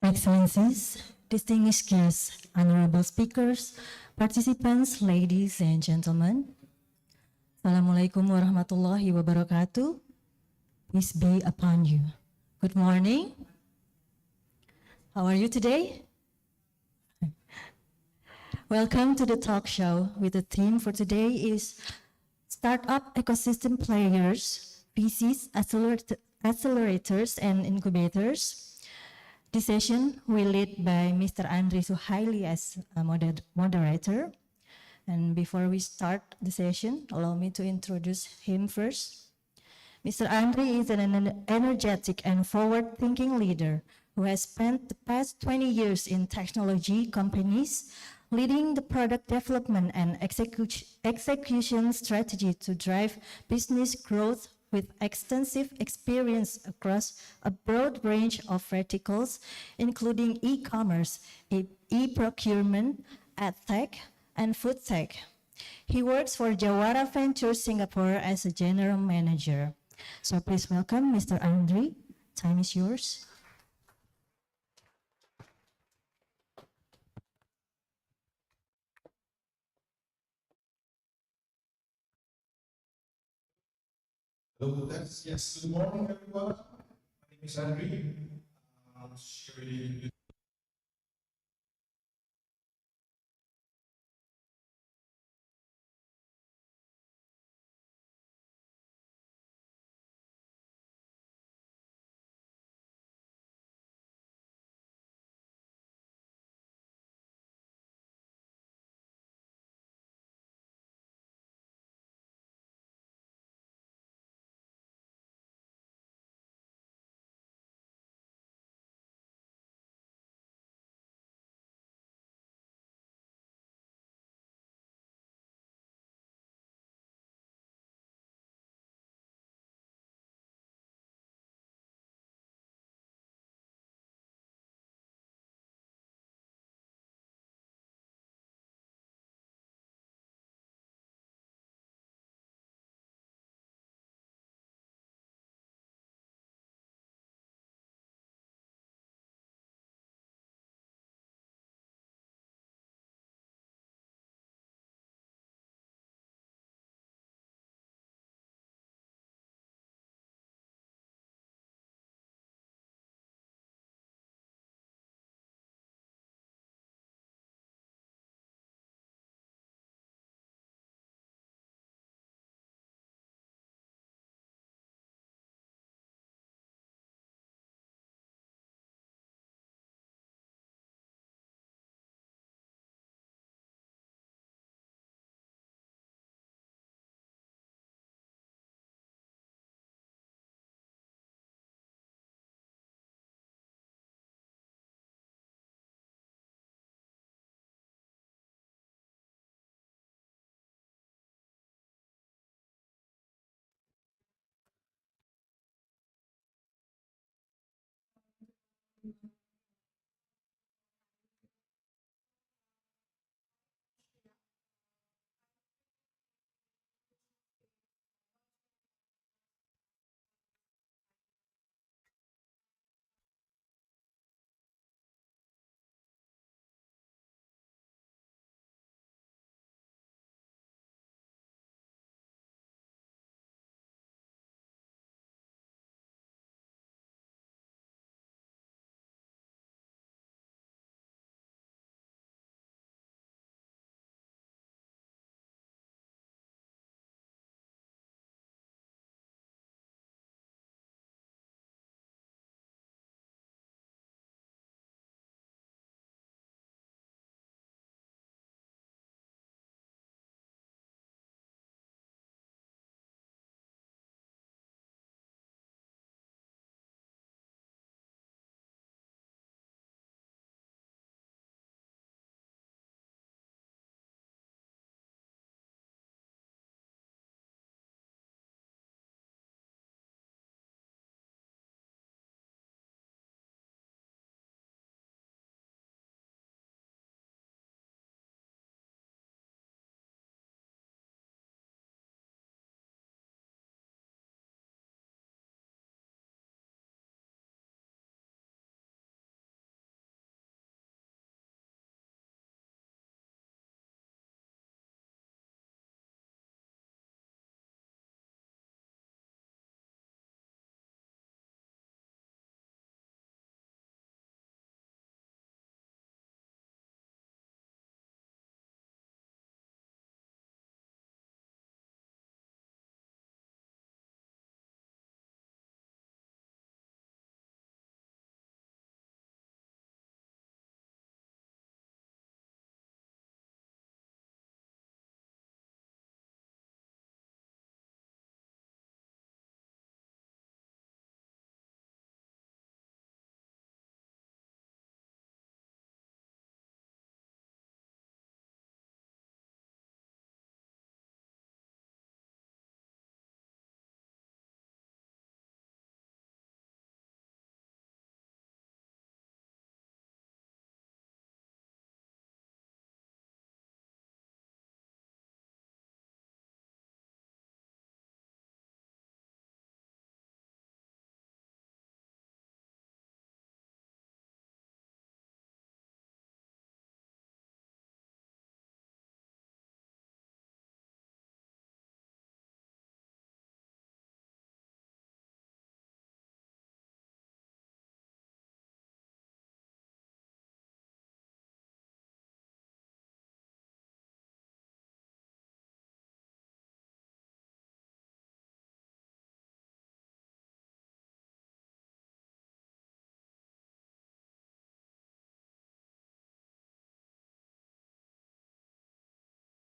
Excellencies, distinguished guests, honorable speakers, participants, ladies and gentlemen. Assalamualaikum warahmatullahi wabarakatuh. Peace be upon you. Good morning. How are you today? Welcome to the talk show with the theme for today is Startup Ecosystem Players, VCs, Accelerators, and Incubators. This session will lead by Mr. Andri Suhaili as a moderator. And before we start the session, allow me to introduce him first. Mr. Andri is an energetic and forward-thinking leader who has spent the past 20 years in technology companies, leading the product development and execution strategy to drive business growth with extensive experience across a broad range of verticals, including e-commerce, e-procurement, edtech, and food tech. He works for Jawara Ventures Singapore as a general manager. So please welcome Mr. Andri. Time is yours. Hello, yes, good morning, everyone. My name is Andri. I'm really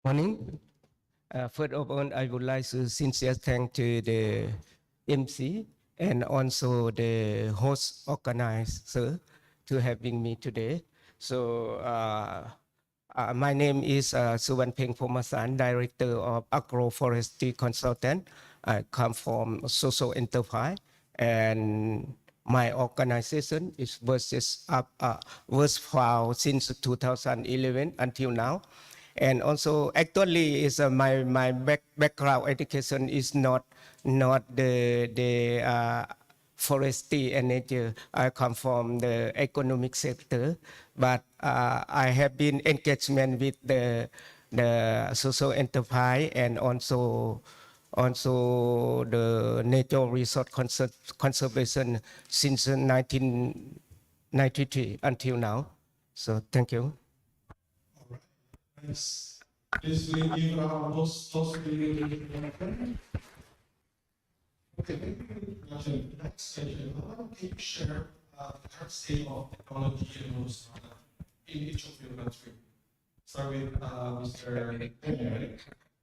Morning. First of all, I would like to sincere thank to the MC and also the host organizer to having me today. So my name is Suwanpeng Pomasan, Director of Agroforestry Consultant. I come from social enterprise, and my organization is was founded since 2011 until now. And also, actually, is my background education is not the forestry and nature. I come from the economic sector, but I have been engagement with the social enterprise and also the nature resource conservation since 1993 until now. So thank you. All right. Thanks. Please we give our host Okay, maybe the next session, how can you share the current state of technology and rules in each of your country? Start with Mr. Henry.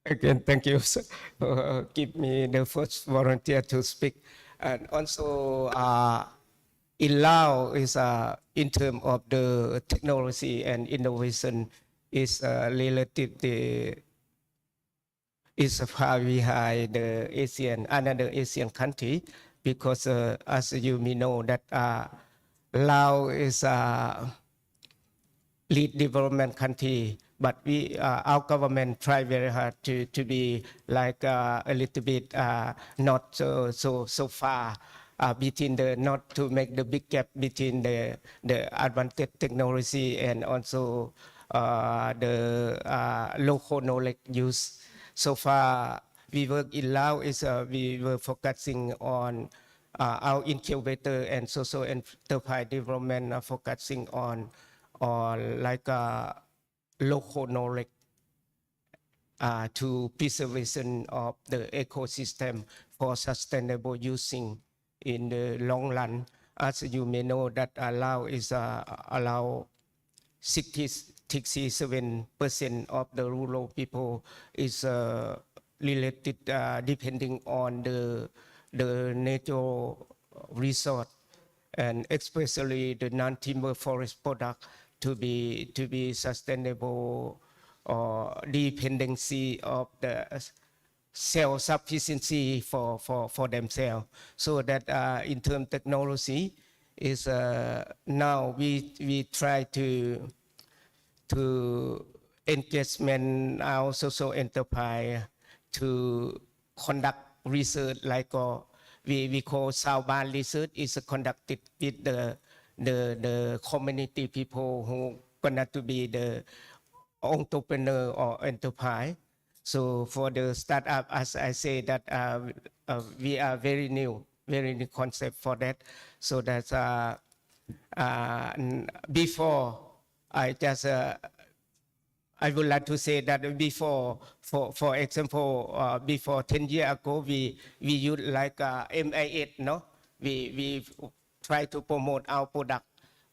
Again, thank you for give me the first volunteer to speak. And also, in Laos is in terms of the technology and innovation is relatively is far behind the another Asian country, because as you may know that Laos is lead development country, but our government try very hard to be like a little bit not so far between the, not to make the big gap between the advanced technology and also the local knowledge use. So far, we work in Laos is we were focusing on our incubator and social enterprise development, focusing on like local knowledge to preservation of the ecosystem for sustainable using in the long run. As you may know that Laos is allow 67% of the rural people is related depending on the natural resource, and especially the non-timber forest product to be sustainable or dependency of the self-sufficiency for themselves. So that in terms of technology is now we try to engagement our social enterprise to conduct research like we call southbound research is conducted with the community people who gonna to be the entrepreneur or enterprise. So for the startup, as I say that we are very new concept for that. So that's before I just I would like to say that before, for example, before 10 years ago, we used like MI8, no? We try to promote our product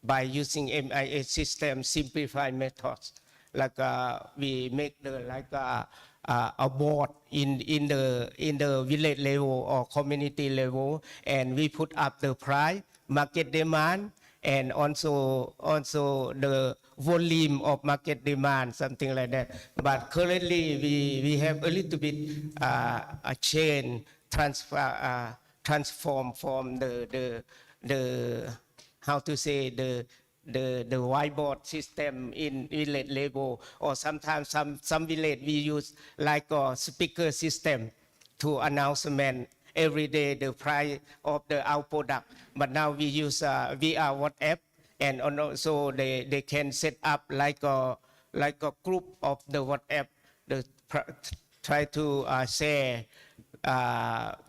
by using MI8 system, simplified methods. Like we make the like a board in the village level or community level, and we put up the price, market demand, and also the volume of market demand, something like that. But currently we have a little bit a chain transform from the how to say the whiteboard system in village level, or sometimes some village we use like a speaker system to announcement every day the price of our product. But now we use VR WhatsApp, and also they can set up like a group of the WhatsApp, try to share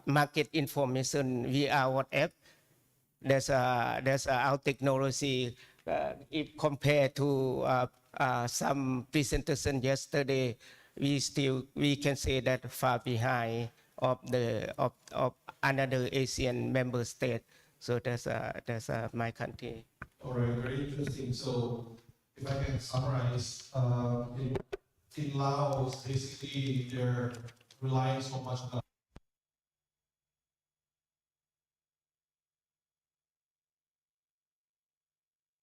market information via WhatsApp. That's our technology. If compared to some presentation yesterday, we can say that far behind of another Asian member state. So that's my country. All right, very interesting. So if I can summarize, in Laos, basically they're relying so much on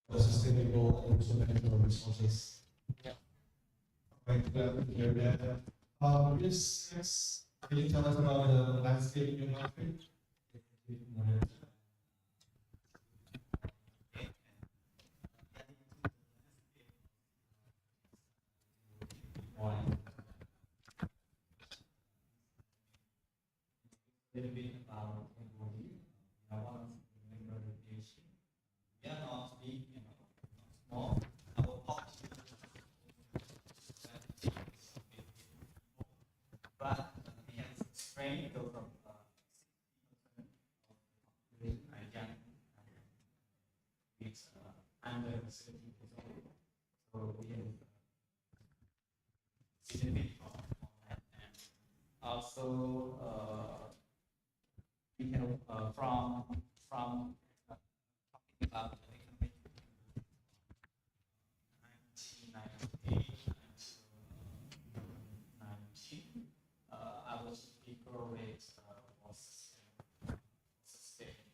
the sustainable and also natural resources. Yeah. Right, glad to hear that. Yes, yes. Can you tell us about the landscape in your country? Little bit about Cambodia. I want to remember the nation. We are not big, not small. Our population but we have strength of 60% of the population are young, it's under 30 years old. So we have benefit from that, and also we have from talking about the economic 1998 until 19, our speaker rate was sustained.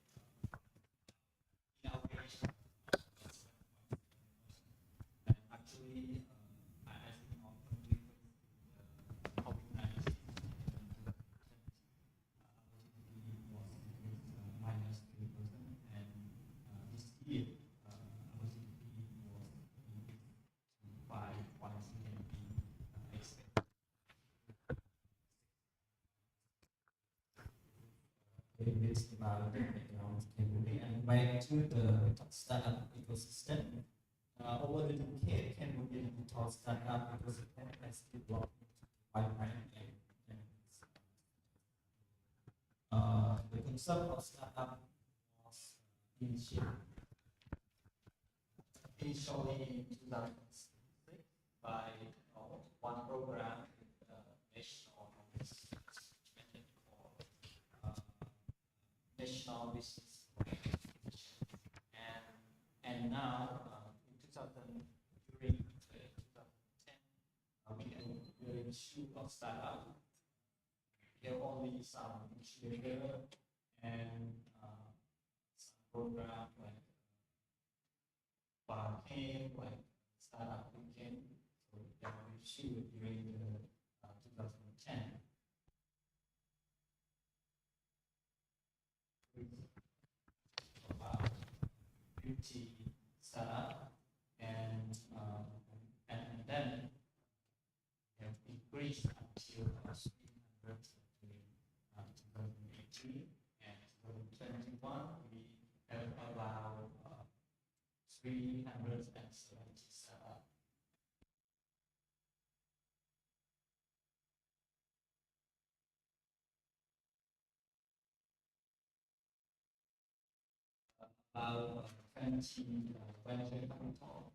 Innovation and actually, I think of COVID-19 minus 3%, and this year our GDP was increased to 5 once can be expected. It's about the economic Cambodia, and back to the startup ecosystem. Over the decade, Cambodia digital startup ecosystem has developed vibrant and the concept of startup was initially in 2006 by one program with national office called National Business and now in 2000 during 2010 we are in issue of startup. There are only some incubator and some program like barcamp, like startup weekend. So they were issued during the 2010. About 50 startup and then we have increased until 300 during 2018 and 2021. We have about 370 startup. About 20 venture capital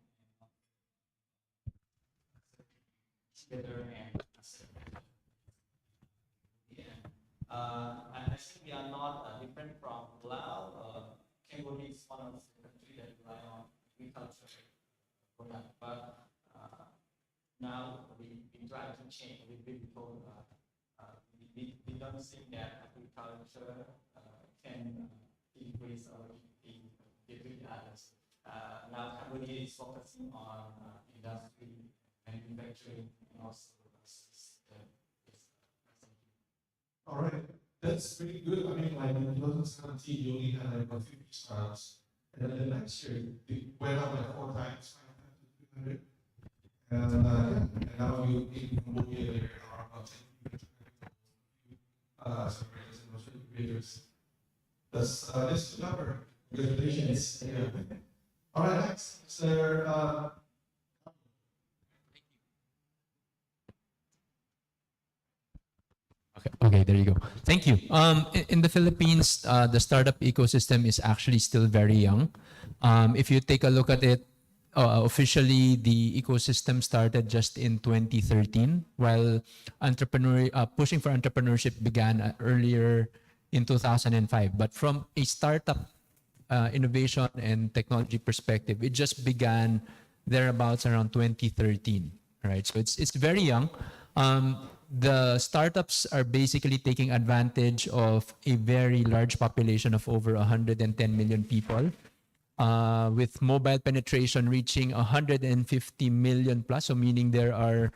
together and Accelerator. I think we are not different from Laos. Cambodia is one of the countries that rely on agriculture product, but now we try to change a little bit because we don't think that agriculture can increase our GDP with others. Now Cambodia is focusing on industry, manufacturing, and also All right, that's pretty good. I mean, like in 2017, you only had like about 50 startups, and then the next year it went up like 4 times, 500 to 300. And now you in Cambodia, there are about 10 accelerators and also incubators. That's a good number. Congratulations. Yeah. All right, next, Mr. Okay, there you go. Thank you. In the Philippines, the startup ecosystem is actually still very young. If you take a look at it, officially the ecosystem started just in 2013, while pushing for entrepreneurship began earlier in 2005. But from a startup innovation and technology perspective, it just began thereabouts around 2013. right? So it's very young. The startups are basically taking advantage of a very large population of over 110 million people, with mobile penetration reaching 150 million plus, so meaning there are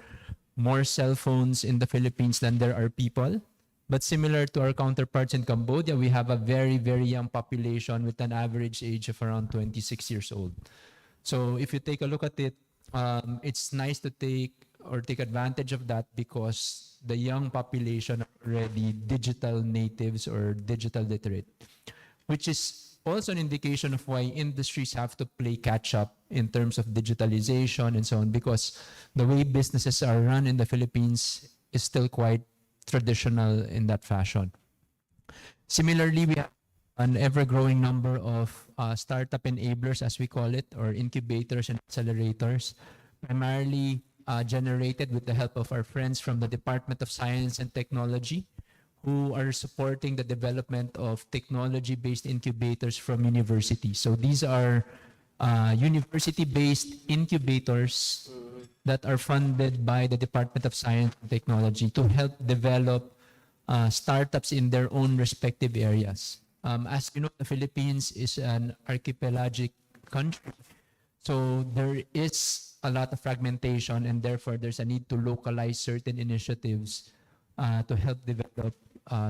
more cell phones in the Philippines than there are people. But similar to our counterparts in Cambodia, we have a very, very young population with an average age of around 26 years old. So if you take a look at it, it's nice to take advantage of that because the young population are already digital natives or digital literate, which is also an indication of why industries have to play catch up in terms of digitalization and so on, because the way businesses are run in the Philippines is still quite traditional in that fashion. Similarly, we have an ever-growing number of startup enablers, as we call it, or incubators and accelerators, primarily generated with the help of our friends from the Department of Science and Technology, who are supporting the development of technology-based incubators from universities. So these are university-based incubators that are funded by the Department of Science and Technology to help develop startups in their own respective areas. As you know, the Philippines is an archipelagic country. So there is a lot of fragmentation, and therefore there's a need to localize certain initiatives to help develop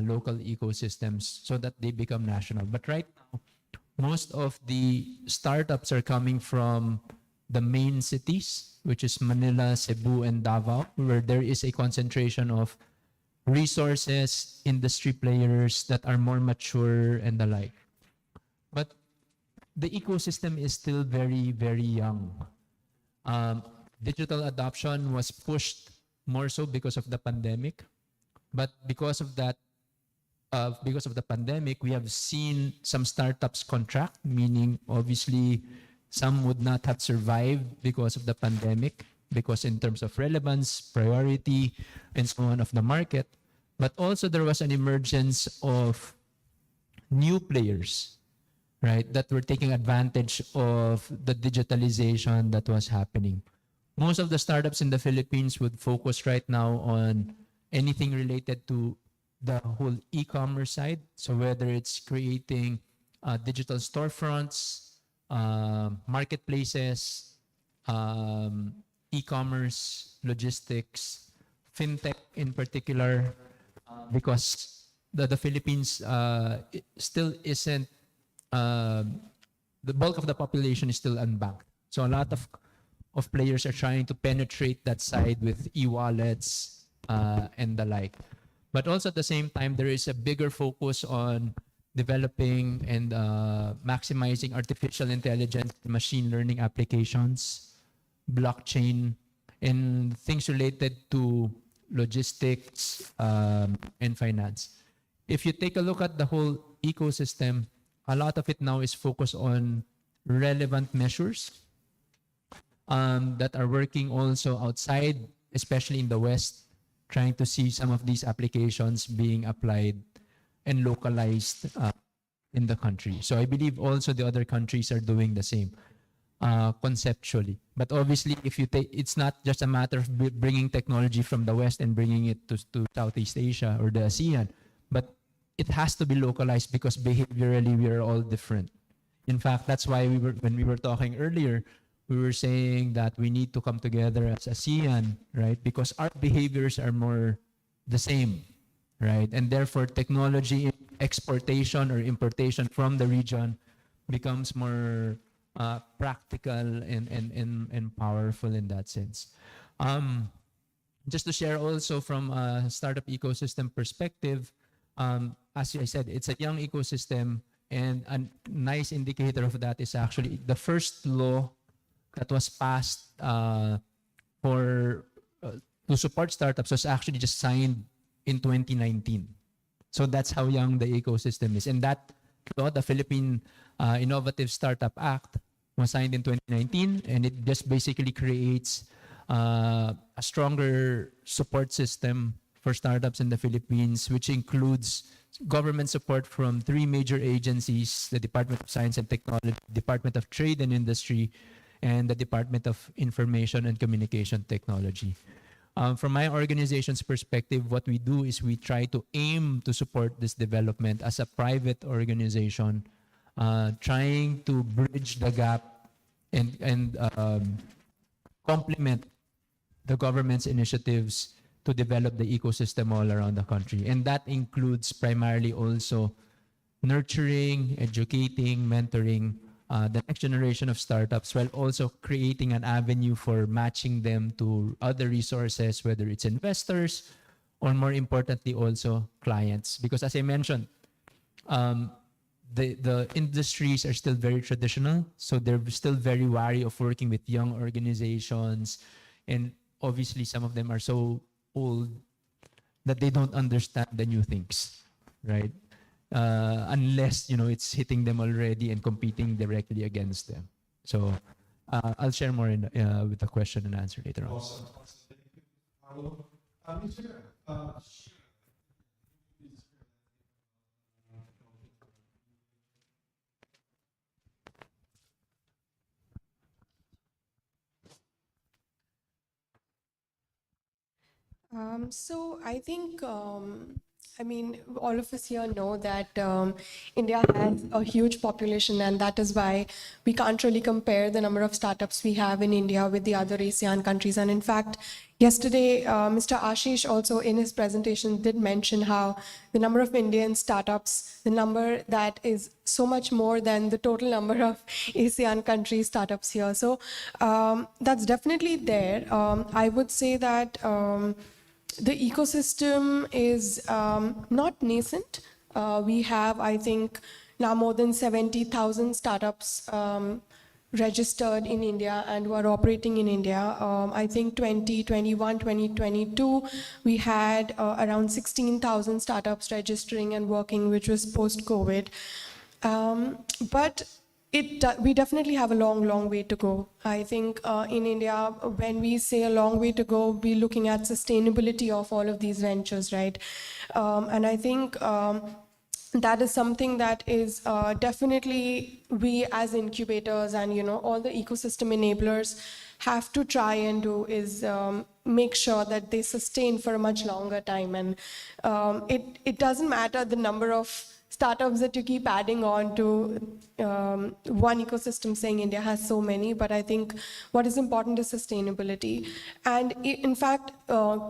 local ecosystems so that they become national. But right now, most of the startups are coming from the main cities, which is Manila, Cebu, and Davao, where there is a concentration of resources, industry players that are more mature and the like. But the ecosystem is still very, very young. Digital adoption was pushed more so because of the pandemic. But because of that, because of the pandemic, we have seen some startups contract, meaning obviously some would not have survived because of the pandemic, because in terms of relevance, priority, and so on of the market. But also there was an emergence of new players, right, that were taking advantage of the digitalization that was happening. Most of the startups in the Philippines would focus right now on anything related to the whole e-commerce side. So whether it's creating digital storefronts, marketplaces, e-commerce, logistics, fintech in particular, because the Philippines still isn't, the bulk of the population is still unbanked. So a lot of players are trying to penetrate that side with e-wallets and the like. But also at the same time, there is a bigger focus on developing and maximizing artificial intelligence, machine learning applications, blockchain, and things related to logistics and finance. If you take a look at the whole ecosystem, a lot of it now is focused on relevant measures that are working also outside, especially in the West, trying to see some of these applications being applied and localized in the country. So I believe also the other countries are doing the same conceptually. But obviously, if you take, it's not just a matter of bringing technology from the West and bringing it to Southeast Asia or the ASEAN, but it has to be localized because behaviorally we are all different. In fact, that's why when we were talking earlier, we were saying that we need to come together as ASEAN, right? Because our behaviors are more the same, right? And therefore, technology exportation or importation from the region becomes more practical and powerful in that sense. Just to share also from a startup ecosystem perspective, as I said, it's a young ecosystem, and a nice indicator of that is actually the first law that was passed to support startups was actually just signed in 2019. So that's how young the ecosystem is. And that law, the Philippine Innovative Startup Act, was signed in 2019, and it just basically creates a stronger support system for startups in the Philippines, which includes government support from 3 major agencies: the Department of Science and Technology, Department of Trade and Industry, and the Department of Information and Communication Technology. From my organization's perspective, what we do is we try to aim to support this development as a private organization, trying to bridge the gap and complement the government's initiatives to develop the ecosystem all around the country. And that includes primarily also nurturing, educating, mentoring the next generation of startups, while also creating an avenue for matching them to other resources, whether it's investors or, more importantly, also clients. Because as I mentioned, the industries are still very traditional, so they're still very wary of working with young organizations, and obviously some of them are so old that they don't understand the new things, right? Unless it's hitting them already and competing directly against them. So I'll share more with the question and answer later on. Awesome. Thank you, Carlo. Mr. So I think, I mean, all of us here know that India has a huge population, and that is why we can't really compare the number of startups we have in India with the other ASEAN countries. And in fact, yesterday, Mr. Ashish also in his presentation did mention how the number of Indian startups, the number that is so much more than the total number of ASEAN country startups here. So that's definitely there. I would say that the ecosystem is not nascent. We have, I think, now more than 70,000 startups registered in India and who are operating in India. I think 2021, 2022, we had around 16,000 startups registering and working, which was post-COVID. But we definitely have a long way to go. I think in India, when we say a long way to go, we're looking at sustainability of all of these ventures, right? And I think that is something that is definitely we as incubators and all the ecosystem enablers have to try and do is make sure that they sustain for a much longer time. And it doesn't matter the number of startups that you keep adding on to one ecosystem, saying India has so many, but I think what is important is sustainability. And in fact,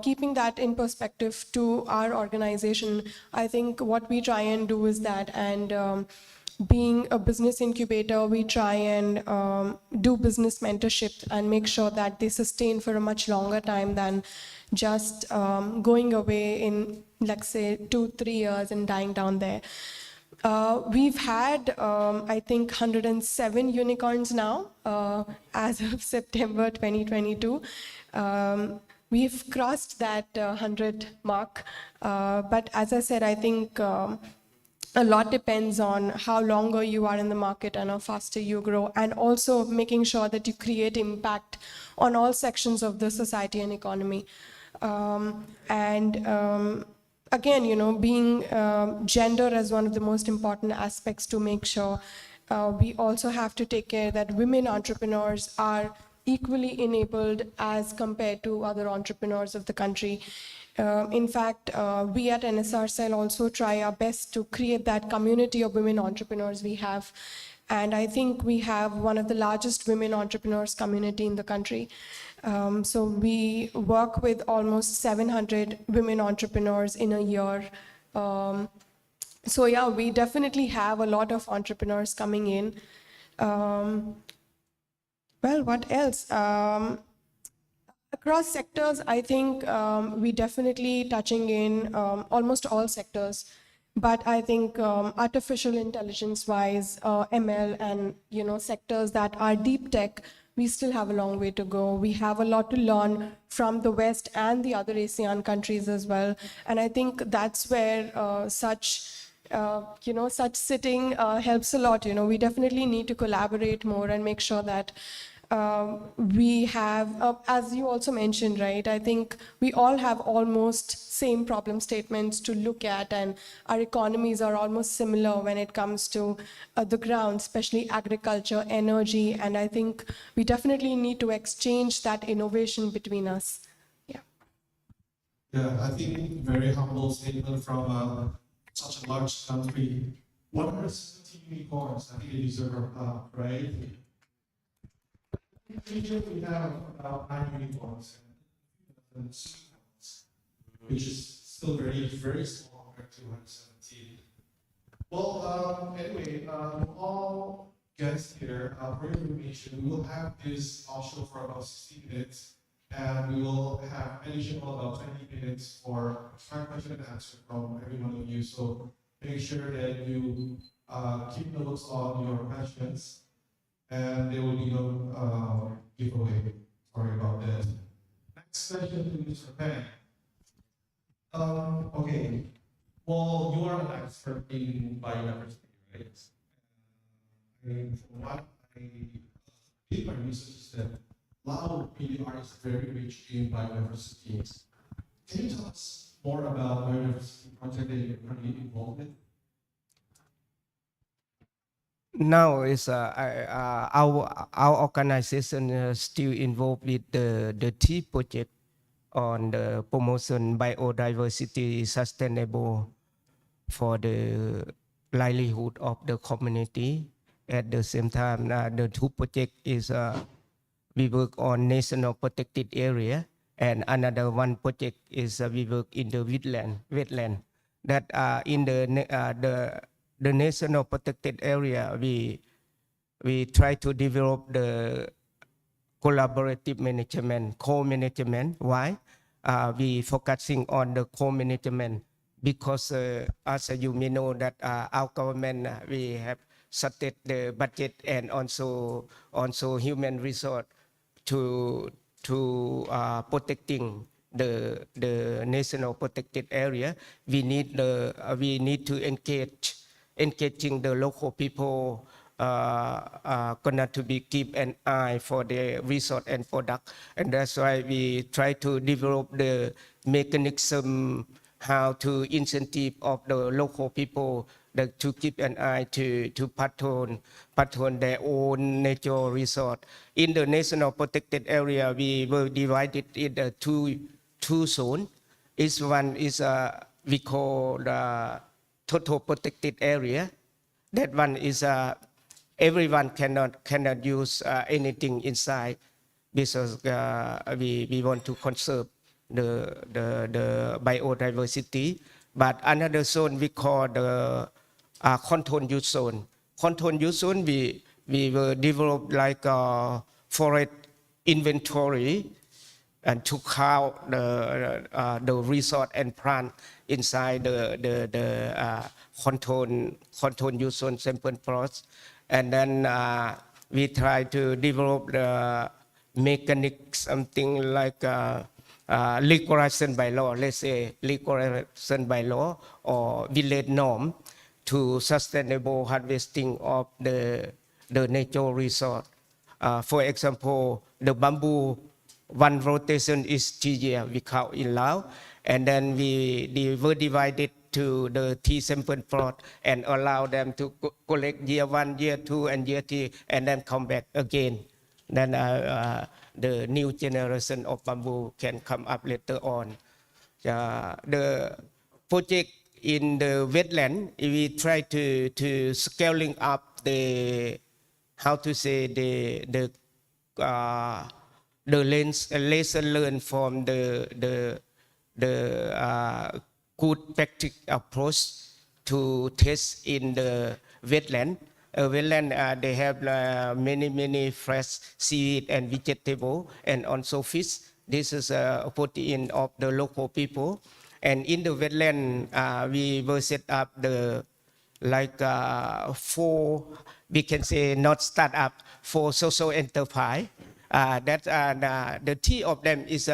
keeping that in perspective to our organization, I think what we try and do is that, and being a business incubator, we try and do business mentorship and make sure that they sustain for a much longer time than just going away in, let's say, 2-3 years and dying down there. We've had, I think, 107 unicorns now as of September 2022. We've crossed that 100 mark. But as I said, I think a lot depends on how longer you are in the market and how faster you grow, and also making sure that you create impact on all sections of the society and economy. Again, being gender as one of the most important aspects to make sure we also have to take care that women entrepreneurs are equally enabled as compared to other entrepreneurs of the country. In fact, we at NSR Cell also try our best to create that community of women entrepreneurs we have. And I think we have one of the largest women entrepreneurs community in the country. So we work with almost 700 women entrepreneurs in a year. So yeah, we definitely have a lot of entrepreneurs coming in. Well, what else? Across sectors, I think we definitely touching in almost all sectors. But I think artificial intelligence-wise, ML and sectors that are deep tech, we still have a long way to go. We have a lot to learn from the West and the other ASEAN countries as well. And I think that's where such sitting helps a lot. We definitely need to collaborate more and make sure that we have, as you also mentioned, right, I think we all have almost same problem statements to look at, and our economies are almost similar when it comes to the ground, especially agriculture, energy, and I think we definitely need to exchange that innovation between us. Yeah. Yeah, I think very humble statement from such a large country. 170 unicorns, I think they deserve right? In Asia, we have about 9 unicorns, and which is still very, very small compared to 117. Well, anyway, all guests here, for your information, we will have this talk show for about 60 minutes, and we will have additional about 20 minutes for question and answer from every one of you. So make sure that you keep notes on your questions, and there will be no giveaway. Sorry about that. Next question to Mr. Peng. Okay. Well, you are an expert in biodiversity, right? And from what I did my research is that Laos really is very rich in biodiversity. Can you tell us more about biodiversity project that you're currently involved in? Now is our organization still involved with the T project on the promotion biodiversity sustainable for the livelihood of the community. At the same time, the two project is we work on national protected area, and another one project is we work in the wetland. That in the national protected area, we try to develop the collaborative management, co-management. Why? We focusing on the co-management because as you may know that our government, we have set the budget and also human resource to protecting the national protected area. We need to engaging the local people gonna to be keep an eye for the resource and product, and that's why we try to develop the mechanism how to incentive of the local people to keep an eye to patron their own natural resource. In the national protected area, we were divided in two zones. Each one is we call the total protected area. That one is everyone cannot use anything inside because we want to conserve the biodiversity. But another zone we call the control use zone. Control use zone we will develop like a forest inventory and to count the resource and plant inside the control use zone sample plots. And then we try to develop the mechanic, something like regulation by law, let's say regulation by law or village norm to sustainable harvesting of the natural resource. For example, the bamboo, one rotation is 3 years, we count in Laos, and then we were divided to the T sample plot and allow them to collect year 1, year 2, and year 3, and then come back again. Then the new generation of bamboo can come up later on. The project in the wetland, we try to scaling up the, how to say, the lesson learned from the good practice approach to test in the wetland. Wetland, they have many fresh seaweed and vegetable and also fish. This is a protein of the local people. And in the wetland, we will set up the like 4, we can say not startup, 4 social enterprise. The key of them is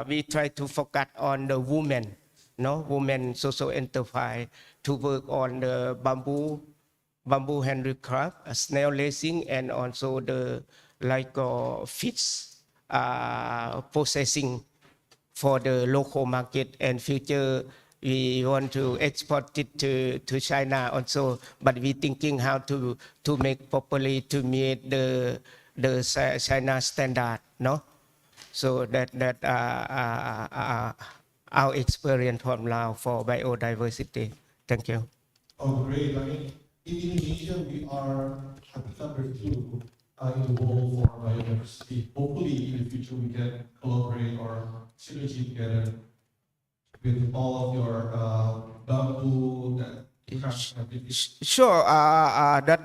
we try to focus on the women, women social enterprise to work on the bamboo handicraft, snail lacing, and also the like fish processing for the local market, and future we want to export it to China also, but we thinking how to make properly to meet the China standard, no? So that our experience from now for biodiversity. Thank you. Oh, great. I mean, in Indonesia, we are, I think, number 2 in the world for biodiversity. Hopefully, in the future, we can collaborate or synergy together with all of your bamboo craft activities. Sure. That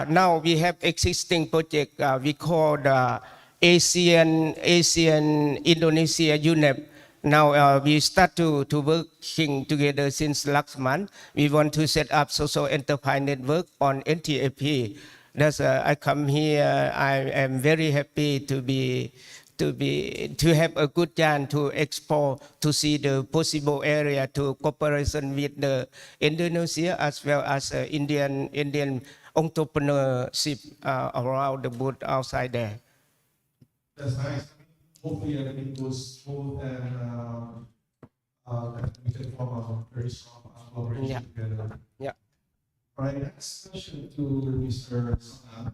now we have existing project. We call the ASEAN-Indonesia UNEP. Now we start to working together since last month. We want to set up social enterprise network on NTAP. That's I come here. I am very happy to have a good chance to explore, to see the possible area to cooperation with the Indonesia as well as Indian entrepreneurship around the world outside there. That's nice. Hopefully, everything goes smooth and we can form a very strong collaboration together. Yeah. All right, next question to Mr. Sana.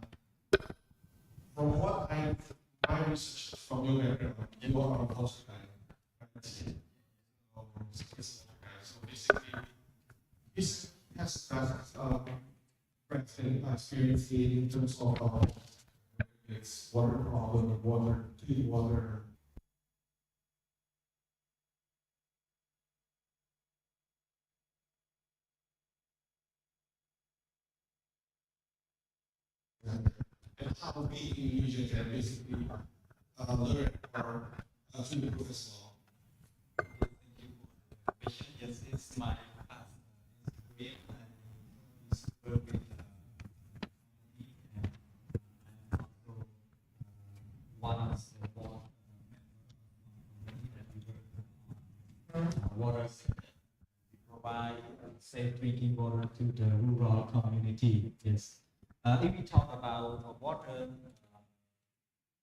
From what my research from your background, you are a culture guy. So basically, this has friends and experience in terms of it's water problem, water, clean water. And how we in Indonesia can basically learn or to improve as well. Yes, it's my past career and it's work with and also one is the board water sector. We provide safe drinking water to the rural community. Yes. If we talk about water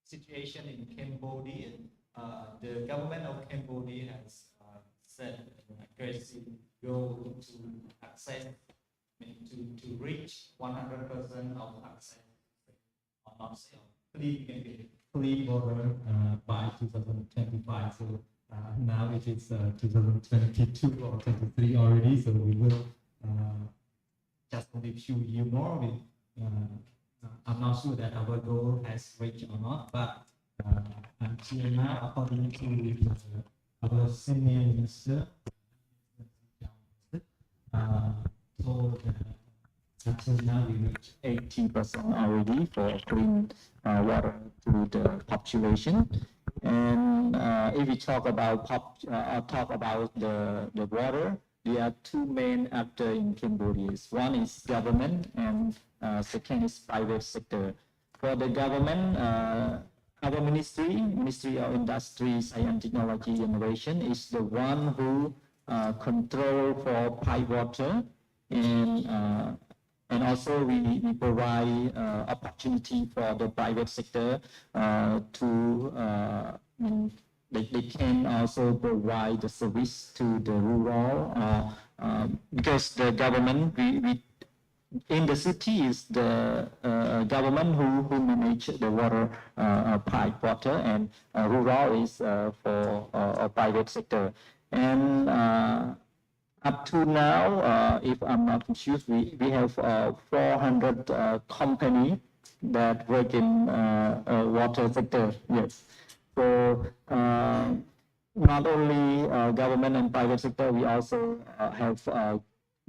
situation in Cambodia, the government of Cambodia has set an aggressive goal to access, to reach 100% of access or not sale clean water by 2025. So now it is 2022 or 23 already. So we will just only a few years more. I'm not sure that our goal has reached or not, but until now, according to our senior minister, told that until now we reached 80% already for clean water to the population. And if we talk about the water, there are two main actors in Cambodia. One is government and second is private sector. For the government, our Ministry of Industry, Science, Technology, Innovation is the one who control for pipe water, and also we provide opportunity for the private sector they can also provide the service to the rural because the government in the city is the government who manage the water pipe water, and rural is for a private sector. And up to now, if I'm not confused, we have 400 company that work in water sector. Yes. So not only government and private sector, we also have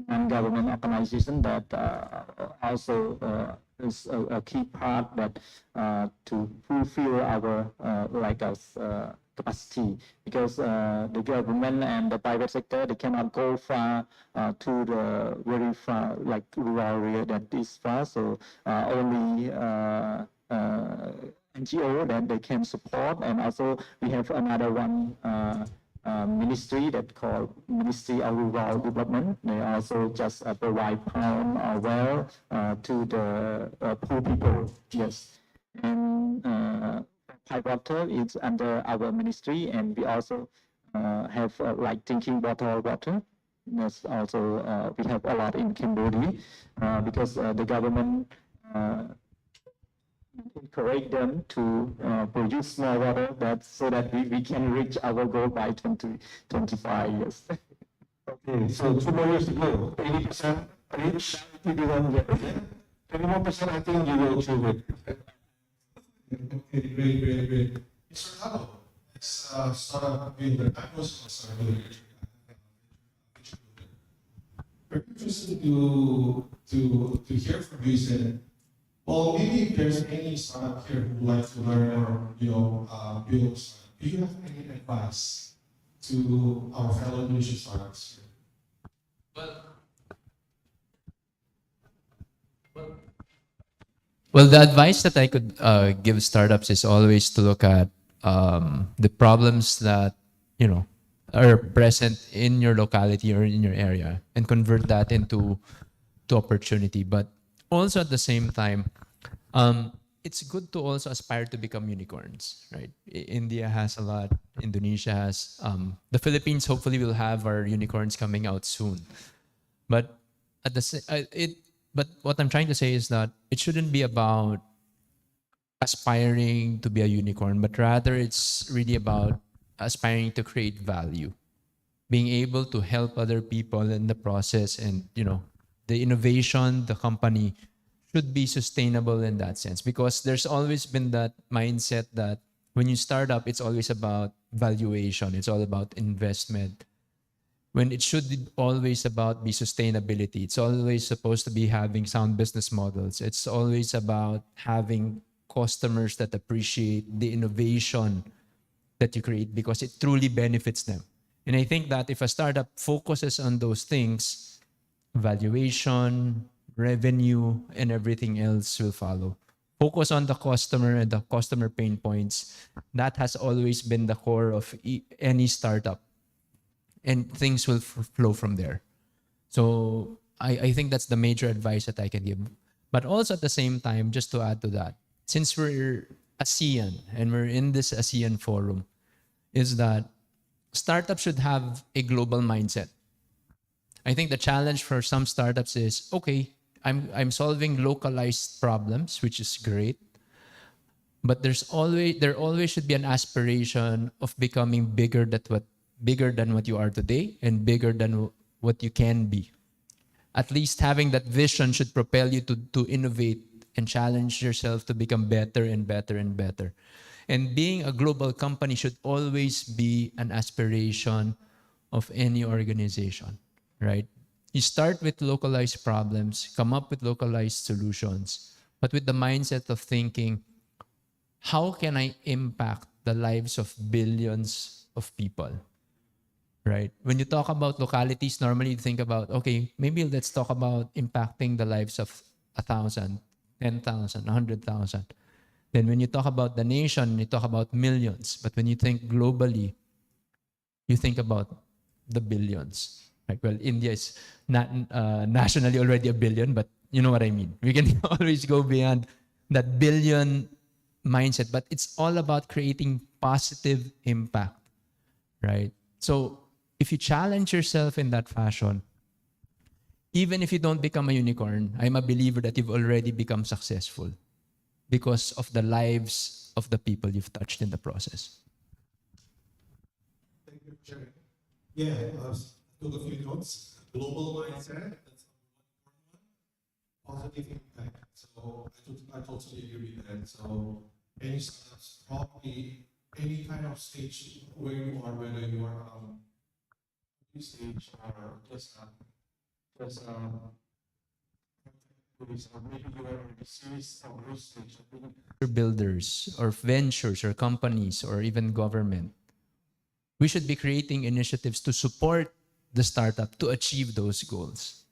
non-government organization that also is a key part that to fulfill our capacity, because the government and the private sector, they cannot go far to the very far like rural area that is far. So only NGO that they can support, and also we have another one ministry that called Ministry of Rural Development. They also just provide pound or well to the poor people. Yes. And pipe water is under our ministry, and we also have like drinking water. That's also we have a lot in Cambodia because the government encourage them to produce more water so that we can reach our goal by 2025 years. Okay, so 2 more years to go. 80% reach. 21%, I think you will achieve it. Okay, great. Mr. Halo, let's start up with the atmosphere. We're interested to hear from you. Said, well, maybe if there's any startup here who would like to learn or build, do you have any advice to our fellow Indonesian startups here? Well, the advice that I could give startups is always to look at the problems that are present in your locality or in your area and convert that into opportunity. But also at the same time, it's good to also aspire to become unicorns, right? India has a lot. Indonesia has. The Philippines hopefully will have our unicorns coming out soon. But at the but what I'm trying to say is that it shouldn't be about aspiring to be a unicorn, but rather it's really about aspiring to create value, being able to help other people in the process, and the innovation, the company should be sustainable in that sense, because there's always been that mindset that when you start up, it's always about valuation, it's all about investment, when it should be always about be sustainability. It's always supposed to be having sound business models. It's always about having customers that appreciate the innovation that you create because it truly benefits them. And I think that if a startup focuses on those things, valuation, revenue, and everything else will follow. Focus on the customer and the customer pain points. That has always been the core of any startup. And things will flow from there. So I think that's the major advice that I can give. But also at the same time, just to add to that, since we're ASEAN and we're in this ASEAN forum, is that startups should have a global mindset. I think the challenge for some startups is, okay, I'm solving localized problems, which is great. But there always should be an aspiration of becoming bigger than what you are today and bigger than what you can be. At least having that vision should propel you to innovate and challenge yourself to become better and better and better. And being a global company should always be an aspiration of any organization, right? You start with localized problems, come up with localized solutions, but with the mindset of thinking, how can I impact the lives of billions of people? Right? When you talk about localities, normally you think about, okay, maybe let's talk about impacting the lives of 1,000, 10,000, 100,000. Then when you talk about the nation, you talk about millions. But when you think globally, you think about the billions. Right? Well, India is not nationally already a billion, but you know what I mean. We can always go beyond that billion mindset, but it's all about creating positive impact, right? So if you challenge yourself in that fashion, even if you don't become a unicorn, I'm a believer that you've already become successful because of the lives of the people you've touched in the process. Thank you for sharing. Yeah, I took a few notes. Global mindset, that's one. Positive impact. So I totally agree with that. So any startups, probably any kind of stage where you are, whether you are stage or just maybe you are in a series of growth stage. Builders or ventures or companies or even government, we should be creating initiatives to support the startup to achieve those goals,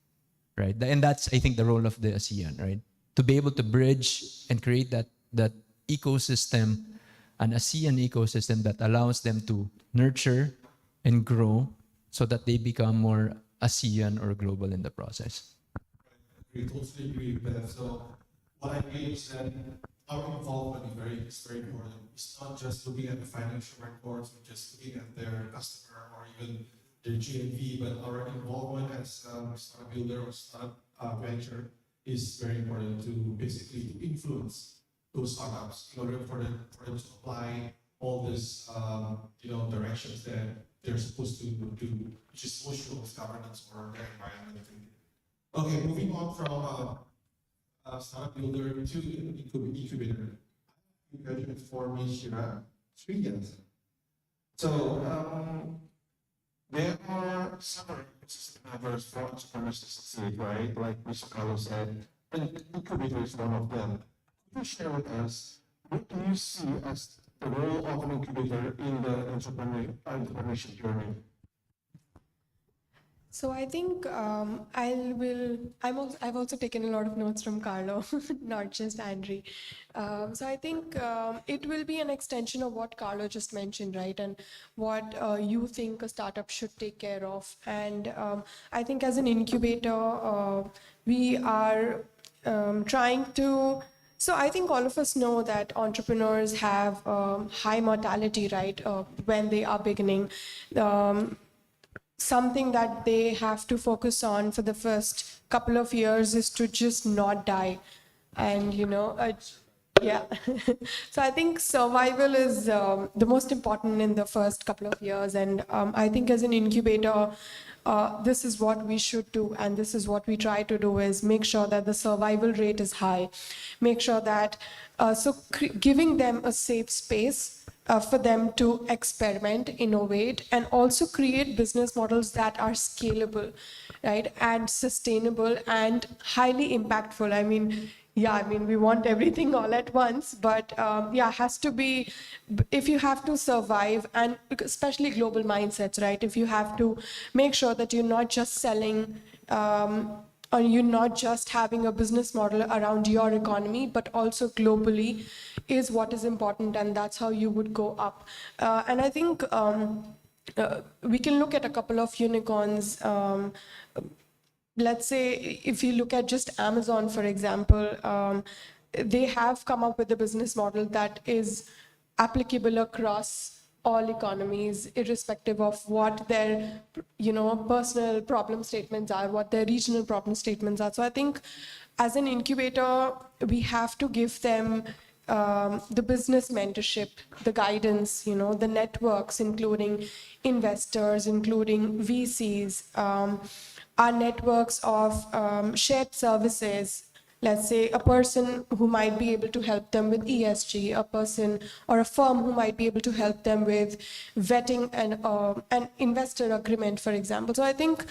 right? And that's, I think, the role of the ASEAN, right? To be able to bridge and create that ecosystem, an ASEAN ecosystem that allows them to nurture and grow so that they become more ASEAN or global in the process. We totally agree with that. So what I feel is that our involvement is very important. It's not just looking at the financial reports, or just looking at their customer or even their GMV, but our involvement as a startup builder or startup venture is very important to basically influence those startups in order for them to apply all these directions that they're supposed to do, which is social governance or their environment. Okay, moving on from startup builder to incubator. You graduated for me, Shira, 3 years. So there are several ecosystem levers for entrepreneurs to succeed, right? Like Mr. Carlos said, and incubator is one of them. Could you share with us what do you see as the role of an incubator in the entrepreneurship journey? So I think I've also taken a lot of notes from Carlo, not just Andre. So I think it will be an extension of what Carlo just mentioned, right? And what you think a startup should take care of. And I think as an incubator, we are trying to. So I think all of us know that entrepreneurs have high mortality, right? When they are beginning. Something that they have to focus on for the first couple of years is to just not die. And, yeah. So I think survival is the most important in the first couple of years. And I think as an incubator, this is what we should do. And this is what we try to do is make sure that the survival rate is high. Make sure that, giving them a safe space for them to experiment, innovate, and also create business models that are scalable, right, and sustainable and highly impactful. We want everything all at once, but has to be, if you have to survive, and especially global mindsets, right, if you have to make sure that you're not just selling, or you're not just having a business model around your economy, but also globally is what is important, and that's how you would go up. And I think we can look at a couple of unicorns. Let's say if you look at just Amazon, for example, they have come up with a business model that is applicable across all economies, irrespective of what their personal problem statements are, what their regional problem statements are. So I think as an incubator, we have to give them the business mentorship, the guidance, the networks, including investors, including VCs, our networks of shared services. Let's say a person who might be able to help them with ESG, a person or a firm who might be able to help them with vetting an investor agreement, for example. So I think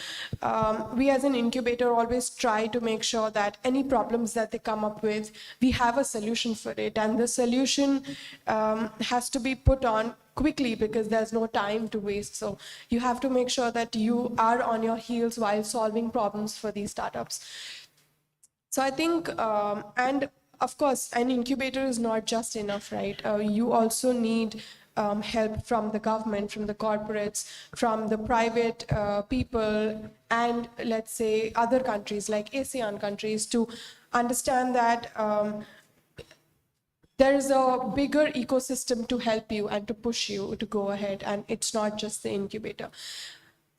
we as an incubator always try to make sure that any problems that they come up with, we have a solution for it. And the solution has to be put on quickly because there's no time to waste. So you have to make sure that you are on your heels while solving problems for these startups. So I think, and of course, an incubator is not just enough, right? You also need help from the government, from the corporates, from the private people, and let's say other countries like ASEAN countries to understand that there is a bigger ecosystem to help you and to push you to go ahead, and it's not just the incubator.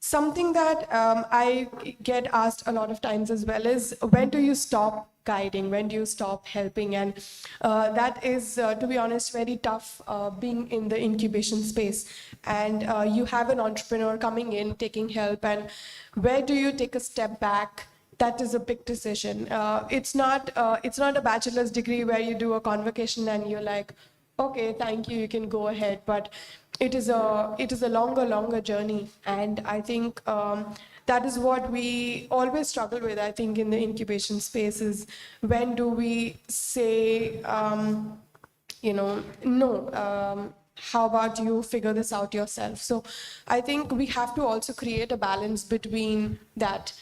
Something that I get asked a lot of times as well is, when do you stop guiding? When do you stop helping? And that is, to be honest, very tough being in the incubation space. And you have an entrepreneur coming in, taking help, and where do you take a step back? That is a big decision. It's not a bachelor's degree where you do a convocation and you're like, okay, thank you, you can go ahead. But it is a longer journey, and I think that is what we always struggle with. I think in the incubation space is, when do we say, no? How about you figure this out yourself? So I think we have to also create a balance between that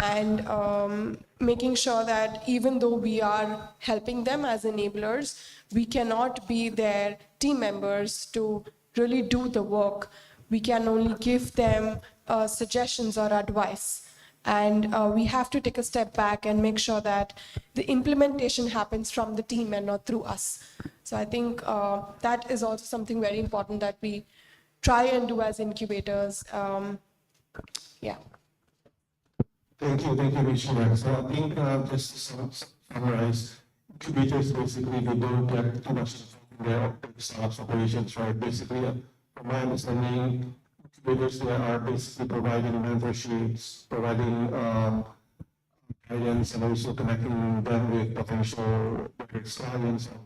and making sure that even though we are helping them as enablers, we cannot be their team members to really do the work. We can only give them suggestions or advice. And we have to take a step back and make sure that the implementation happens from the team and not through us. So I think that is also something very important that we try and do as incubators. Yeah. Thank you, Vishnu. So I think just to summarize, incubators basically they don't get too much in their startups operations, right? Basically, from my understanding, incubators they are basically providing mentorships, providing guidance, and also connecting them with potential whether it's clients or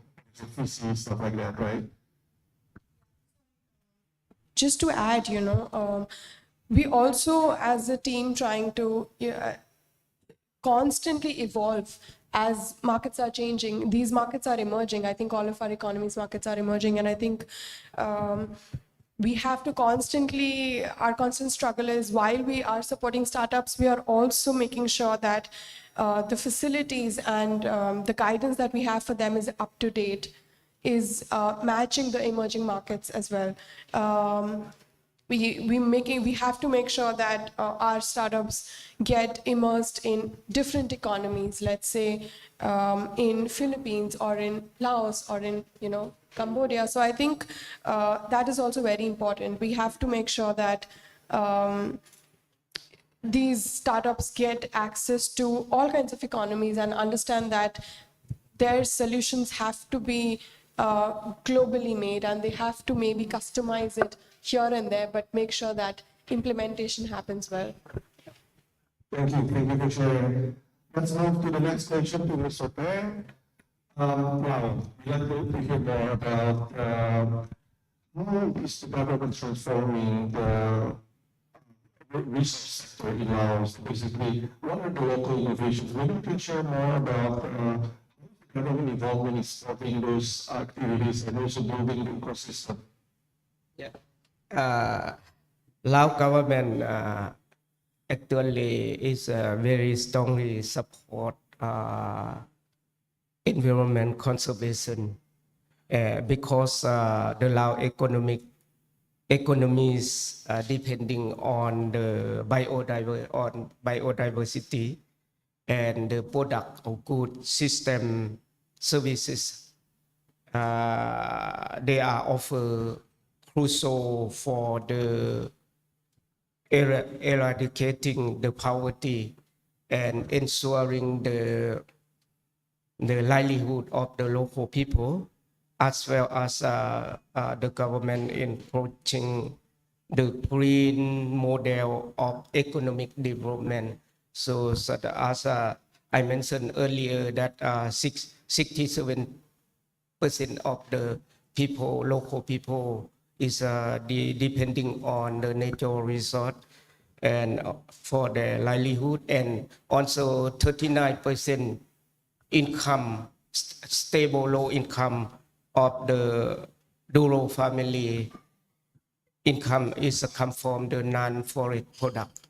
VCs, stuff like that, right? Just to add, we also as a team trying to constantly evolve as markets are changing. These markets are emerging. I think all of our economies markets are emerging, and I think we have to constantly, our constant struggle is while we are supporting startups, we are also making sure that the facilities and the guidance that we have for them is up to date, is matching the emerging markets as well. We have to make sure that our startups get immersed in different economies, let's say in Philippines or in Laos or in Cambodia. So I think that is also very important. We have to make sure that these startups get access to all kinds of economies and understand that their solutions have to be globally made, and they have to maybe customize it here and there, but make sure that implementation happens well. Thank you for sharing. Let's move to the next question to Mr. Peng. Wow, we'd like to hear more about how is the government transforming the research sector in Laos? Basically, what are the local innovations? Maybe you can share more about government involvement in supporting those activities and also building the ecosystem. Yeah. Lao government actually is very strongly support environment conservation because the Lao economies depending on the biodiversity and the product of good system services. They are offer crucial for the eradicating the poverty and ensuring the livelihood of the local people, as well as the government in approaching the green model of economic development. So as I mentioned earlier, that 67% of the people, local people, is depending on the natural resource and for their livelihood, and also 39% income, stable low income of the rural family income is come from the non-forest product.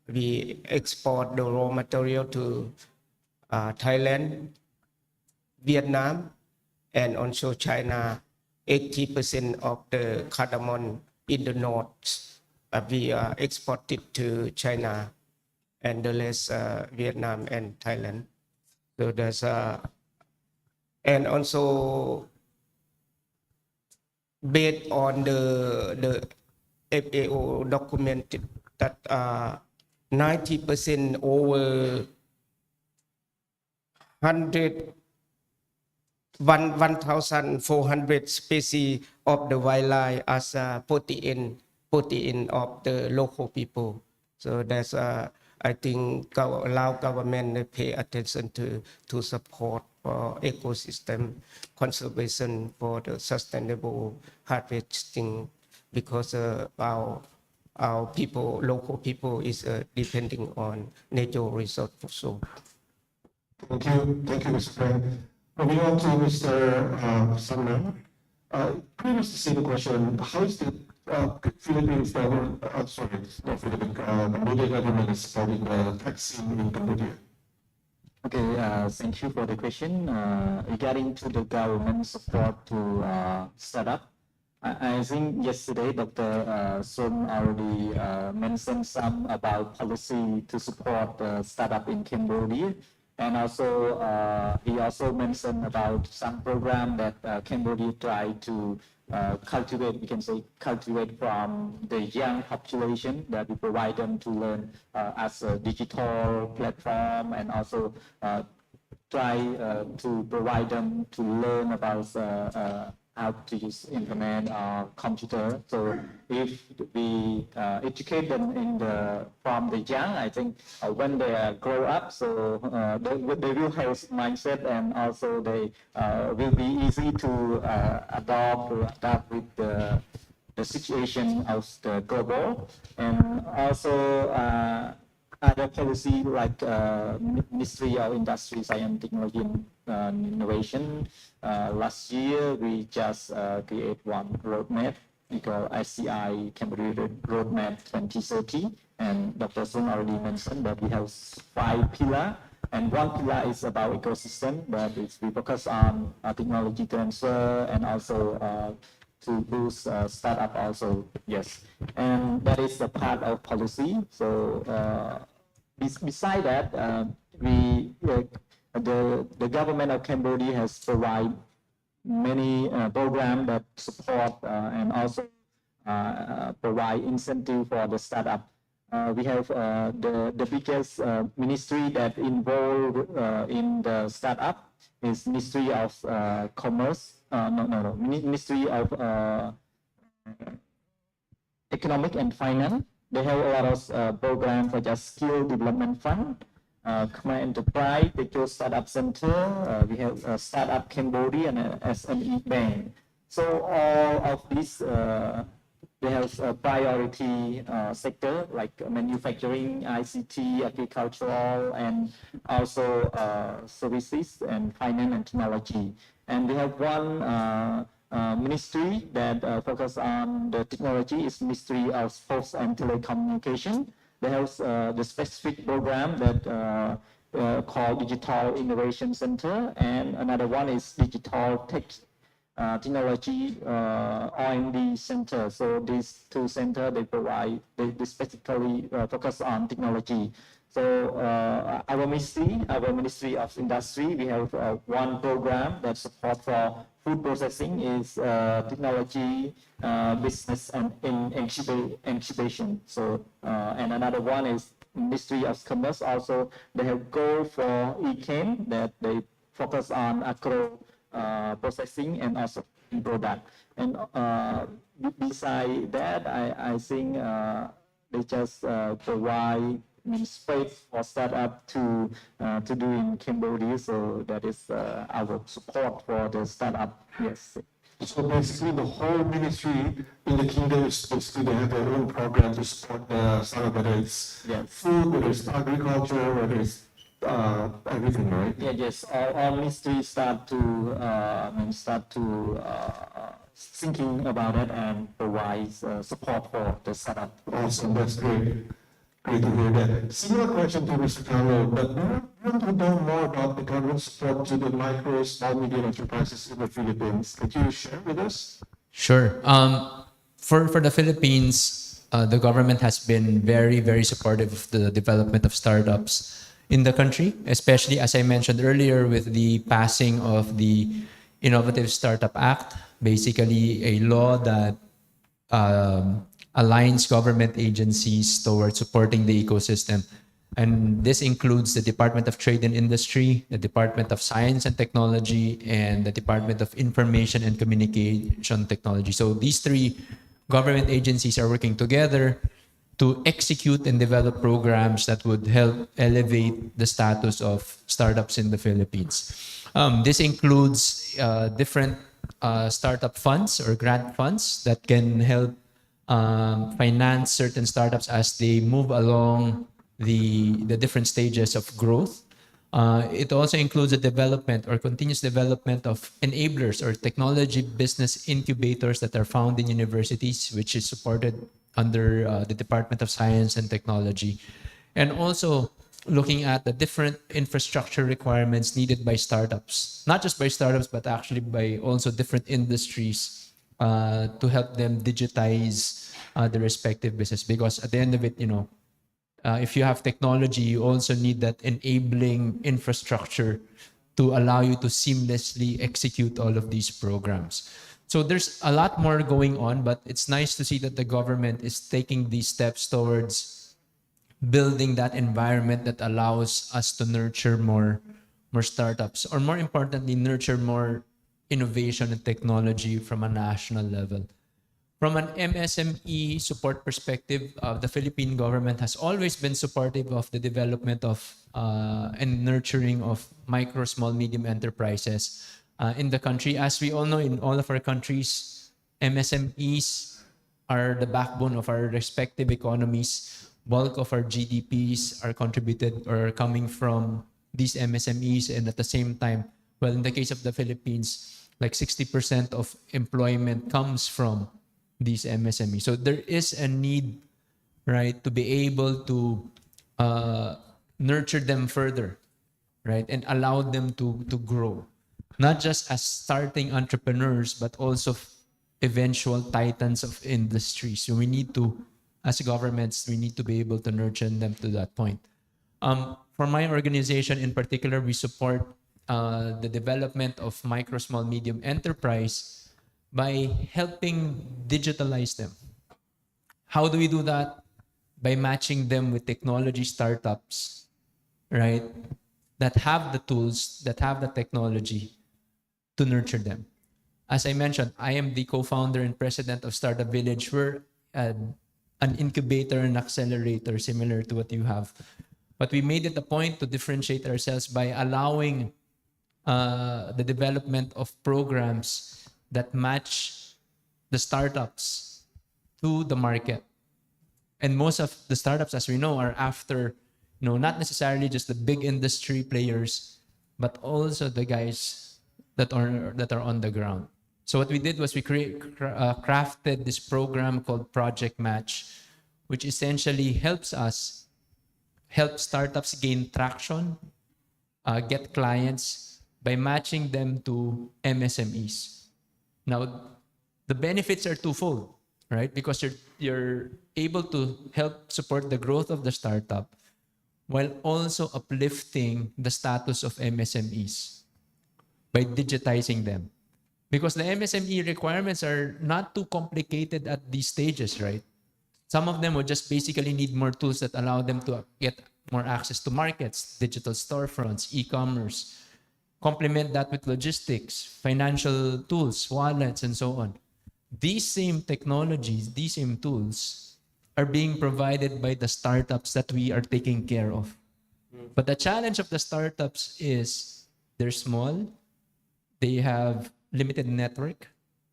We export the raw material to Thailand, Vietnam, and also China. 80% of the cardamom in the north we exported to China, and the rest Vietnam and Thailand. So there's and also based on the FAO documented that 90% over 1,400 species of the wildlife as protein of the local people. So that's I think Lao government pay attention to support for ecosystem conservation for the sustainable harvesting, because our people, local people, is depending on natural resource also. Thank you, Mr. Frank. Moving on to Mr. Sumner. Could you say the question, how is the Philippines government, Cambodia government is supporting the vaccine in Cambodia? Okay, thank you for the question. Regarding to the government support to startup, I think yesterday Dr. Sun already mentioned some about policy to support startup in Cambodia. And also, he also mentioned about some program that Cambodia tried to cultivate, we can say cultivate from the young population, that we provide them to learn as a digital platform, and also try to provide them to learn about how to use internet or computer. So if we educate them from the young, I think when they grow up, so they will have mindset, and also they will be easy to adapt with the situation of the global. And also other policy like Ministry of Industry, Science, Technology and Innovation. Last year, we just create one roadmap, we call ICI Cambodia Roadmap 2030. And Dr. Sun already mentioned that we have 5 pillars. And one pillar is about ecosystem, that is we focus on technology transfer, and also to boost startup also, yes. And that is a part of policy. So beside that, the government of Cambodia has provided many programs that support and also provide incentive for the startup. We have the biggest ministry that involved in the startup is Ministry of Commerce. Ministry of Economic and Finance. They have a lot of programs such as Skill Development Fund, Khmer Enterprise, Digital Startup Center. We have Startup Cambodia and SME Bank. So all of these, they have a priority sector like manufacturing, ICT, agricultural, and also services and finance and technology. And we have one ministry that focus on the technology is Ministry of Posts and Telecommunication. They have the specific program that called Digital Innovation Center, and another one is Digital Technology R&D Center. So these two centers, they specifically focus on technology. So our Ministry of Industry, we have one program that support for food processing is technology, business, and incubation. So and another one is Ministry of Commerce. Also, they have goal for ECAM that they focus on agro processing and also product. And beside that, I think they just provide space for startup to do in Cambodia. So that is our support for the startup. Yes. So basically, the whole ministry in the kingdom is basically they have their own program to support the startup, whether it's food, whether it's agriculture, whether it's everything, right? Yeah, yes. All ministries start to thinking about it and provide support for the startup. Awesome, that's great. Great to hear that. Similar question to Mr. Carlo, but we want to know more about the government support to the micro, small, medium enterprises in the Philippines. Could you share with us? Sure. For the Philippines, the government has been very, very supportive of the development of startups in the country, especially as I mentioned earlier with the passing of the Innovative Startup Act, basically a law that aligns government agencies towards supporting the ecosystem. And this includes the Department of Trade and Industry, the Department of Science and Technology, and the Department of Information and Communication Technology. So these 3 government agencies are working together to execute and develop programs that would help elevate the status of startups in the Philippines. This includes different startup funds or grant funds that can help finance certain startups as they move along the different stages of growth. It also includes the development or continuous development of enablers or technology business incubators that are found in universities, which is supported under the Department of Science and Technology. And also looking at the different infrastructure requirements needed by startups, not just by startups, but actually by also different industries to help them digitize the respective business. Because at the end of it, if you have technology, you also need that enabling infrastructure to allow you to seamlessly execute all of these programs. So there's a lot more going on, but it's nice to see that the government is taking these steps towards building that environment that allows us to nurture more startups, or more importantly, nurture more innovation and technology from a national level. From an MSME support perspective, the Philippine government has always been supportive of the development of and nurturing of micro, small, medium enterprises in the country. As we all know, in all of our countries, MSMEs are the backbone of our respective economies. Bulk of our GDPs are contributed or coming from these MSMEs, and at the same time, well, in the case of the Philippines, like 60% of employment comes from these MSMEs. So there is a need, right, to be able to nurture them further, right, and allow them to grow, not just as starting entrepreneurs, but also eventual titans of industry. So we need to, as governments, we need to be able to nurture them to that point. For my organization in particular, we support the development of micro, small, medium enterprise by helping digitalize them. How do we do that? By matching them with technology startups, right, that have the tools, that have the technology to nurture them. As I mentioned, I am the co-founder and president of Startup Village. We're an incubator and accelerator similar to what you have. But we made it a point to differentiate ourselves by allowing the development of programs that match the startups to the market. And most of the startups, as we know, are after, not necessarily just the big industry players, but also the guys that are on the ground. So what we did was we crafted this program called Project Match, which essentially helps startups gain traction, get clients by matching them to MSMEs. Now, the benefits are twofold, right? Because you're able to help support the growth of the startup while also uplifting the status of MSMEs by digitizing them. Because the MSME requirements are not too complicated at these stages, right? Some of them would just basically need more tools that allow them to get more access to markets, digital storefronts, e-commerce. Complement that with logistics, financial tools, wallets, and so on. These same technologies, these same tools are being provided by the startups that we are taking care of. But the challenge of the startups is they're small, they have limited network,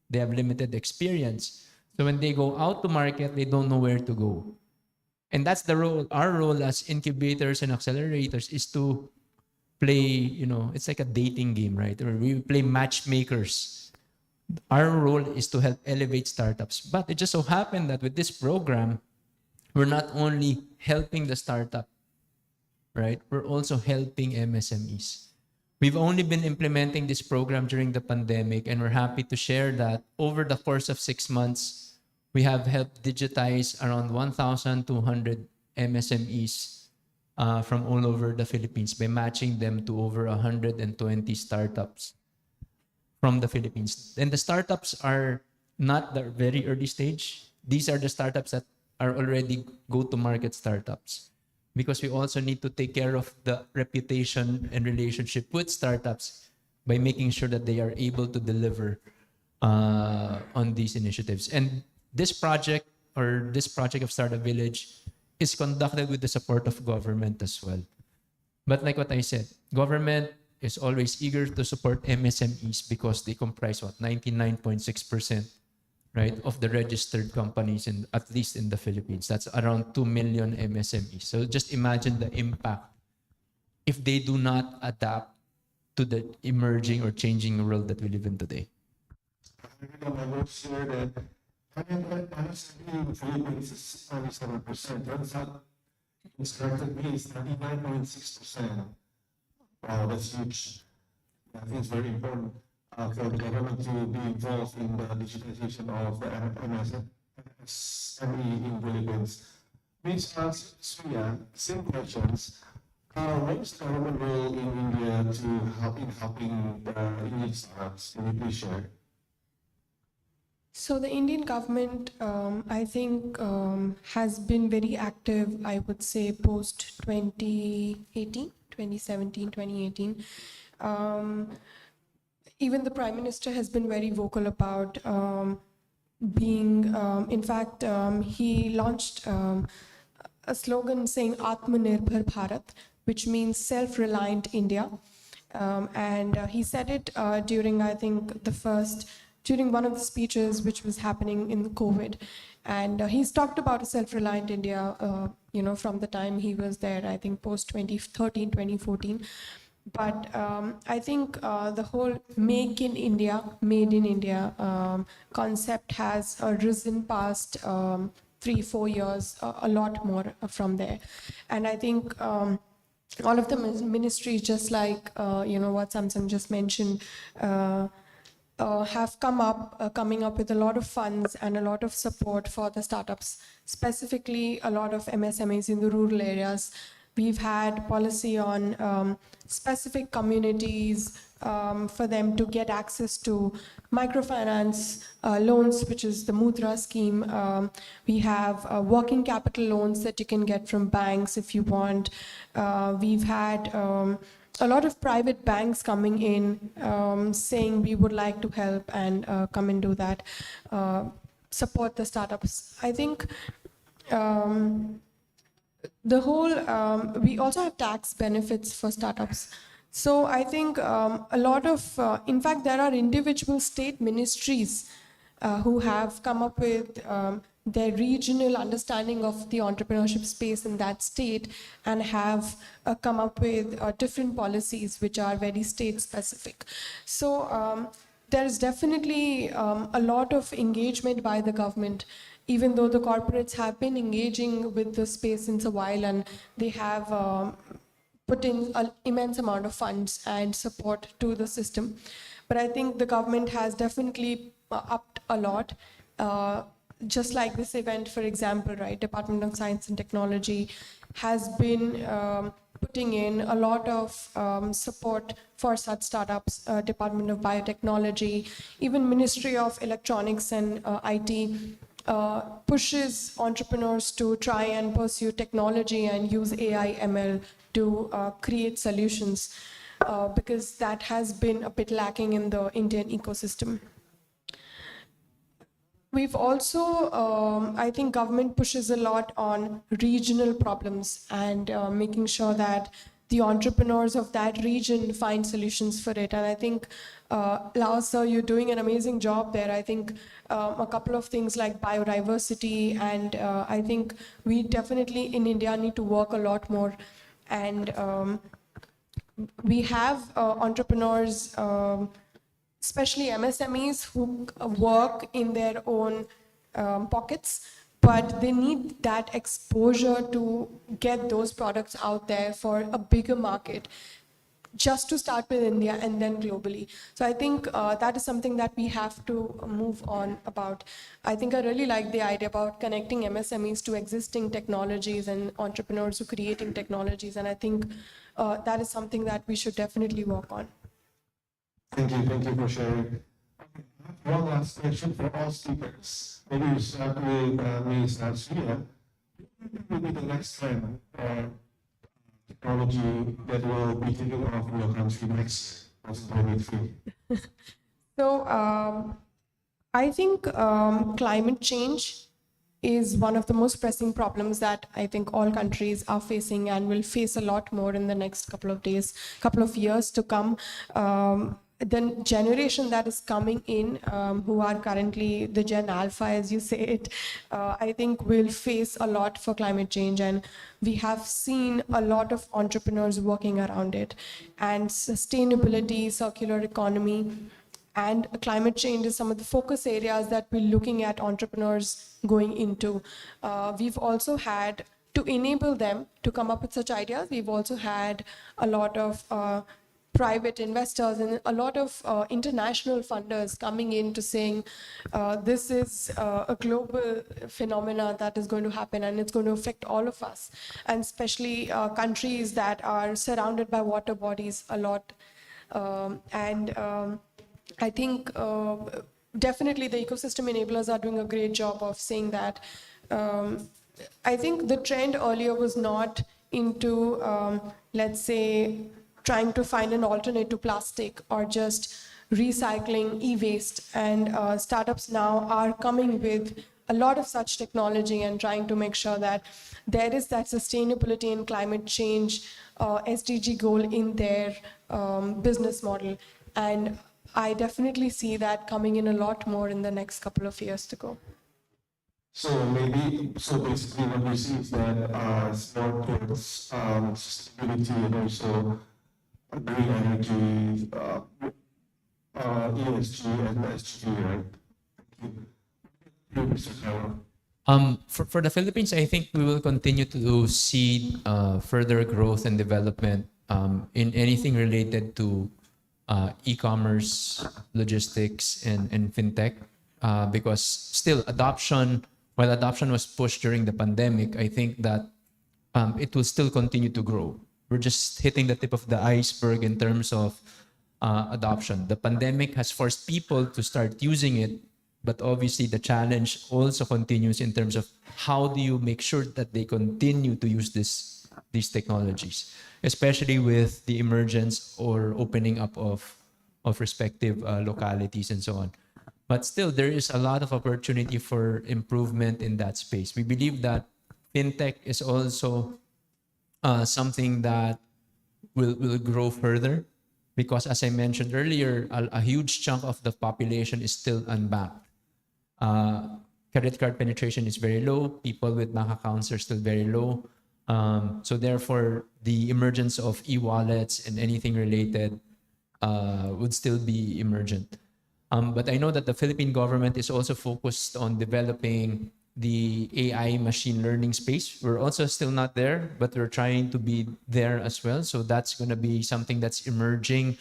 they have limited experience. So when they go out to market, they don't know where to go. And that's the role, our role as incubators and accelerators is to play, it's like a dating game, right? Or we play matchmakers. Our role is to help elevate startups. But it just so happened that with this program, we're not only helping the startup, right? We're also helping MSMEs. We've only been implementing this program during the pandemic, and we're happy to share that over the course of 6 months, we have helped digitize around 1,200 MSMEs from all over the Philippines by matching them to over 120 startups from the Philippines. And the startups are not the very early stage. These are the startups that are already go-to-market startups, because we also need to take care of the reputation and relationship with startups by making sure that they are able to deliver on these initiatives. And this project of Startup Village is conducted with the support of government as well. But like what I said, government is always eager to support MSMEs because they comprise 99.6%, right, of the registered companies at least in the Philippines. That's around 2 million MSMEs. So just imagine the impact if they do not adapt to the emerging or changing world that we live in today. My notes here that MSME in the Philippines is 97%. Turns out it's corrected me, it's 99.6%. Wow, that's huge. I think it's very important. for the government to be involved in the digitization of the MSME in Philippines. Ms. Surya, same questions. What is the government role in India to help in helping the Indian startups? Can you please share? So the Indian government, I think, has been very active, I would say, post 2018, 2017, 2018. Even the Prime Minister has been very vocal about being, in fact, he launched a slogan saying Atmanirbhar Bharat, which means self-reliant India. And he said it during, I think, during one of the speeches which was happening in COVID. And he's talked about a self-reliant India, from the time he was there, I think post 2013, 2014. But I think the whole Make in India, Made in India concept has risen past 3-4 years, a lot more from there. And I think all of the ministries, just like what Samsung just mentioned, have coming up with a lot of funds and a lot of support for the startups, specifically a lot of MSMEs in the rural areas. We've had policy on specific communities for them to get access to microfinance loans, which is the Mudra scheme. We have working capital loans that you can get from banks if you want. We've had a lot of private banks coming in saying we would like to help and come and do that, support the startups. I think the whole, we also have tax benefits for startups. So I think a lot of, in fact, there are individual state ministries who have come up with their regional understanding of the entrepreneurship space in that state and have come up with different policies which are very state specific. So there is definitely a lot of engagement by the government, even though the corporates have been engaging with the space since a while, and they have put in an immense amount of funds and support to the system. But I think the government has definitely upped a lot. Just like this event, for example, right, Department of Science and Technology has been putting in a lot of support for such startups, Department of Biotechnology, even Ministry of Electronics and IT pushes entrepreneurs to try and pursue technology and use AI, ML to create solutions because that has been a bit lacking in the Indian ecosystem. We've also, I think government pushes a lot on regional problems and making sure that the entrepreneurs of that region find solutions for it. And I think, Lao sir, you're doing an amazing job there. I think a couple of things like biodiversity, and I think we definitely in India need to work a lot more. And we have entrepreneurs, especially MSMEs, who work in their own pockets, but they need that exposure to get those products out there for a bigger market, just to start with India and then globally. So I think that is something that we have to move on about. I think I really like the idea about connecting MSMEs to existing technologies and entrepreneurs who are creating technologies, and I think that is something that we should definitely work on. Thank you for sharing. One last question for all speakers. Maybe we start with Ms. Surya. What will be the next trend or technology that will be taken off in your country next 2023? So I think climate change is one of the most pressing problems that I think all countries are facing and will face a lot more in the next couple of years to come. The generation that is coming in, who are currently the Gen Alpha, as you say it, I think will face a lot for climate change. And we have seen a lot of entrepreneurs working around it. And sustainability, circular economy, and climate change is some of the focus areas that we're looking at entrepreneurs going into. We've also had, to enable them to come up with such ideas, we've also had a lot of private investors and a lot of international funders coming in to saying this is a global phenomena that is going to happen and it's going to affect all of us, and especially countries that are surrounded by water bodies a lot. I think definitely the ecosystem enablers are doing a great job of saying that. I think the trend earlier was not into, let's say, trying to find an alternate to plastic or just recycling e-waste. And startups now are coming with a lot of such technology and trying to make sure that there is that sustainability and climate change SDG goal in their business model. And I definitely see that coming in a lot more in the next couple of years to go. So basically what we see is that it's more towards sustainability and also green energy, ESG and SG, right? Thank you, Mr. Khairul. For the Philippines, I think we will continue to see further growth and development in anything related to e-commerce, logistics, and fintech, because still while adoption was pushed during the pandemic, I think that it will still continue to grow. We're just hitting the tip of the iceberg in terms of adoption. The pandemic has forced people to start using it, but obviously the challenge also continues in terms of how do you make sure that they continue to use these technologies, especially with the emergence or opening up of respective localities and so on. But still, there is a lot of opportunity for improvement in that space. We believe that fintech is also something that will grow further, because as I mentioned earlier, a huge chunk of the population is still unbanked. Credit card penetration is very low. People with bank accounts are still very low. So therefore, the emergence of e-wallets and anything related would still be emergent. But I know that the Philippine government is also focused on developing the AI machine learning space. We're also still not there, but we're trying to be there as well. So that's going to be something that's emerging.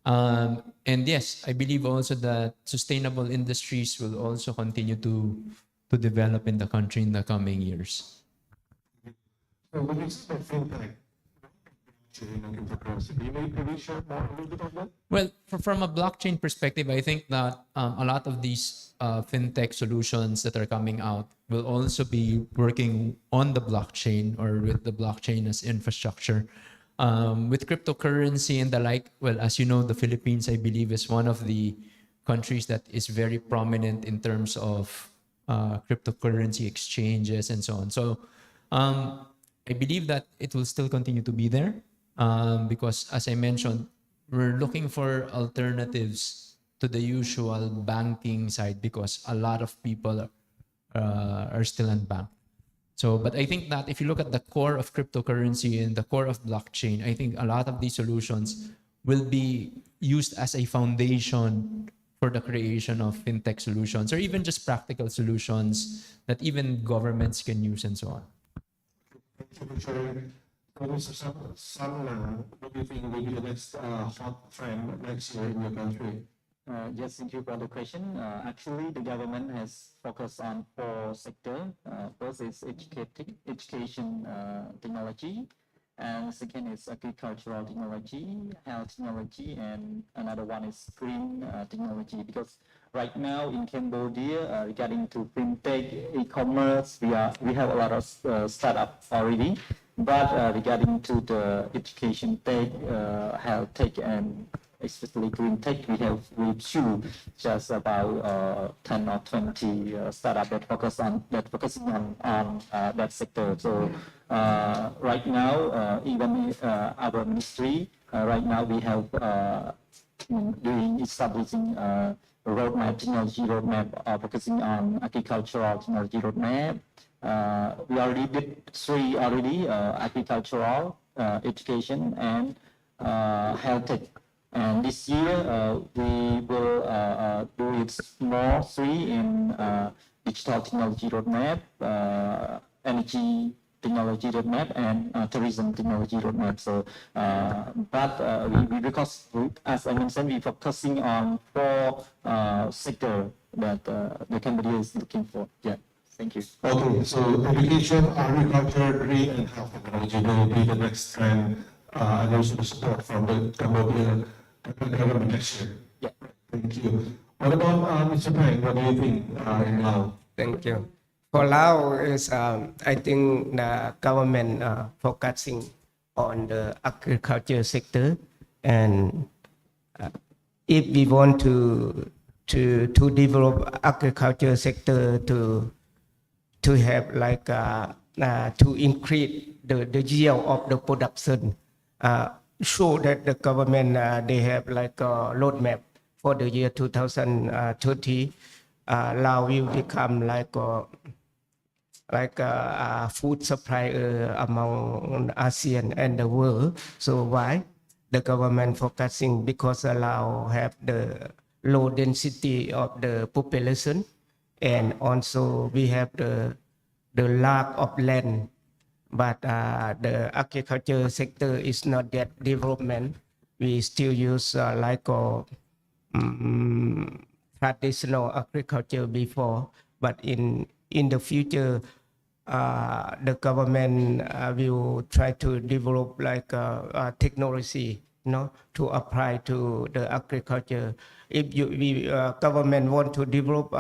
And yes, I believe also that sustainable industries will also continue to develop in the country in the coming years. So when you say fintech, can you share more a little bit of that? Well, from a blockchain perspective, I think that a lot of these fintech solutions that are coming out will also be working on the blockchain or with the blockchain as infrastructure. With cryptocurrency and the like, well, as you know, the Philippines, I believe, is one of the countries that is very prominent in terms of cryptocurrency exchanges and so on. So I believe that it will still continue to be there because, as I mentioned, we're looking for alternatives to the usual banking side because a lot of people are still unbanked. So, but I think that if you look at the core of cryptocurrency and the core of blockchain, I think a lot of these solutions will be used as a foundation for the creation of fintech solutions or even just practical solutions that even governments can use and so on. Thank you for sharing. Mr. Samla, what do you think will be the next hot trend next year in your country? Yes, thank you for the question. Actually, the government has focused on 4 sectors. First is education technology, and second is agricultural technology, health technology, and another one is green technology. Because right now in Cambodia, regarding to fintech, e-commerce, we have a lot of startups already. But regarding to the education tech, health tech, and especially green tech, we have few, just about 10 or 20 startups that focusing on that sector. So right now, even our ministry, right now we have establishing a roadmap, technology roadmap, focusing on agricultural technology roadmap. We already did 3 already: agricultural, education, and health tech. And this year we will do it more 3 in digital technology roadmap, energy technology roadmap and tourism technology roadmap. So, because as I mentioned, we're focusing on 4 sectors that the Cambodia is looking for. Yeah, thank you. Okay, so education, agriculture, green, and health technology will be the next trend, and also the support from the Cambodian government next year. Yeah. Thank you. What about Mr. Peng? What do you think now? Thank you. For now, is I think the government focusing on the agriculture sector, and if we want to develop agriculture sector to have like to increase the yield of the production, show that the government they have like a roadmap for the year 2030. Laos will become like a food supplier among ASEAN and the world. So why the government focusing? Because Laos have the low density of the population, and also we have the lack of land. But the agriculture sector is not yet development. We still use traditional agriculture before, but in the future, the government will try to develop like technology, to apply to the agriculture. If government want to develop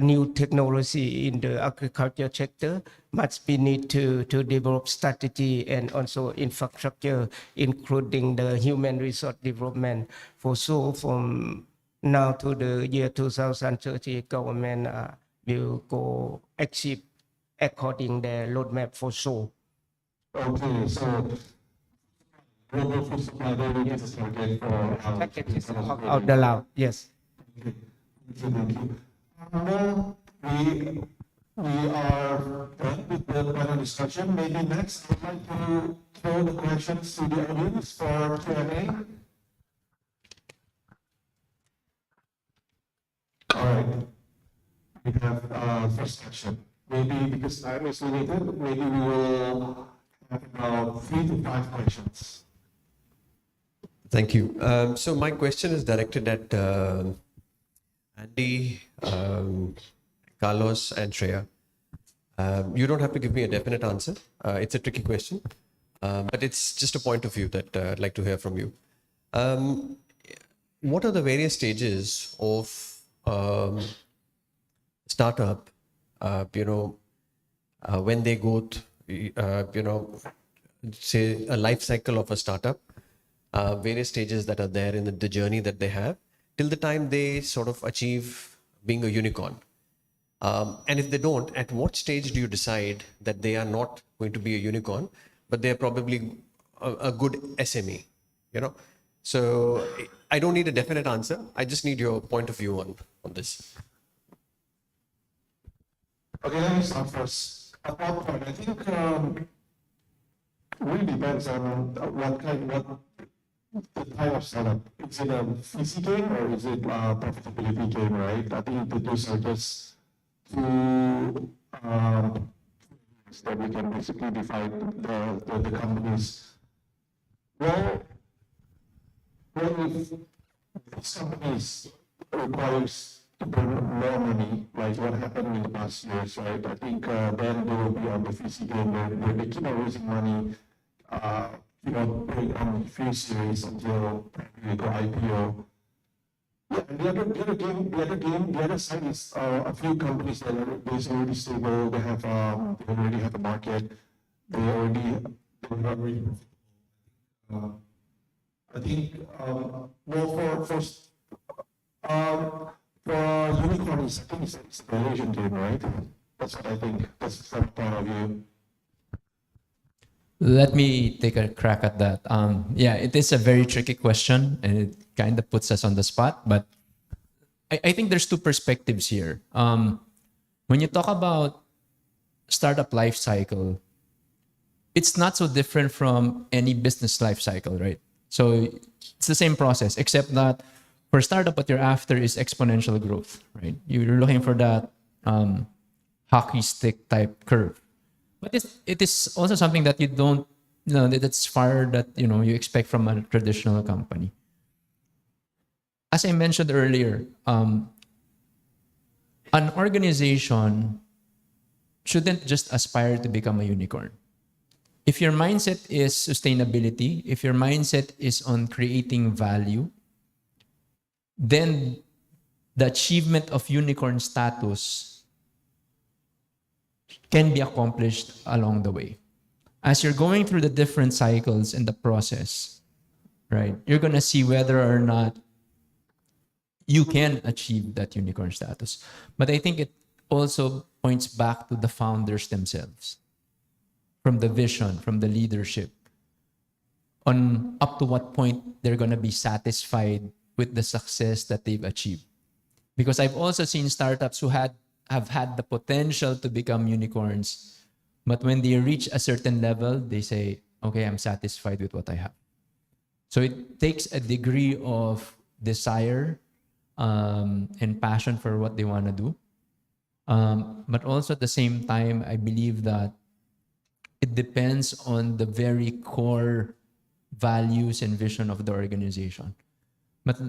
new technology in the agriculture sector, must be need to develop strategy and also infrastructure, including the human resource development. For so, from now to the year 2030, government will go achieve according the roadmap for sure. Okay, so global food supply will get a target for Packages of the Laos, yes. Okay. Thank you. Now we are done with the panel discussion. Maybe next I'd like to throw the questions to the audience for Q&A. All right. We have first question. Maybe because time is limited, maybe we will have about 3 to 5 questions. Thank you. So my question is directed at Andy, Carlos, and Shreya. You don't have to give me a definite answer. It's a tricky question, but it's just a point of view that I'd like to hear from you. What are the various stages of startup, when they go say a life cycle of a startup, various stages that are there in the journey that they have, till the time they sort of achieve being a unicorn. And if they don't, at what stage do you decide that they are not going to be a unicorn, but they're probably a good SME, So I don't need a definite answer. I just need your point of view on this. Okay, let me start first. At what point? I think really depends on what the type of startup. Is it a VC game or is it a profitability game, right? I think those are just two that we can basically divide the companies. Well, if these companies requires to burn more money, like what happened in the past years, right? I think then they will be on the VC game where they keep on raising money, bring on a few series until they go IPO. Yeah, and the other side is a few companies that are already stable. They already have a market. They are already. I think for unicorns, I think it's a valuation game, right? That's what I think. That's from point of view. Let me take a crack at that. Yeah, it is a very tricky question, and it kind of puts us on the spot. But I think there's two perspectives here. When you talk about startup life cycle, it's not so different from any business life cycle, right? So it's the same process, except that for startup, what you're after is exponential growth, right? You're looking for that hockey stick type curve. But it is also something that you don't, that's far that, you expect from a traditional company. As I mentioned earlier, an organization shouldn't just aspire to become a unicorn. If your mindset is sustainability, if your mindset is on creating value, then the achievement of unicorn status can be accomplished along the way. As you're going through the different cycles in the process, right, you're going to see whether or not you can achieve that unicorn status. But I think it also points back to the founders themselves, from the vision, from the leadership, on up to what point they're going to be satisfied with the success that they've achieved. Because I've also seen startups who have had the potential to become unicorns, but when they reach a certain level, they say, okay, I'm satisfied with what I have. So it takes a degree of desire and passion for what they want to do. But also at the same time, I believe that it depends on the very core values and vision of the organization. But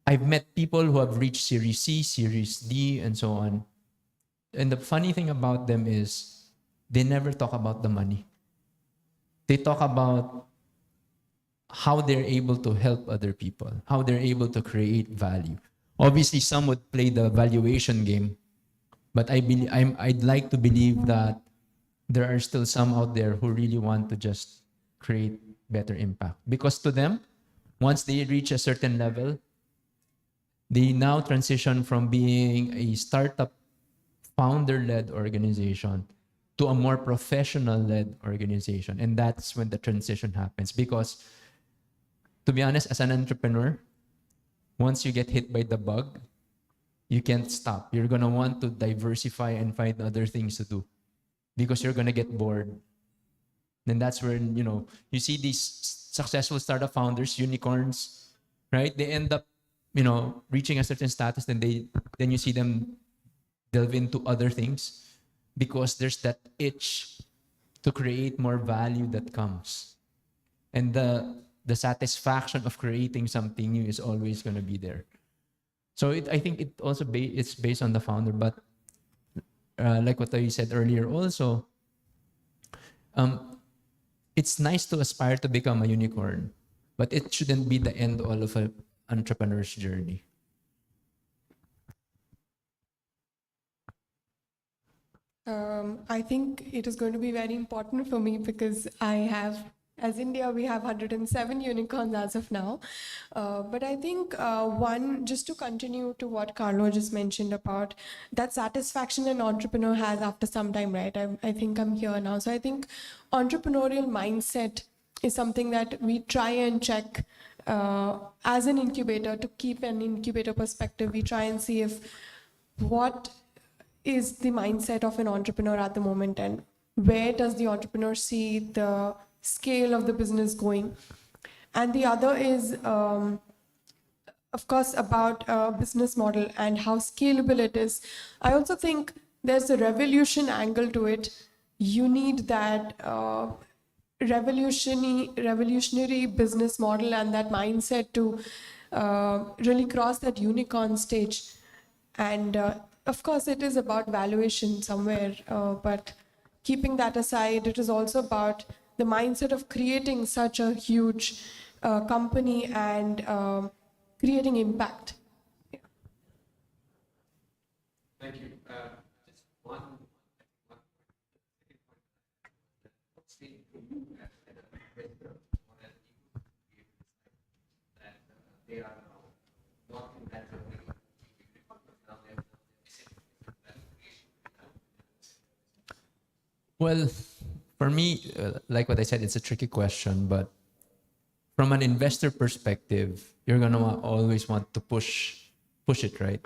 I've met people who have reached Series C, Series D, and so on. And the funny thing about them is they never talk about the money. They talk about how they're able to help other people, how they're able to create value. Obviously, some would play the valuation game, but I'd like to believe that there are still some out there who really want to just create better impact. Because to them, once they reach a certain level, they now transition from being a startup founder-led organization to a more professional-led organization. And that's when the transition happens. Because, to be honest, as an entrepreneur, once you get hit by the bug, you can't stop. You're going to want to diversify and find other things to do because you're going to get bored. And that's where, you see these successful startup founders, unicorns, right? They end up, reaching a certain status, then you see them delve into other things because there's that itch to create more value that comes. And the satisfaction of creating something new is always going to be there. So I think it also it's based on the founder, but like what I said earlier also, it's nice to aspire to become a unicorn, but it shouldn't be the end all of an entrepreneur's journey. I think it is going to be very important for me because as India, we have 107 unicorns as of now. But I think just to continue to what Carlo just mentioned about that satisfaction an entrepreneur has after some time, right? I think I'm here now. So I think entrepreneurial mindset is something that we try and check as an incubator. To keep an incubator perspective, we try and see what is the mindset of an entrepreneur at the moment and where does the entrepreneur see the scale of the business going. And the other is, of course, about business model and how scalable it is. I also think there's a revolution angle to it. You need that revolutionary business model and that mindset to really cross that unicorn stage. And of course, it is about valuation somewhere, but keeping that aside, it is also about the mindset of creating such a huge company and creating impact. Yeah. Thank you. Just one. They are not in that way. Well, for me, like what I said, it's a tricky question, but from an investor perspective, you're going to always want to push it, right?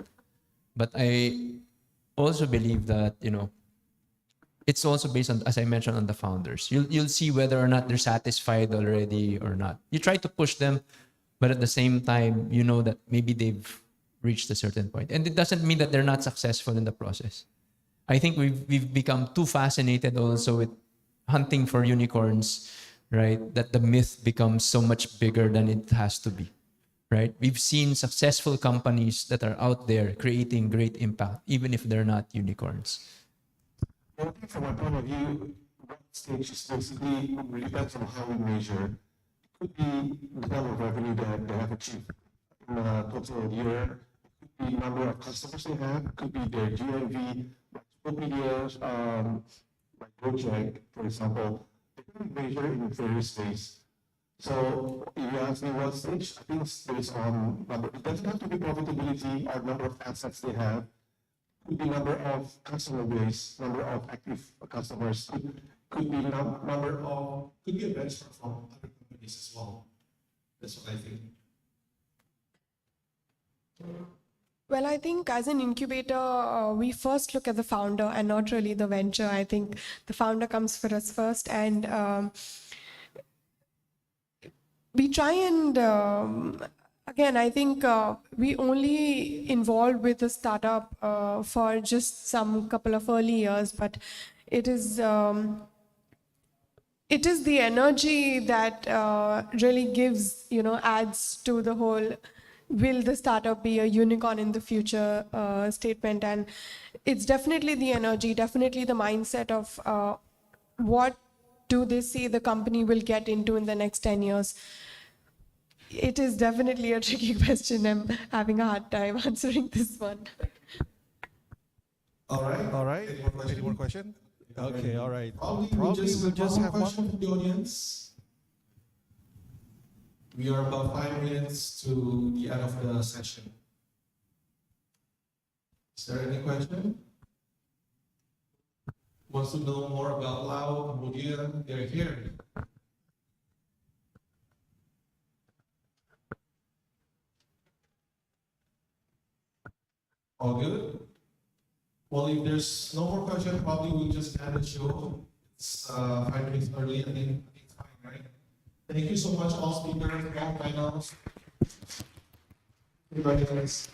But I also believe that, it's also based on, as I mentioned, on the founders. You'll see whether or not they're satisfied already or not. You try to push them, but at the same time, you know that maybe they've reached a certain point. And it doesn't mean that they're not successful in the process. I think we've become too fascinated also with hunting for unicorns, right? That the myth becomes so much bigger than it has to be, right? We've seen successful companies that are out there creating great impact, even if they're not unicorns. I think from my point of view, what stage is basically really depends on how we measure. It could be the level of revenue that they have achieved in a total year. It could be number of customers they have. It could be their GMV, like Tokopedia, like Gojek, for example. They can be measured in various ways. So if you ask me what stage, I think it's based on number. It doesn't have to be profitability or number of assets they have. Could be number of customer base, number of active customers, could be number of, could be a benchmark from other companies as well. That's what I think. Well, I think as an incubator, we first look at the founder and not really the venture. I think the founder comes for us first, and we try and again, I think we only involved with the startup for just some couple of early years, but it is the energy that really gives, adds to the whole, will the startup be a unicorn in the future statement. And it's definitely the energy, definitely the mindset of what do they see the company will get into in the next 10 years. It is definitely a tricky question. I'm having a hard time answering this one. All right. Any more question? Okay, all right. Probably we'll just have one question from the audience. We are about 5 minutes to the end of the session. Is there any question? Wants to know more about Lao, kemudian they're here. All good? Well, if there's no more question, probably we'll just end the show. It's 5 minutes early. I think it's fine, right? Thank you so much, all speakers, all panels. Congratulations.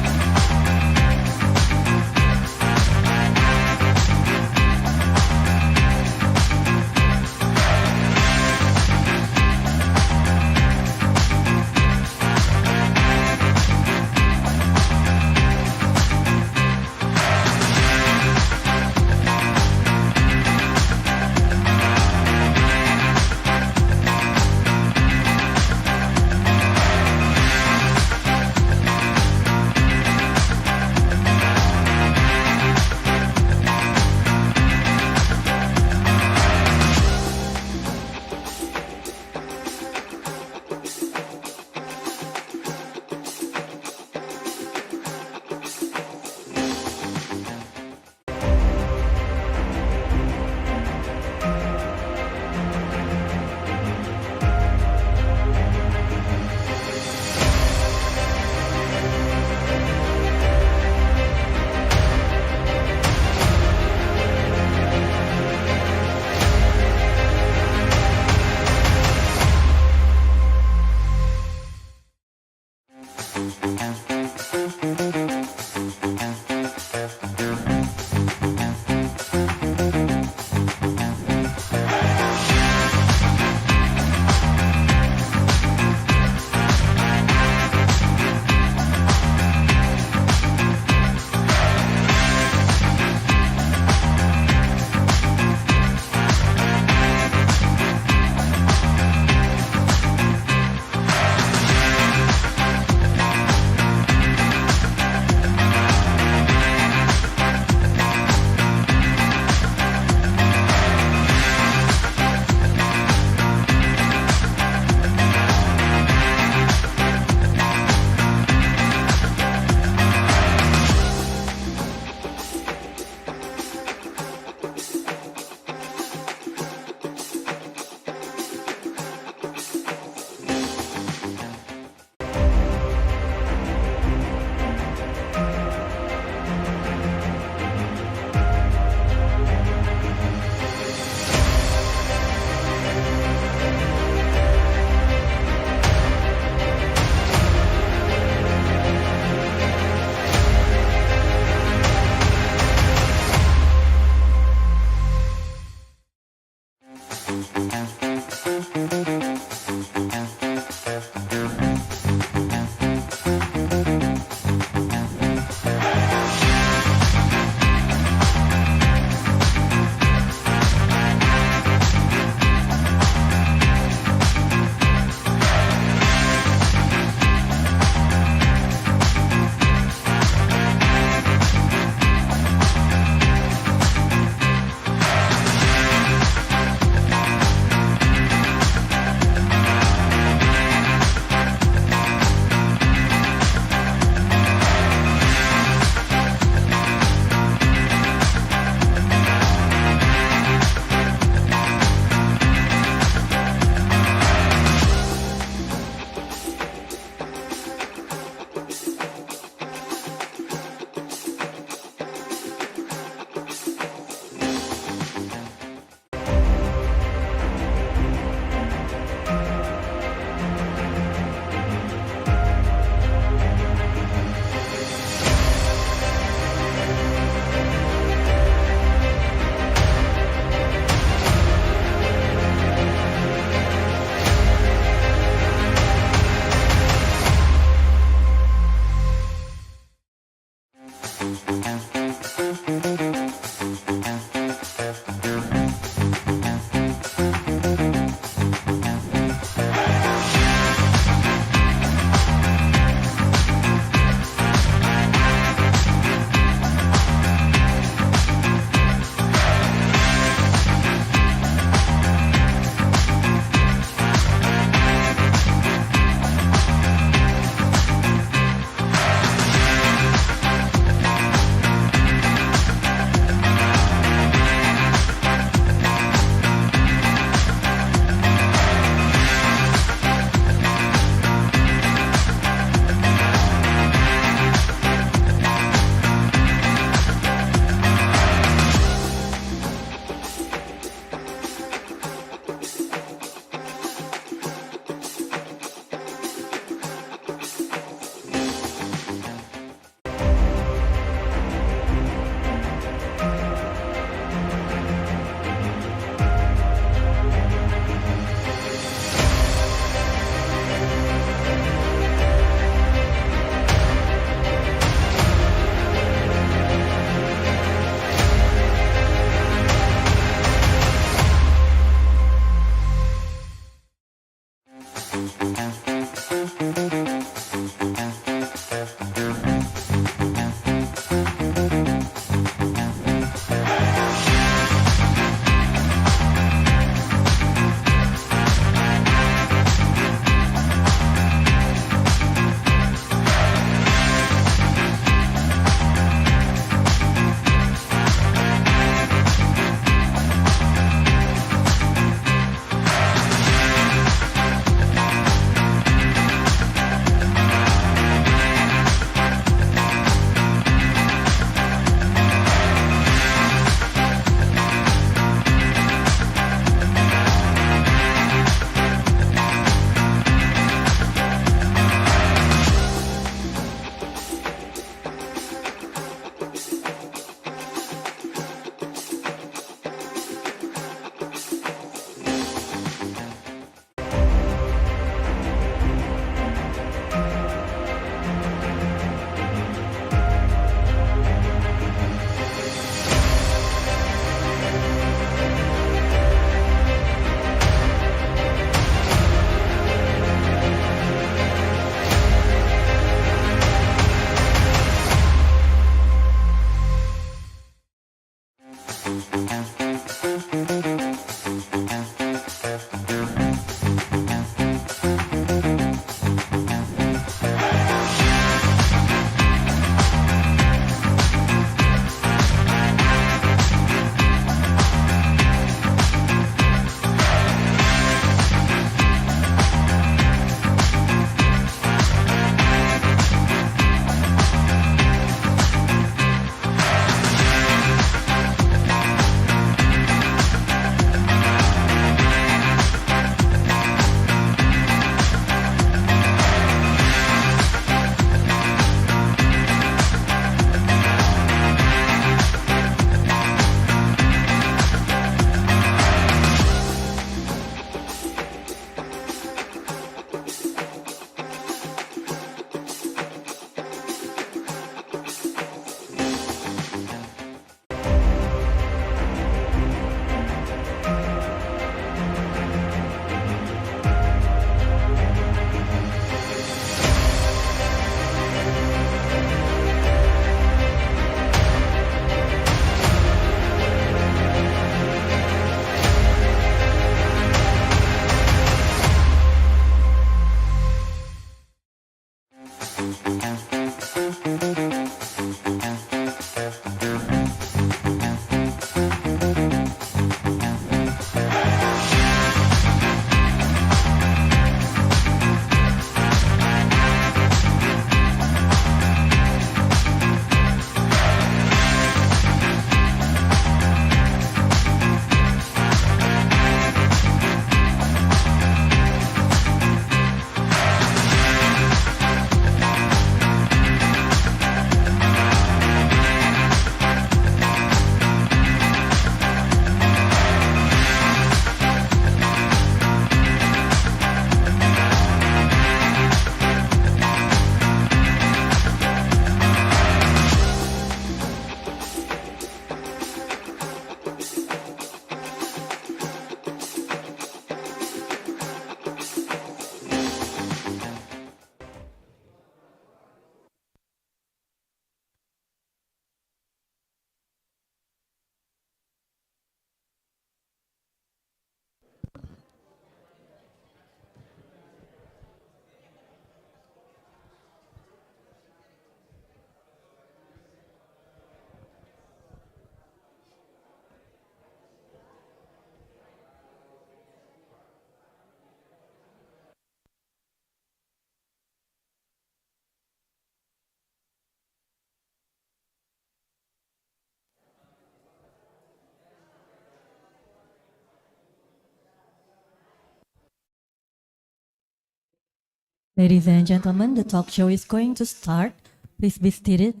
Ladies and gentlemen, the talk show is going to start. Please be seated.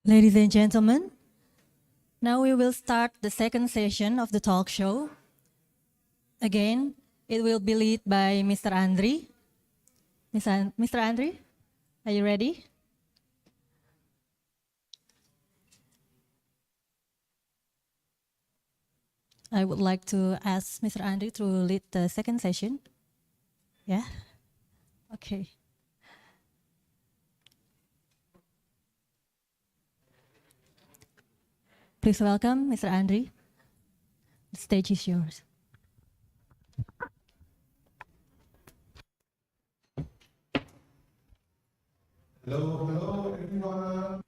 Ladies and gentlemen, now we will start the second session of the talk show. Again, it will be led by Mr. Andri. Mr. Andri, are you ready? I would like to ask Mr. Andri to lead the second session. Yeah? Okay. Please welcome Mr. Andri. The stage is yours. Hello, everyone.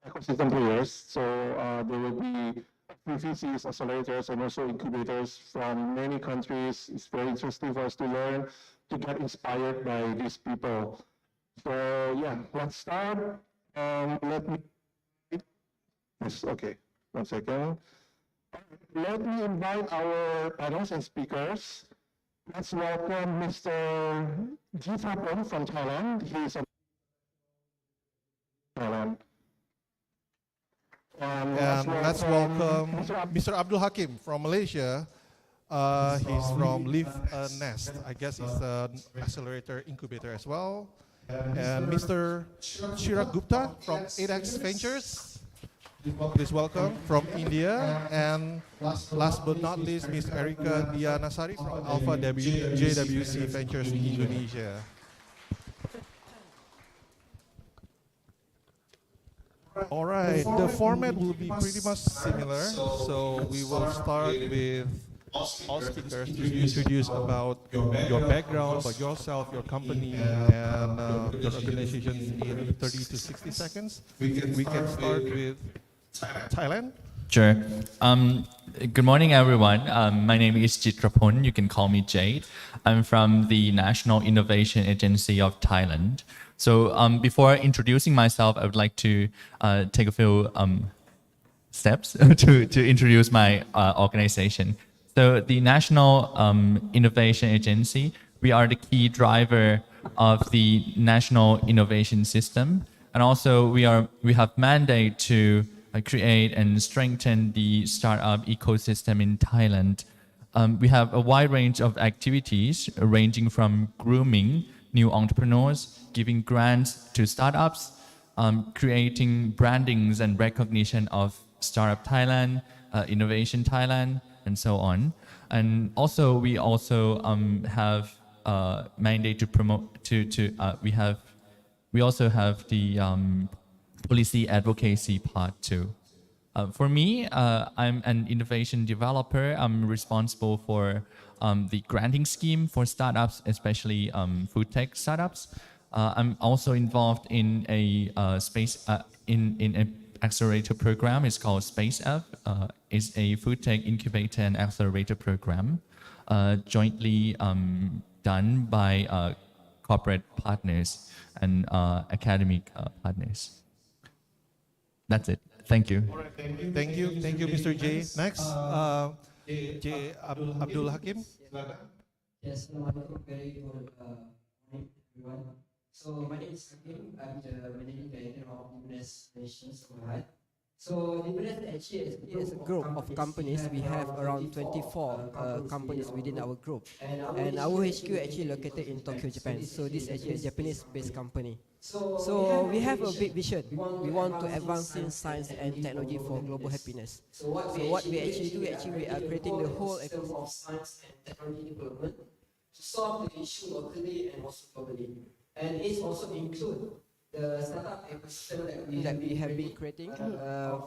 Ecosystem players. So there will be VCs, accelerators, and also incubators from many countries. It's very interesting for us to learn, to get inspired by these people. So yeah, let's start. Let me. Yes, okay. 1 second. Let me invite our panelists and speakers. Let's welcome Mr. Jitapon from Thailand. He's a Thailand. Let's welcome Mr. Abdul Hakim from Malaysia. He's from Live Nest. I guess he's an accelerator incubator as well. And Mr. Chirag Gupta from ADEX Ventures. Please welcome from India. And last but not least, Ms. Erika Dianasari from Alpha JWC Ventures Indonesia. All right, the format will be pretty much similar. So we will start with all speakers to introduce about your background, about yourself, your company, and your organization in 30 to 60 seconds. We can start with Thailand. Sure. Good morning, everyone. My name is Jitrapon. You can call me Jade. I'm from the National Innovation Agency of Thailand. So before introducing myself, I would like to take a few steps to introduce my organization. So the National Innovation Agency, we are the key driver of the national innovation system. And also we have mandate to create and strengthen the startup ecosystem in Thailand. We have a wide range of activities ranging from grooming new entrepreneurs, giving grants to startups, creating brandings and recognition of Startup Thailand, Innovation Thailand, and so on. And also, we also have mandate to promote. We also have the policy advocacy part too. For me, I'm an innovation developer. I'm responsible for the granting scheme for startups, especially food tech startups. I'm also involved in a in an accelerator program. It's called SpaceF. It's a food tech incubator and accelerator program, jointly done by corporate partners and academic partners. That's it. Thank you. All right, thank you, Mr. J. Next, J. Abdul Hakim. Yes, very good morning, everyone. So my name is Hakim. I'm the managing director of Dibentuk Nations. So Dibentuk actually is a group of companies. We have around 24 companies within our group, and our HQ actually located in Tokyo, Japan. So this is actually a Japanese-based company. So we have a big vision. We want to advance in science and technology for global happiness. So what we actually do, we are creating the whole ecosystem of science and technology development to solve the issue locally and also globally. And it also includes the startup ecosystem that we have been creating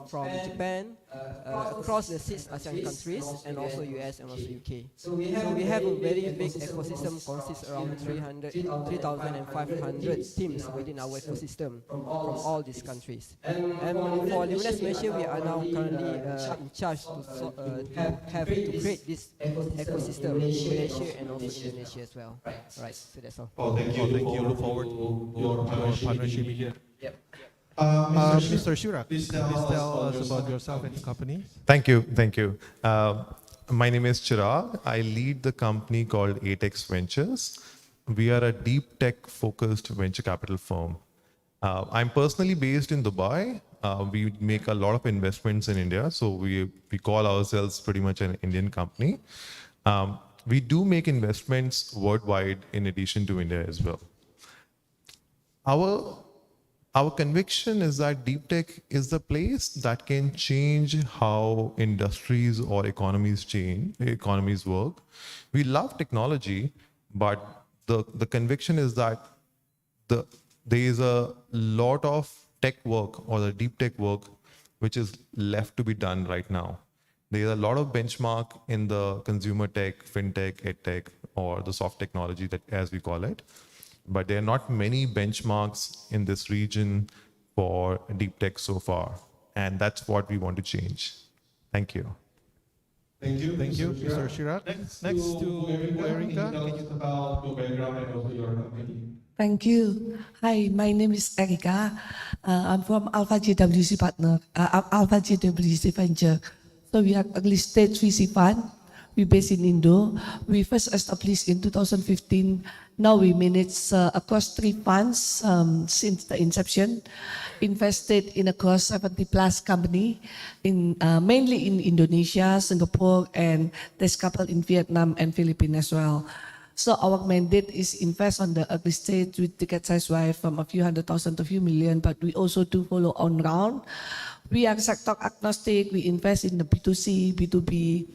from Japan, across the 6 ASEAN countries, and also US and also UK. So we have a very big ecosystem, consists around 3,500 teams within our ecosystem from all these countries. And for Luminous Malaysia, we are now currently in charge to create this ecosystem in Malaysia and also Indonesia as well. Right, so that's all. Oh, thank you. Thank you. Look forward to your partnership here. Yep. Mr. Shurak, please tell us about yourself and your company. Thank you. Thank you. My name is Chirag. I lead the company called 8X Ventures. We are a deep tech focused venture capital firm. I'm personally based in Dubai. We make a lot of investments in India, so we call ourselves pretty much an Indian company. We do make investments worldwide in addition to India as well. Our conviction is that deep tech is the place that can change how industries or economies work. We love technology, but the conviction is that there is a lot of tech work or the deep tech work which is left to be done right now. There is a lot of benchmark in the consumer tech, fintech, edtech, or the soft technology, that as we call it. But there are not many benchmarks in this region for deep tech so far. And that's what we want to change. Thank you. Thank you, Mr. Chirag. Next to Erika. Can you talk about your background and also your company? Thank you. Hi, my name is Erika. I'm from Alpha GWC Partner, Alpha GWC Venture. So we are early stage VC fund. We're based in Indo. We first established in 2015. Now we manage across 3 funds since the inception. Invested in across 70 plus company, mainly in Indonesia, Singapore, and there's a couple in Vietnam and Philippines as well. So our mandate is invest on the early stage with ticket size wide from a few $100,000 to a few million, but we also do follow on round. We are sector agnostic. We invest in the B2C, B2B,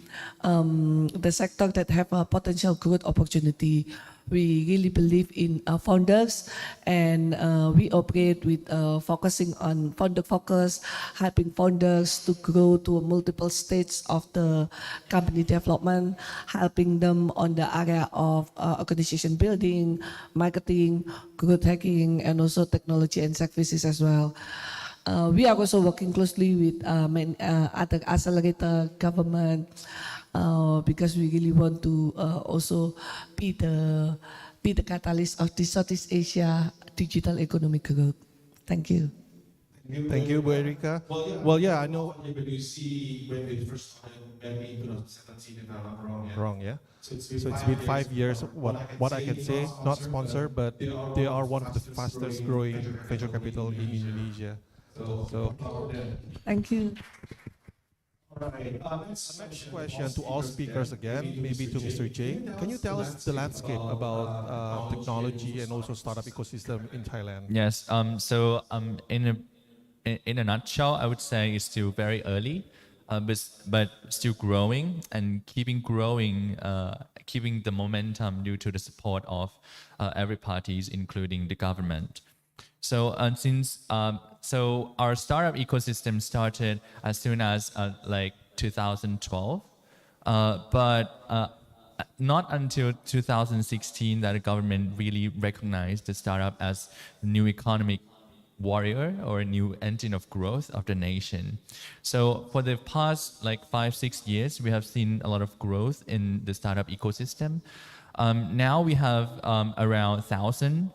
the sector that have a potential growth opportunity. We really believe in founders, and we operate with focusing on founder focus, helping founders to grow to multiple stages of the company development, helping them on the area of organization building, marketing, growth hacking, and also technology and services as well. We are also working closely with other accelerator, government, because we really want to also be the catalyst of the Southeast Asia digital economic growth. Thank you. Thank you, Bu Erika. Well, yeah, I know. See when they first started back in 2017, if I'm not wrong. Wrong, yeah. So it's been 5 years. What I can say, not sponsored, but they are one of the fastest growing venture capital in Indonesia. So thank you. All right. Next question to all speakers again, maybe to Mr. J. Can you tell us the landscape about technology and also startup ecosystem in Thailand? Yes. In a nutshell, I would say it's still very early, but still growing and keeping growing, keeping the momentum due to the support of every parties, including the government. So so our startup ecosystem started as soon as like 2012, but not until 2016 that the government really recognized the startup as new economic warrior or a new engine of growth of the nation. So for the past like 5-6 years, we have seen a lot of growth in the startup ecosystem. Now we have around 1,000.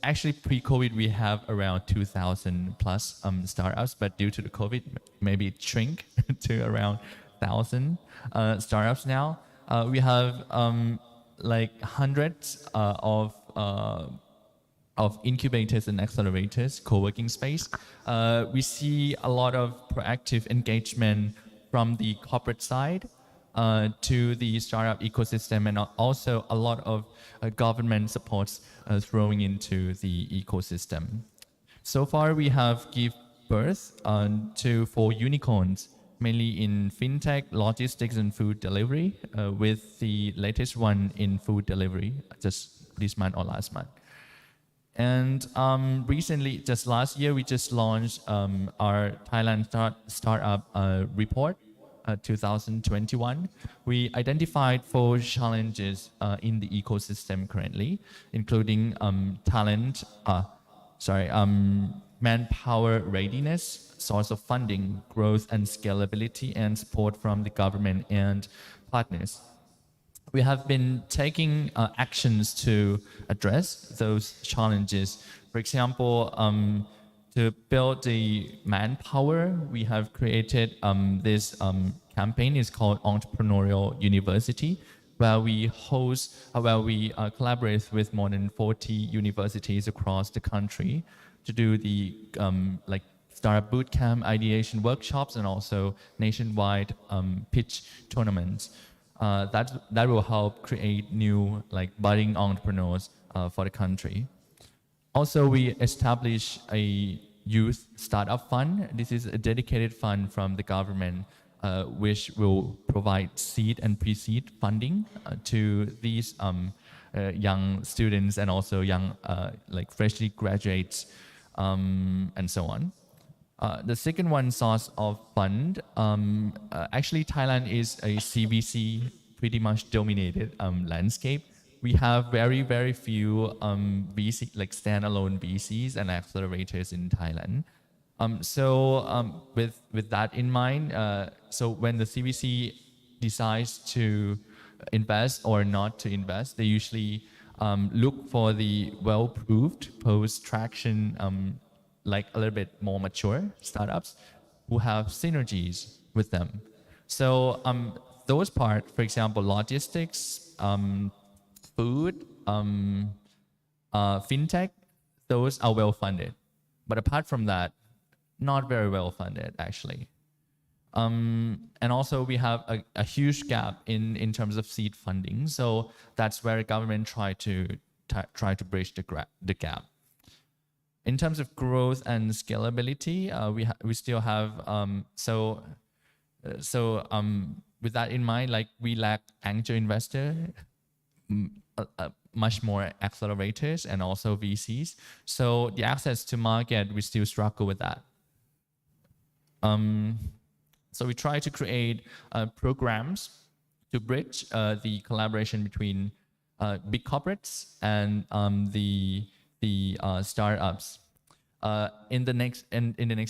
Actually, pre-COVID, we have around 2,000 plus startups, but due to the COVID, maybe it shrink to around 1,000 startups now. We have like hundreds of incubators and accelerators, co-working space. We see a lot of proactive engagement from the corporate side to the startup ecosystem, and also a lot of government supports throwing into the ecosystem. So far, we have given birth to 4 unicorns, mainly in fintech, logistics, and food delivery, with the latest one in food delivery just this month or last month. And recently, just last year, we just launched our Thailand Startup Report 2021. We identified 4 challenges in the ecosystem currently, including manpower readiness, source of funding, growth and scalability, and support from the government and partners. We have been taking actions to address those challenges. For example, to build the manpower, we have created this campaign. It's called Entrepreneurial University, where we collaborate with more than 40 universities across the country to do the startup bootcamp, ideation workshops, and also nationwide pitch tournaments. That will help create new budding entrepreneurs for the country. Also, we established a youth startup fund. This is a dedicated fund from the government, which will provide seed and pre-seed funding to these young students and also young freshly graduates and so on. The second one, source of fund. Actually, Thailand is a CVC pretty much dominated landscape. We have very few VC, standalone VCs and accelerators in Thailand. With that in mind, so when the CVC decides to invest or not to invest, they usually look for the well-proved post-traction a little bit more mature startups who have synergies with them. So those parts, for example, logistics, food, fintech, those are well funded. But apart from that, not very well funded actually. And also we have a huge gap in terms of seed funding. So that's where the government try to bridge the gap. In terms of growth and scalability, we still have with that in mind, we lack angel investor, much more accelerators and also VCs. So the access to market, we still struggle with that. So we try to create programs to bridge the collaboration between big corporates and the startups. In the next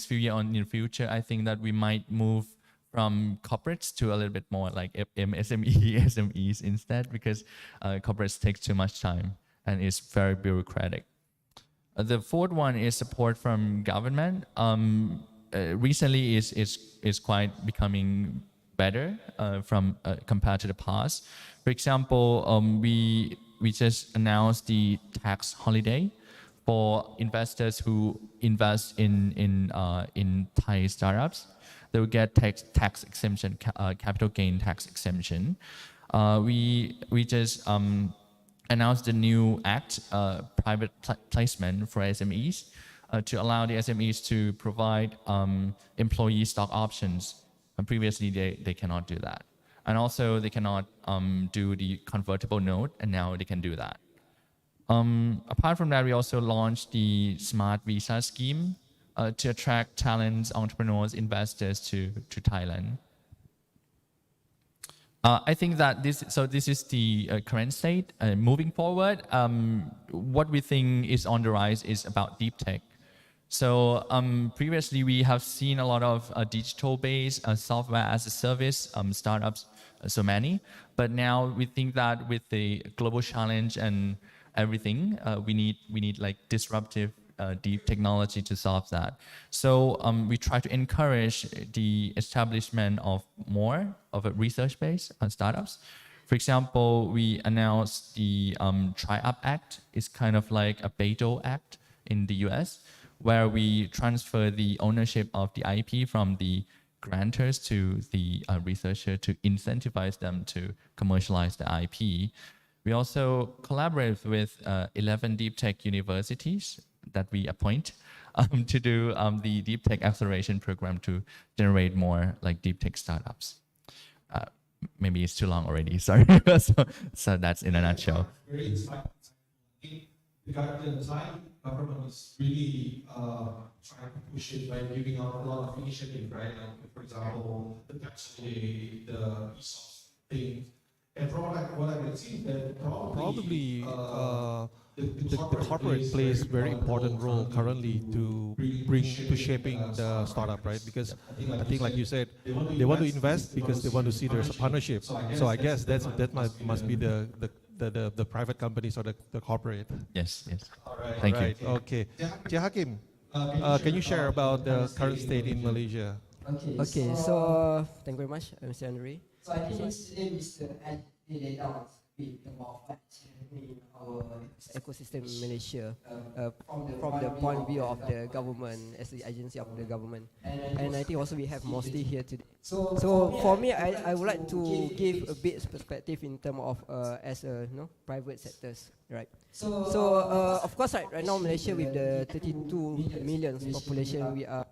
few years in the future, I think that we might move from corporates to a little bit more like SMEs instead, because corporates take too much time and it's very bureaucratic. The fourth one is support from government. Recently is quite becoming better compared to the past. For example, we just announced the tax holiday for investors who invest in Thai startups. They will get tax exemption, capital gain tax exemption. We just announced the new act, private placement for SMEs, to allow the SMEs to provide employee stock options. And previously, they cannot do that. And also, they cannot do the convertible note, and now they can do that. Apart from that, we also launched the Smart Visa scheme to attract talents, entrepreneurs, investors to Thailand. I think that this is the current state. Moving forward, what we think is on the rise is about deep tech. So previously, we have seen a lot of digital-based software as a service startups, so many. But now we think that with the global challenge and everything, we need like disruptive deep technology to solve that. So we try to encourage the establishment of more of a research-based startups. For example, we announced the Tri-Up Act. It's kind of like a Bayh-Dole Act in the US, where we transfer the ownership of the IP from the grantors to the researcher to incentivize them to commercialize the IP. We also collaborate with 11 deep tech universities that we appoint to do the deep tech acceleration program to generate more like deep tech startups. Maybe it's too long already, sorry. So that's in a nutshell. Very inspiring. the Thai government is really trying to push it by giving out a lot of initiative, right? Like, for example, the tax holiday, the ESOP thing. And from what I can see, that probably the corporate plays very important role currently to bring to shaping the startup, right? Because I think, like you said, they want to invest because they want to see there's a partnership. So I guess that must be the private companies or the corporate. Yes, yes. Thank you. Okay. Tia Hakim, can you share about the current state in Malaysia? Okay, so thank you very much, Mr. Henry. So I think today Mr. laid down a bit about what's happening in our ecosystem in Malaysia from the point of view of the government as the agency of the government. And I think also we have mostly here today. So for me, I would like to give a bit perspective in terms of as a private sectors, right? So of course, right now Malaysia with the 32 million population, we are.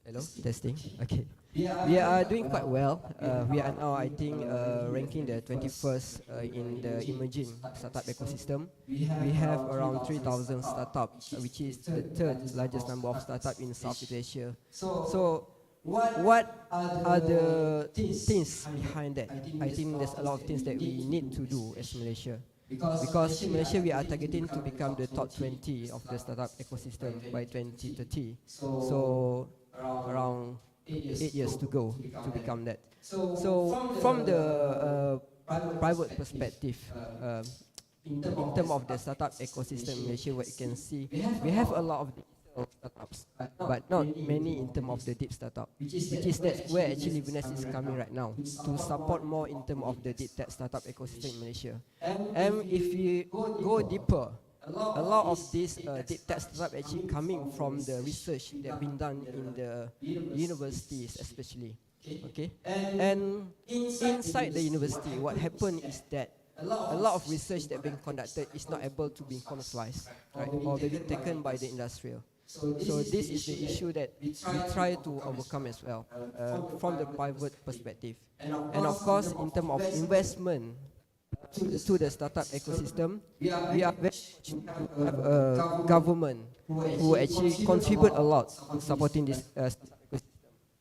Hello, testing. Okay. We are doing quite well. We are now, I think, ranking the 21st in the emerging startup ecosystem. We have around 3,000 startups, which is the third largest number of startups in Southeast Asia. So what are the things behind that? I think there's a lot of things that we need to do as Malaysia. Because in Malaysia, we are targeting to become the top 20 of the startup ecosystem by 2030. So around 8 years to go to become that. So from the private perspective, in terms of the startup ecosystem in Malaysia, what you can see, we have a lot of digital startups, but not many in terms of the deep startup, which is that's where actually Venus is coming right now, to support more in terms of the deep tech startup ecosystem in Malaysia. And if you go deeper, a lot of these deep tech startups actually coming from the research that been done in the universities especially. Okay, and inside the university, what happened is that a lot of research that been conducted is not able to be commercialized, right, or maybe taken by the industrial. So this is the issue that we try to overcome as well from the private perspective. And of course, in terms of investment to the startup ecosystem, we are very have a government who actually contribute a lot to supporting this ecosystem.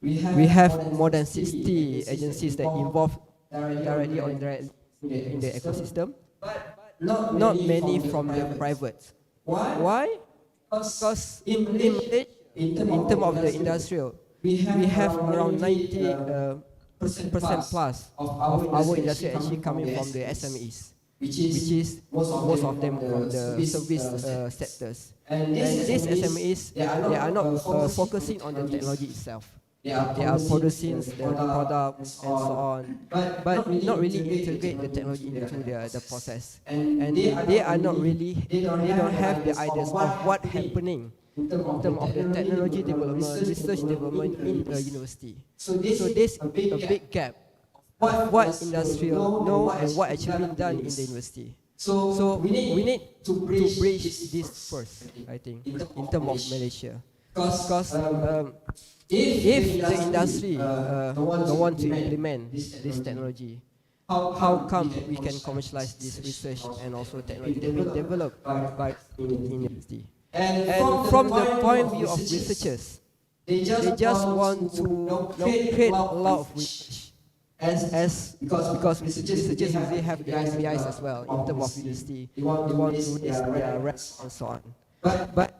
We have more than 60 agencies that involve directly or indirectly in the ecosystem, but not many from the private. Why? Because in terms of the industrial, we have around 90% plus of our industry actually coming from the SMEs, which is most of them from the service sectors. And these SMEs, they are not focusing on the technology itself. They are producing the product and so on, but not really integrate the technology into the process. And they are not really, they don't have the ideas of what happening in terms of the technology development, research development in the university. So there's a big gap of what industrial know and what actually been done in the university. So we need to bridge this first, I think, in terms of Malaysia. Because if the industry don't want to implement this technology, how come we can commercialize this research and also technology that been developed by the university? And from the point of view of researchers, they just want to create a lot of research, because researchers usually have the IPIs as well in terms of university. They want to release their reps and so on. But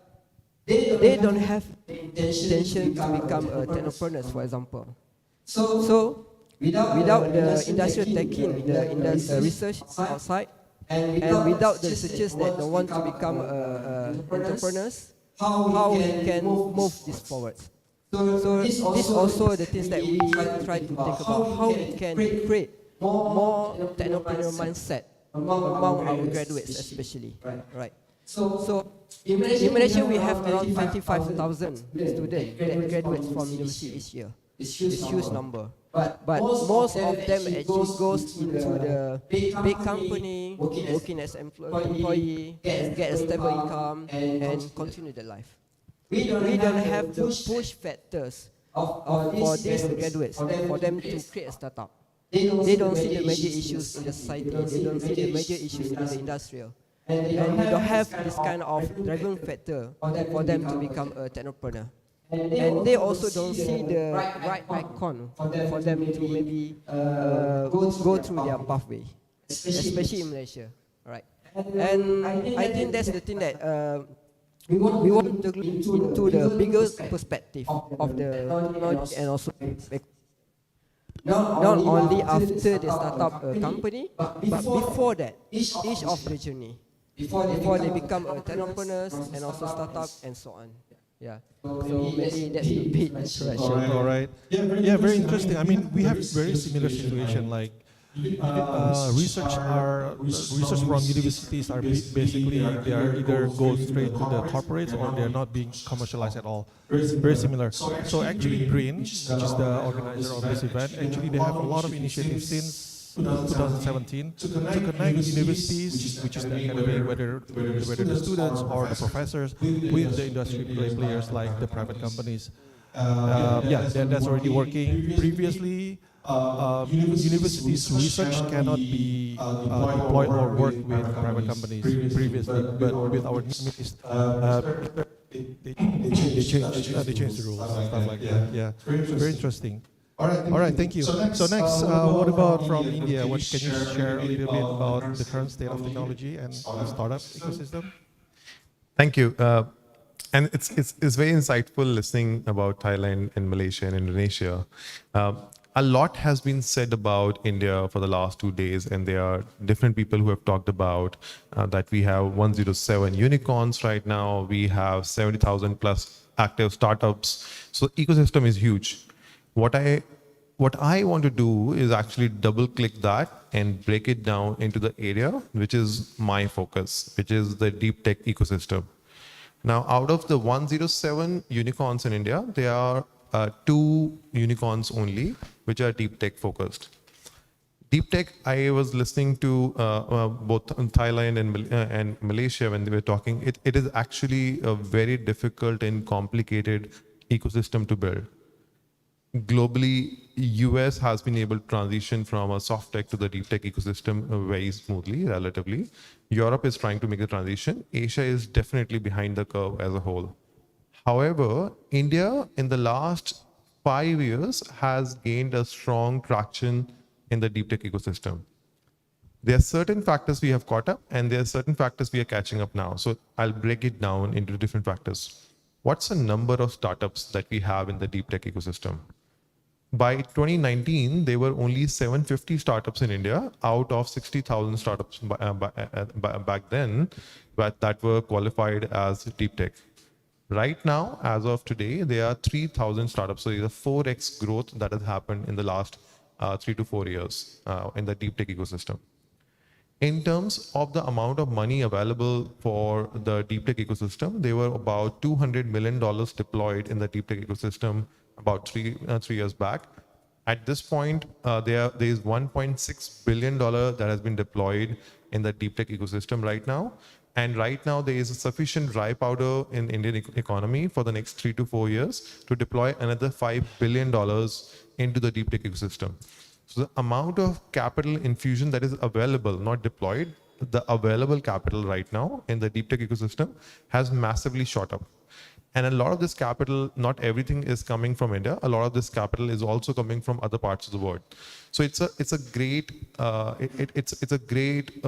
they don't have the intention to become technopreneurs, for example. So without the industry taking the research outside, and without the researchers that don't want to become entrepreneurs, how we can move this forward? So this also the things that we try to think about, how we can create more technopreneur mindset among our graduates especially, right? So in Malaysia we have around 25,000 students that graduate from university each year. It's a huge number. But most of them actually goes into the big company, working as employee, get a stable income, and continue their life. We don't have the push factors for these graduates, for them to create a startup. They don't see the major issues in the society. They don't see the major issues in the industrial. and they don't have this kind of driving factor for them to become a technopreneur. And they also don't see the right icon for them to maybe go through their pathway, especially in Malaysia, right? And I think that's the thing that we want to look into the bigger perspective of the technology and also not only after they start up a company, but before that, each of the journey, before they become entrepreneurs and also startup and so on. Yeah. So maybe that's a bit introduction. All right. Yeah, very interesting. I mean, we have very similar situation. Like research from universities are basically they are either go straight to the corporates or they are not being commercialized at all. Very similar. So actually, BRIN, which is the organizer of this event, actually they have a lot of initiatives since 2017 to connect universities, which is the academy, whether the students or the professors, with the industry players like the private companies. That's already working. Previously, universities' research cannot be deployed or work with private companies previously, but with our they changed the rules and stuff like that. Yeah, very interesting. All right, thank you. So next, what about from India? What can you share a little bit about the current state of technology and the startup ecosystem? Thank you. And it's very insightful listening about Thailand and Malaysia and Indonesia. A lot has been said about India for the last 2 days, and there are different people who have talked about that we have 107 unicorns right now. We have 70,000 plus active startups. So ecosystem is huge. What I want to do is actually double click that and break it down into the area, which is my focus, which is the deep tech ecosystem. Now, out of the 107 unicorns in India, there are 2 unicorns only, which are deep tech focused. Deep tech, I was listening to both in Thailand and Malaysia when they were talking. It is actually a very difficult and complicated ecosystem to build. Globally, US has been able to transition from a soft tech to the deep tech ecosystem very smoothly, relatively. Europe is trying to make the transition. Asia is definitely behind the curve as a whole. However, India in the last 5 years has gained a strong traction in the deep tech ecosystem. There are certain factors we have caught up, and there are certain factors we are catching up now. So I'll break it down into different factors. What's the number of startups that we have in the deep tech ecosystem? By 2019, there were only 750 startups in India out of 60,000 startups back then that were qualified as deep tech. Right now, as of today, there are 3,000 startups. So there's a 4x growth that has happened in the last 3 to 4 years in the deep tech ecosystem. In terms of the amount of money available for the deep tech ecosystem, there were about $200 million deployed in the deep tech ecosystem about 3 years back. At this point, there is $1.6 billion that has been deployed in the deep tech ecosystem right now. And right now, there is a sufficient dry powder in the Indian economy for the next 3 to 4 years to deploy another $5 billion into the deep tech ecosystem. So the amount of capital infusion that is available, not deployed, the available capital right now in the deep tech ecosystem has massively shot up. And a lot of this capital, not everything is coming from India. A lot of this capital is also coming from other parts of the world. So it's a great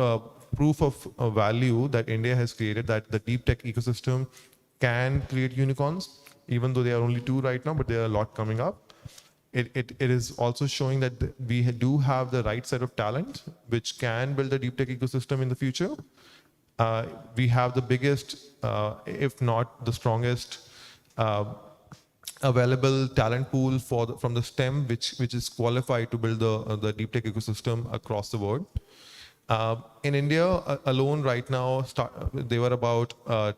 proof of value that India has created, that the deep tech ecosystem can create unicorns, even though there are only 2 right now, but there are a lot coming up. It is also showing that we do have the right set of talent, which can build a deep tech ecosystem in the future. We have the biggest, if not the strongest, available talent pool from the STEM, which is qualified to build the deep tech ecosystem across the world. In India alone right now, there were about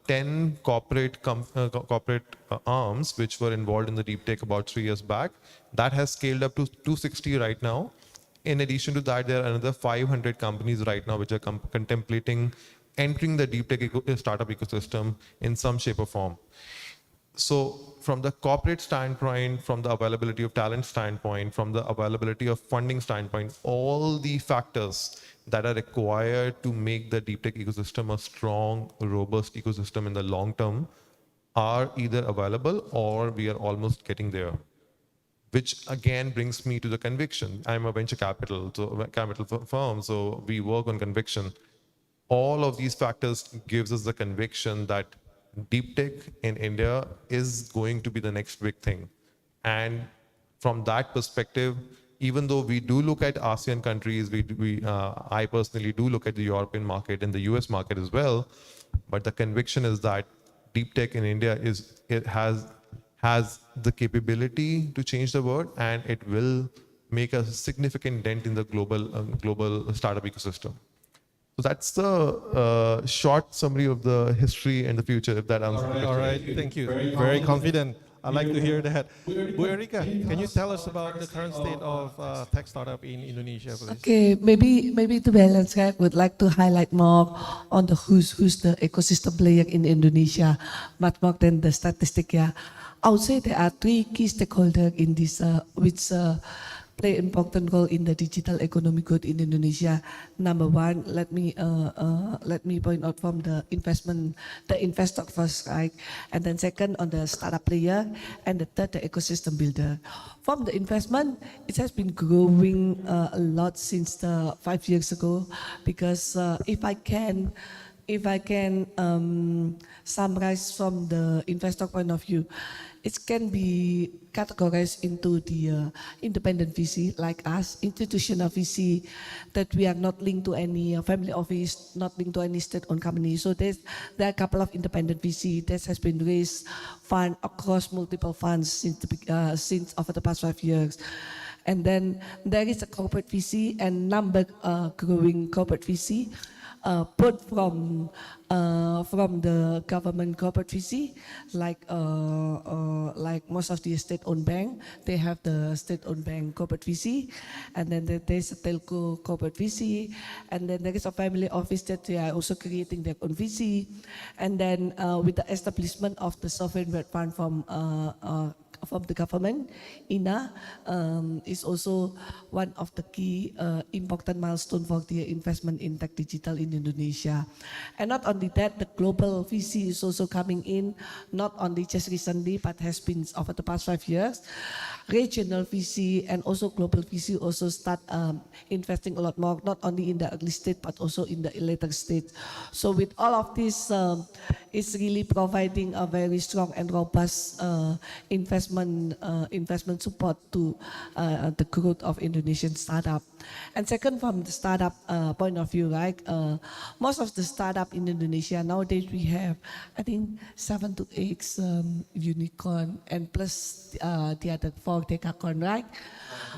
10 corporate arms which were involved in the deep tech about 3 years back. That has scaled up to 260 right now. In addition to that, there are another 500 companies right now which are contemplating entering the deep tech startup ecosystem in some shape or form. So from the corporate standpoint, from the availability of talent standpoint, from the availability of funding standpoint, all the factors that are required to make the deep tech ecosystem a strong, robust ecosystem in the long term are either available or we are almost getting there. Which again brings me to the conviction. I'm a venture capital firm, so we work on conviction. All of these factors gives us the conviction that deep tech in India is going to be the next big thing. And from that perspective, even though we do look at ASEAN countries, I personally do look at the European market and the US market as well, but the conviction is that deep tech in India has the capability to change the world, and it will make a significant dent in the global startup ecosystem. So that's the short summary of the history and the future, if that answers the question. All right, thank you. Very confident. I'd like to hear that. Bu Erika, can you tell us about the current state of tech startup in Indonesia, please? Okay, maybe to balance, I would like to highlight more on the who's the ecosystem player in Indonesia, much more than the statistic. Yeah, I would say there are three key stakeholders in this, which play important role in the digital economic growth in Indonesia. Number one, let me point out from the investor first, right? And then second on the startup player, and the third, the ecosystem builder. From the investment, it has been growing a lot since 5 years ago, because if I can summarize from the investor point of view, it can be categorized into the independent VC like us, institutional VC, that we are not linked to any family office, not linked to any state-owned company. So there are a couple of independent VC that has been raised fund across multiple funds since over the past 5 years. And then there is a corporate VC and number growing corporate VC. Both from the government corporate VC, like most of the state-owned bank, they have the state-owned bank corporate VC, and then there's a telco corporate VC, and then there is a family office that they are also creating their own VC, and then with the establishment of the sovereign wealth fund from the government, INA is also one of the key important milestone for the investment in tech digital in Indonesia. And not only that, the global VC is also coming in, not only just recently, but has been over the past 5 years. Regional VC and also global VC also start investing a lot more, not only in the early stage, but also in the later stage. So with all of this, it's really providing a very strong and robust investment support to the growth of Indonesian startup. And second, from the startup point of view, right? Most of the startup in Indonesia nowadays we have, I think, 7 to 8 unicorn and plus the other 4 decacorn, right?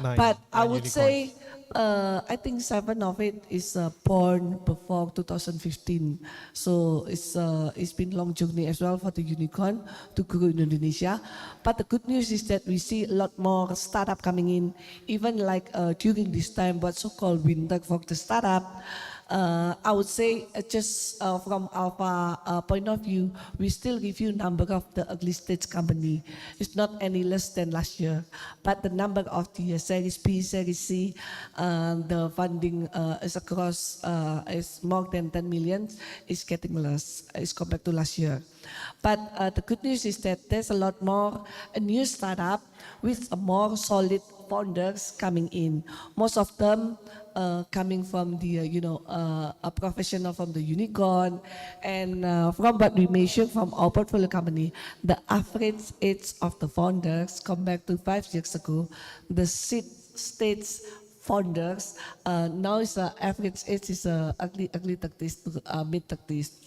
But I would say, I think 7 of it is born before 2015. So it's been a long journey as well for the unicorn to grow in Indonesia. But the good news is that we see a lot more startup coming in, even like during this time, what's so-called winter for the startup. I would say just from our point of view, we still review number of the early stage company. It's not any less than last year, but the number of the Series B, Series C, the funding is across is more than 10 million. Is getting less as compared to last year. But the good news is that there's a lot more a new startup with a more solid founders coming in. Most of them coming from the a professional from the unicorn, and from what we measure from our portfolio company, the average age of the founders compared to 5 years ago, the seed stage founders now is the average age is early 30s to mid 30s.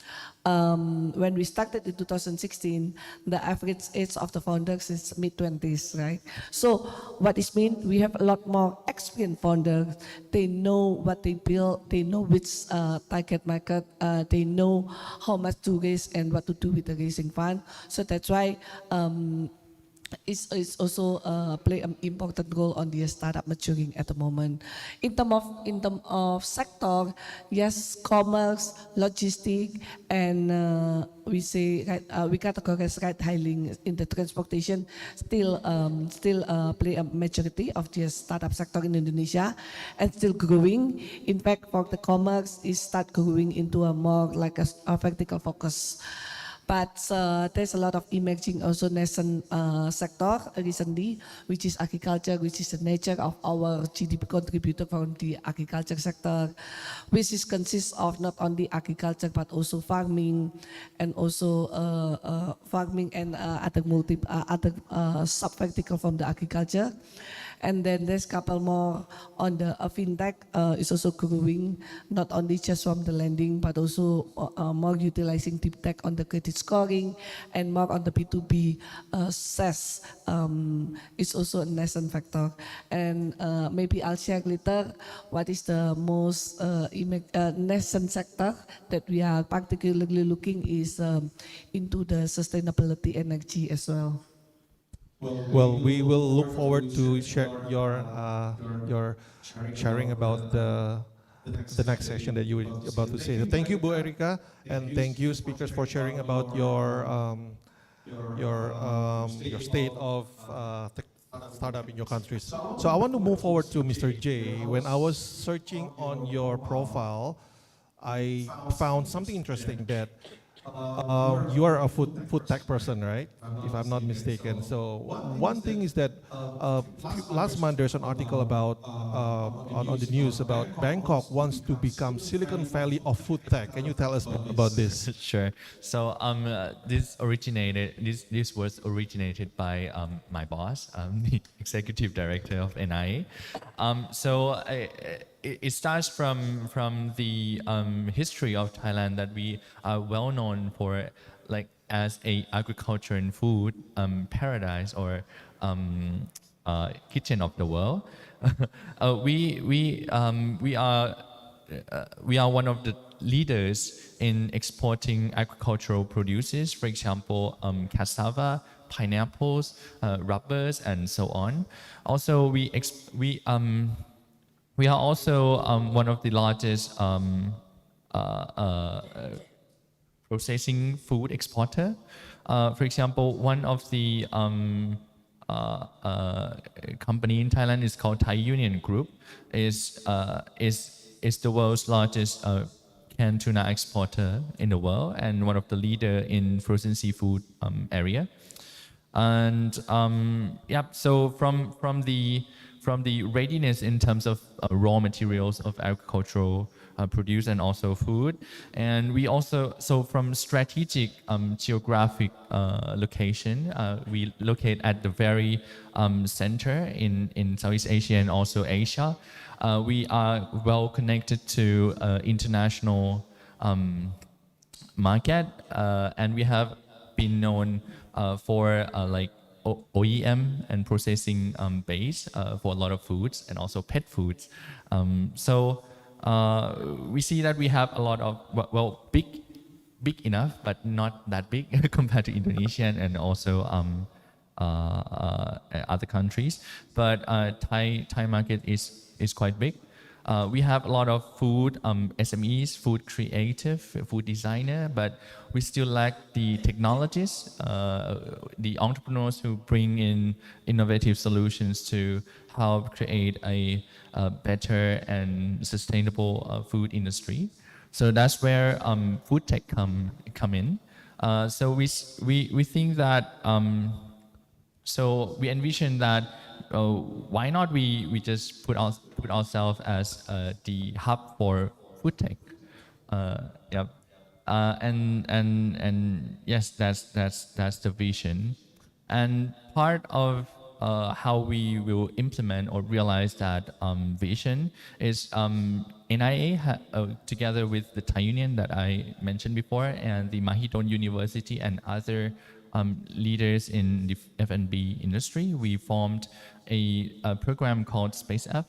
When we started in 2016, the average age of the founders is mid-20s, right? So what it means, we have a lot more experienced founders. They know what they build, they know which target market, they know how much to raise and what to do with the raising fund. So that's why is also play an important role on the startup maturing at the moment. In term of sector, yes, commerce, logistic, and we categorize ride hailing in the transportation still play a majority of the startup sector in Indonesia and still growing. In fact, for the commerce, it start growing into a more like a vertical focus. But there's a lot of emerging also nascent sector recently, which is agriculture, which is the nature of our GDP contributor from the agriculture sector, which is consists of not only agriculture but also farming and also farming and other sub-vertical from the agriculture. And then there's a couple more on the fintech is also growing, not only just from the lending, but also more utilizing deep tech on the credit scoring and more on the B2B SaaS is also a nascent factor. And maybe I'll share later what is the most nascent sector that we are particularly looking is into the sustainability energy as well. Well, we will look forward to share your sharing about the next session that you were about to say. So thank you, Bu Erika, and thank you, speakers, for sharing about your state of startup in your countries. So I want to move forward to Mr. J. When I was searching on your profile, I found something interesting that you are a food tech person, right? If I'm not mistaken. So one thing is that last month there's an article about on the news about Bangkok wants to become Silicon Valley of food tech. Can you tell us about this? Sure. So this was originated by my boss, the executive director of NIA. It starts from the history of Thailand, that we are well known for, like, as a agriculture and food paradise or kitchen of the world. We are one of the leaders in exporting agricultural produces, for example, cassava, pineapples, rubbers, and so on. Also, we are also one of the largest processing food exporter. For example, one of the company in Thailand is called Thai Union Group. Is the world's largest canned tuna exporter in the world and one of the leader in frozen seafood area. And so from the readiness in terms of raw materials of agricultural produce and also food, and we also, so from strategic geographic location, we locate at the very center in Southeast Asia and also Asia. We are well connected to international market, and we have been known for like OEM and processing base for a lot of foods and also pet foods. We see that we have a lot of, well, big enough, but not that big compared to Indonesia and also other countries. But Thai market is quite big. We have a lot of food SMEs, food creative, food designer, but we still lack the technologists, the entrepreneurs who bring in innovative solutions to help create a better and sustainable food industry. So that's where food tech come in. So we think that, so we envision that why not we just put ourselves as the hub for food tech. And yes, that's the vision. And part of how we will implement or realize that vision is NIA together with the Thai Union that I mentioned before and the Mahidol University and other leaders in the F&B industry, we formed a program called SpaceF,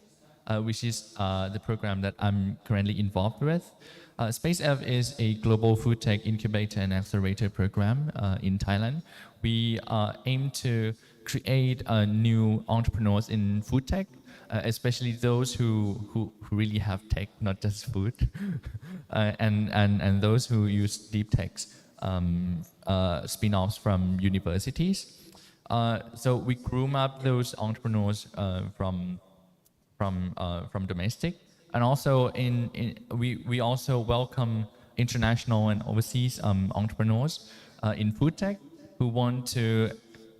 which is the program that I'm currently involved with. SpaceF is a global food tech incubator and accelerator program in Thailand. We aim to create new entrepreneurs in food tech, especially those who really have tech, not just food, and those who use deep techs, spin-offs from universities. So we groom up those entrepreneurs from domestic, and also we also welcome international and overseas entrepreneurs in food tech who want to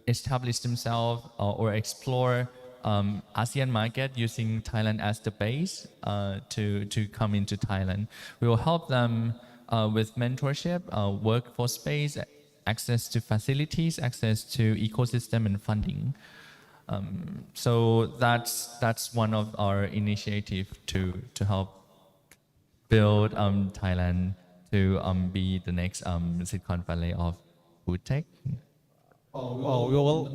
establish themselves or explore ASEAN market using Thailand as the base to come into Thailand. We will help them with mentorship, workforce space, access to facilities, access to ecosystem and funding. So that's one of our initiatives to help build Thailand to be the next Silicon Valley of food tech. Oh, well,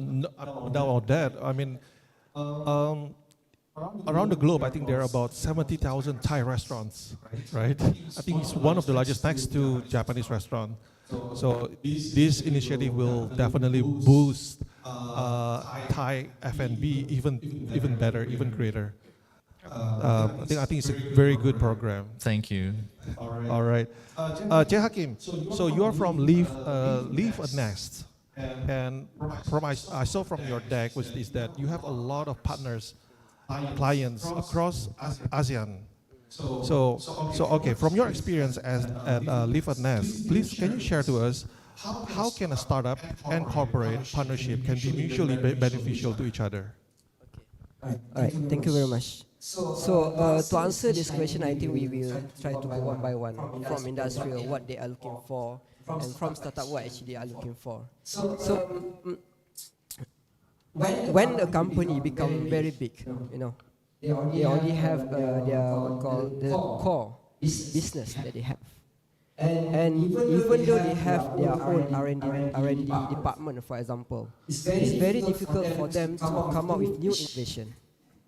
now on that, I mean, around the globe, I think there are about 70,000 Thai restaurants, right? I think it's one of the largest next to Japanese restaurant. So this initiative will definitely boost Thai F&B even better, even greater. I think it's a very good program. Thank you. All right, Jay Hakim. So you are from Leave a Nest, and from I saw from your deck is that you have a lot of partners, clients across ASEAN. So okay, from your experience at Leave a Nest, please can you share to us how can a startup and corporate partnership can be mutually beneficial to each other? All right. Thank you very much. So to answer this question, I think we will try to go one by one, from industrial, what they are looking for, and from startup, what actually they are looking for. So when a company become very big, they already have their what call the core business that they have. And even though they have their own R&D department, for example, it's very difficult for them to come up with new innovation,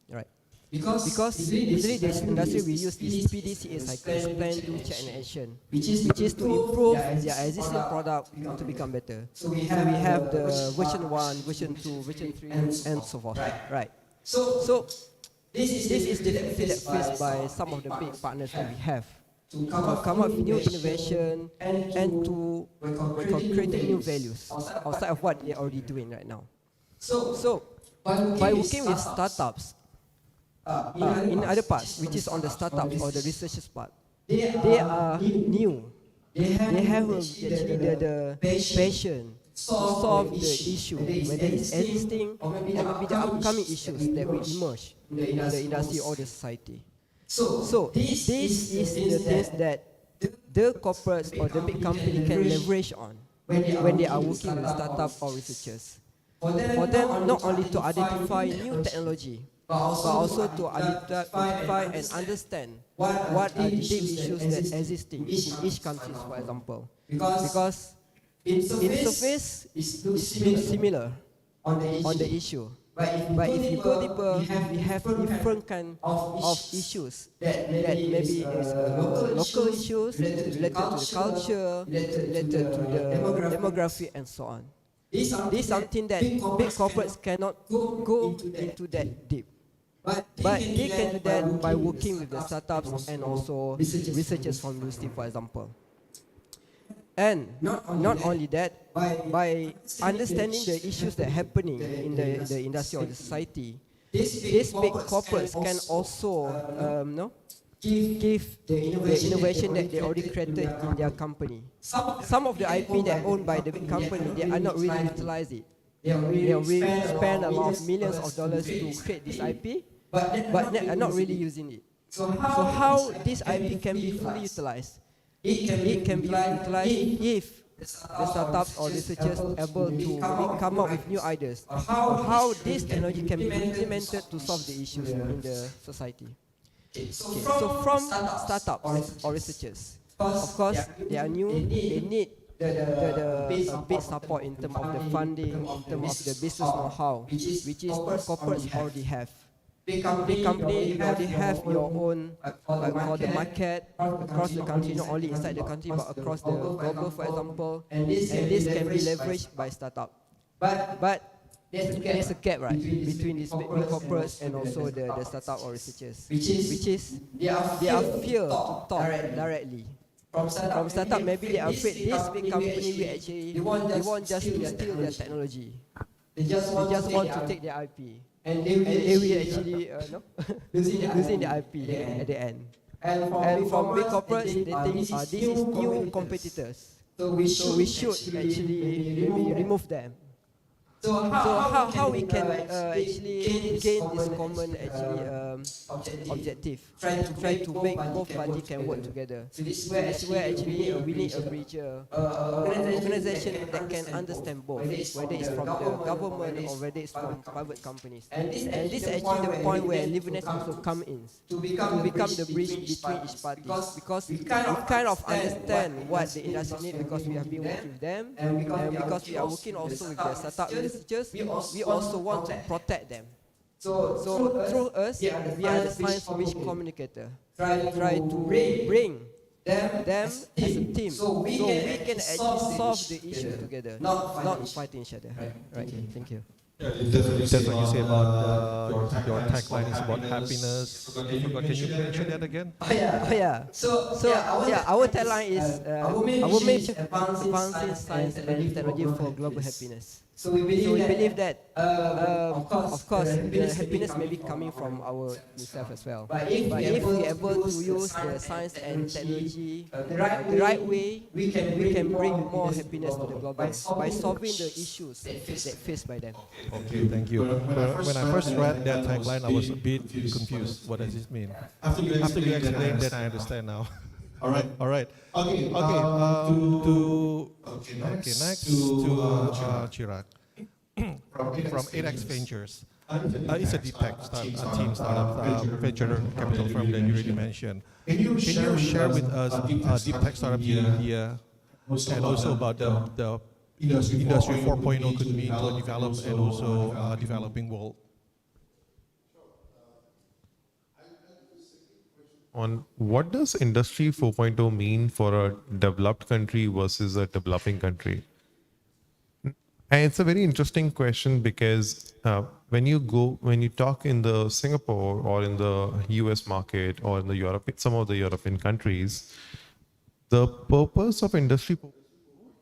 right? Because usually this industry we use this PDCA cycles, plan, do, check, and action, which is to improve their existing product to become better. So we have the version 1, version 2, version 3, and so forth, right? So this is the difficulty that faced by some of the big partners that we have, to come up with new innovation and to create new values outside of what they're already doing right now. So by working with startups in other parts, which is on the startups or the researchers part, they are new. They have actually the passion to solve the issue, whether it's existing or maybe the upcoming issues that will emerge in the industry or the society. So this is the things that the corporates or the big company can leverage on when they are working with startups or researchers. For them, not only to identify new technology, but also to identify and understand what are the deep issues that existing in each country, for example. Because in surface, it's similar on the issue. But if you go deeper, we have different kind of issues that maybe is local issues related to the culture, related to the demography, and so on. This is something that big corporates cannot go into that deep. But they can do that by working with the startups and also researchers from university, for example. And not only that, by understanding the issues that are happening in the industry or the society, these big corporates can also give the innovation that they already created in their company. Some of the IP that are owned by the big company, they are not really utilize it. They really spend a lot of millions of dollars to create this IP, but they are not really using it. So how this IP can be fully utilized? It can be utilized if the startups or researchers are able to come up with new ideas on how this technology can be implemented to solve the issues in the society. So from startups or researchers, of course, they are new, they need the big support in terms of the funding, in terms of the business know-how, which is corporates already have. Big company already have your own for the market across the country, not only inside the country but across the global, for example. And this can be leveraged by startup. But there's a gap, right, between these big corporates and also the startup or researchers, which is they are fear to talk directly. From startup, maybe they are afraid this big company will actually, they want just to steal their technology. They just want to take their IP. And they will actually losing the IP at the end. And from big corporates, they think this is new competitors. So we should actually maybe remove them. So how we can actually gain this common objective, try to make both parties can work together. So this is where actually we need a bridge, organization that can understand both, whether it's from the government or whether it's from private companies. And this is actually the point where Liveness also come in to become the bridge between each party, because we kind of understand what the industry needs, because we have been working with them, and because we are working also with the startup researchers, we also want to protect them. So through us, we are the science bridge communicator. Try to bring them as a team, so we can actually solve the issue together, not fighting each other. Right. Thank you. Yeah, that's what you say about your tagline is about happiness. Can you mention that again? So our tagline is our mission advancing science and technology for global happiness. So we believe that, of course, the happiness may be coming from ourselves as well. But if we are able to use the science and technology the right way, we can bring more happiness to the global by solving the issues that faced by them. Okay, thank you. When I first read that tagline, I was a bit confused. What does it mean? After you explained that, I understand now. All right. Okay. Next to Chirag from 8X Ventures. It's a deep tech startup venture capital firm that you already mentioned. Can you share with us deep tech startup in India, and also about the Industry 4.0 could mean to a developed and also developing world? On what does Industry 4.0 mean for a developed country versus a developing country? And it's a very interesting question, because when you talk in the Singapore or in the US market or in the some of the European countries, the purpose of Industry 4.0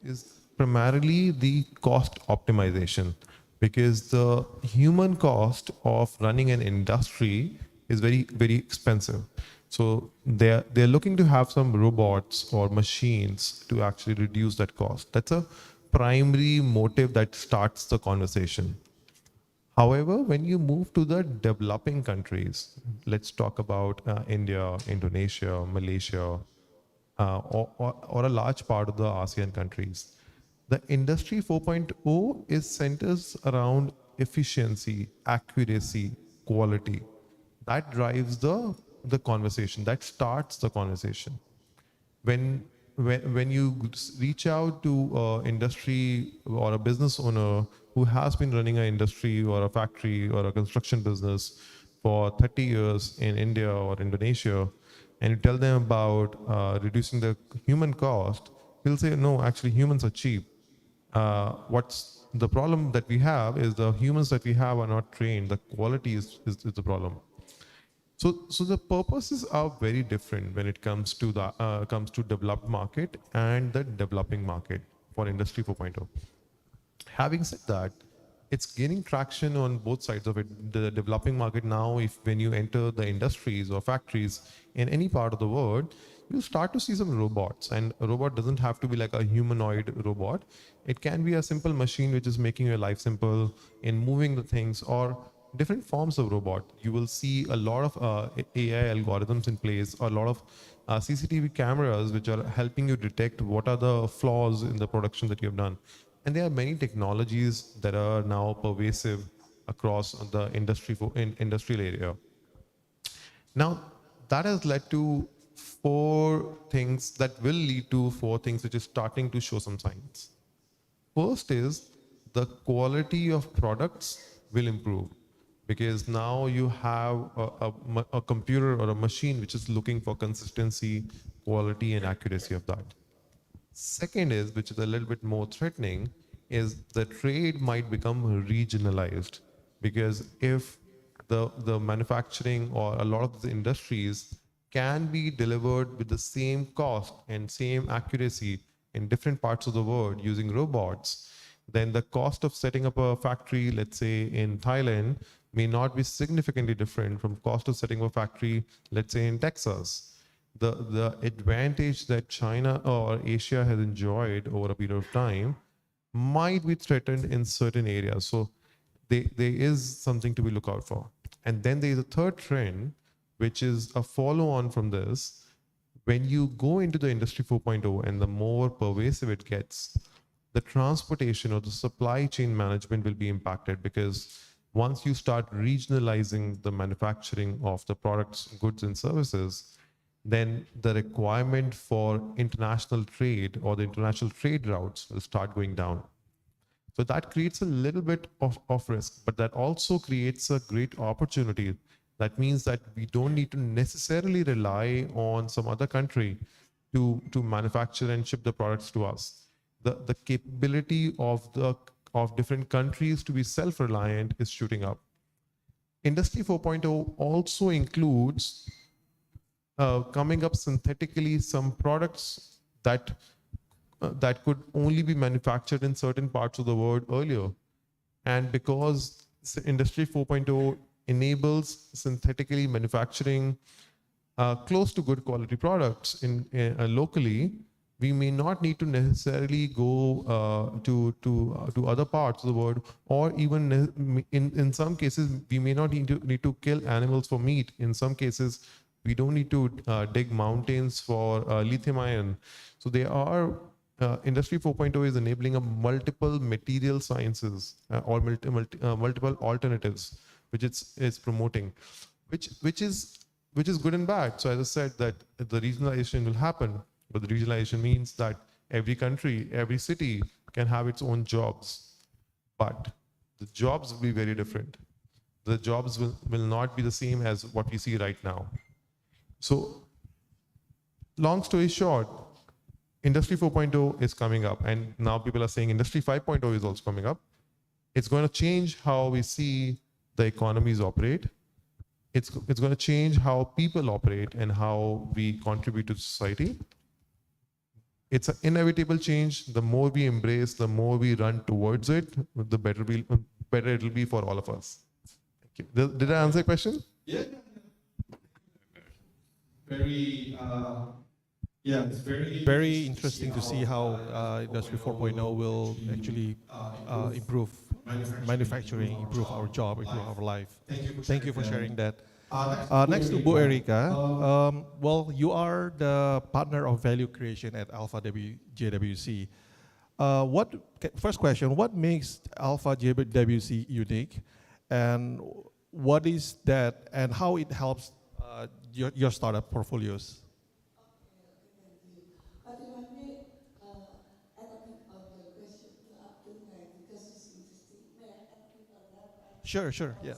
is primarily the cost optimization, because the human cost of running an industry is very, very expensive. So they're looking to have some robots or machines to actually reduce that cost. That's a primary motive that starts the conversation. However, when you move to the developing countries, let's talk about India, Indonesia, Malaysia, or a large part of the ASEAN countries, the Industry 4.0 centers around efficiency, accuracy, quality. That drives the conversation. That starts the conversation. When you reach out to an industry or a business owner who has been running an industry or a factory or a construction business for 30 years in India or Indonesia, and you tell them about reducing the human cost, he'll say, no, actually humans are cheap. What's the problem that we have is the humans that we have are not trained. The quality is the problem. So the purposes are very different when it comes to the developed market and the developing market for Industry 4.0. Having said that, it's gaining traction on both sides of it. The developing market now, when you enter the industries or factories in any part of the world, you start to see some robots. And a robot doesn't have to be like a humanoid robot. It can be a simple machine which is making your life simple in moving the things, or different forms of robot. You will see a lot of AI algorithms in place, or a lot of CCTV cameras which are helping you detect what are the flaws in the production that you have done. And there are many technologies that are now pervasive across the industrial area. Now, that has led to four things that will lead to four things which is starting to show some signs. First is the quality of products will improve, because now you have a computer or a machine which is looking for consistency, quality, and accuracy of that. Second is, which is a little bit more threatening, is the trade might become regionalized, because if the manufacturing or a lot of the industries can be delivered with the same cost and same accuracy in different parts of the world using robots, then the cost of setting up a factory, let's say in Thailand, may not be significantly different from cost of setting up a factory, let's say in Texas. The advantage that China or Asia has enjoyed over a period of time might be threatened in certain areas. So there is something to be looked out for. And then there is a third trend, which is a follow-on from this. When you go into the Industry 4.0 and the more pervasive it gets, the transportation or the supply chain management will be impacted, because once you start regionalizing the manufacturing of the products, goods, and services, then the requirement for international trade or the international trade routes will start going down. So that creates a little bit of risk, but that also creates a great opportunity. That means that we don't need to necessarily rely on some other country to manufacture and ship the products to us. The capability of different countries to be self-reliant is shooting up. Industry 4.0 also includes coming up synthetically some products that could only be manufactured in certain parts of the world earlier. And because Industry 4.0 enables synthetically manufacturing close to good quality products locally, we may not need to necessarily go to other parts of the world, or even in some cases, we may not need to kill animals for meat. In some cases, we don't need to dig mountains for lithium ion. So there are Industry 4.0 is enabling a multiple material sciences or multiple alternatives, which it's promoting, which is good and bad. So as I said, that the regionalization will happen, but the regionalization means that every country, every city can have its own jobs, but the jobs will be very different. The jobs will not be the same as what we see right now. So long story short, Industry 4.0 is coming up, and now people are saying Industry 5.0 is also coming up. It's going to change how we see the economies operate. It's going to change how people operate and how we contribute to society. It's an inevitable change. The more we embrace, the more we run towards it, the better it'll be for all of us. Thank you. Did I answer your question? Yeah. It's very interesting to see how Industry 4.0 will actually improve manufacturing, improve our job, improve our life. Thank you for sharing that. Next to Bu Erika, well, you are the partner of value creation at Alpha JWC. First question, what makes Alpha JWC unique, and what is that, and how it helps your startup portfolios? Sure, yeah.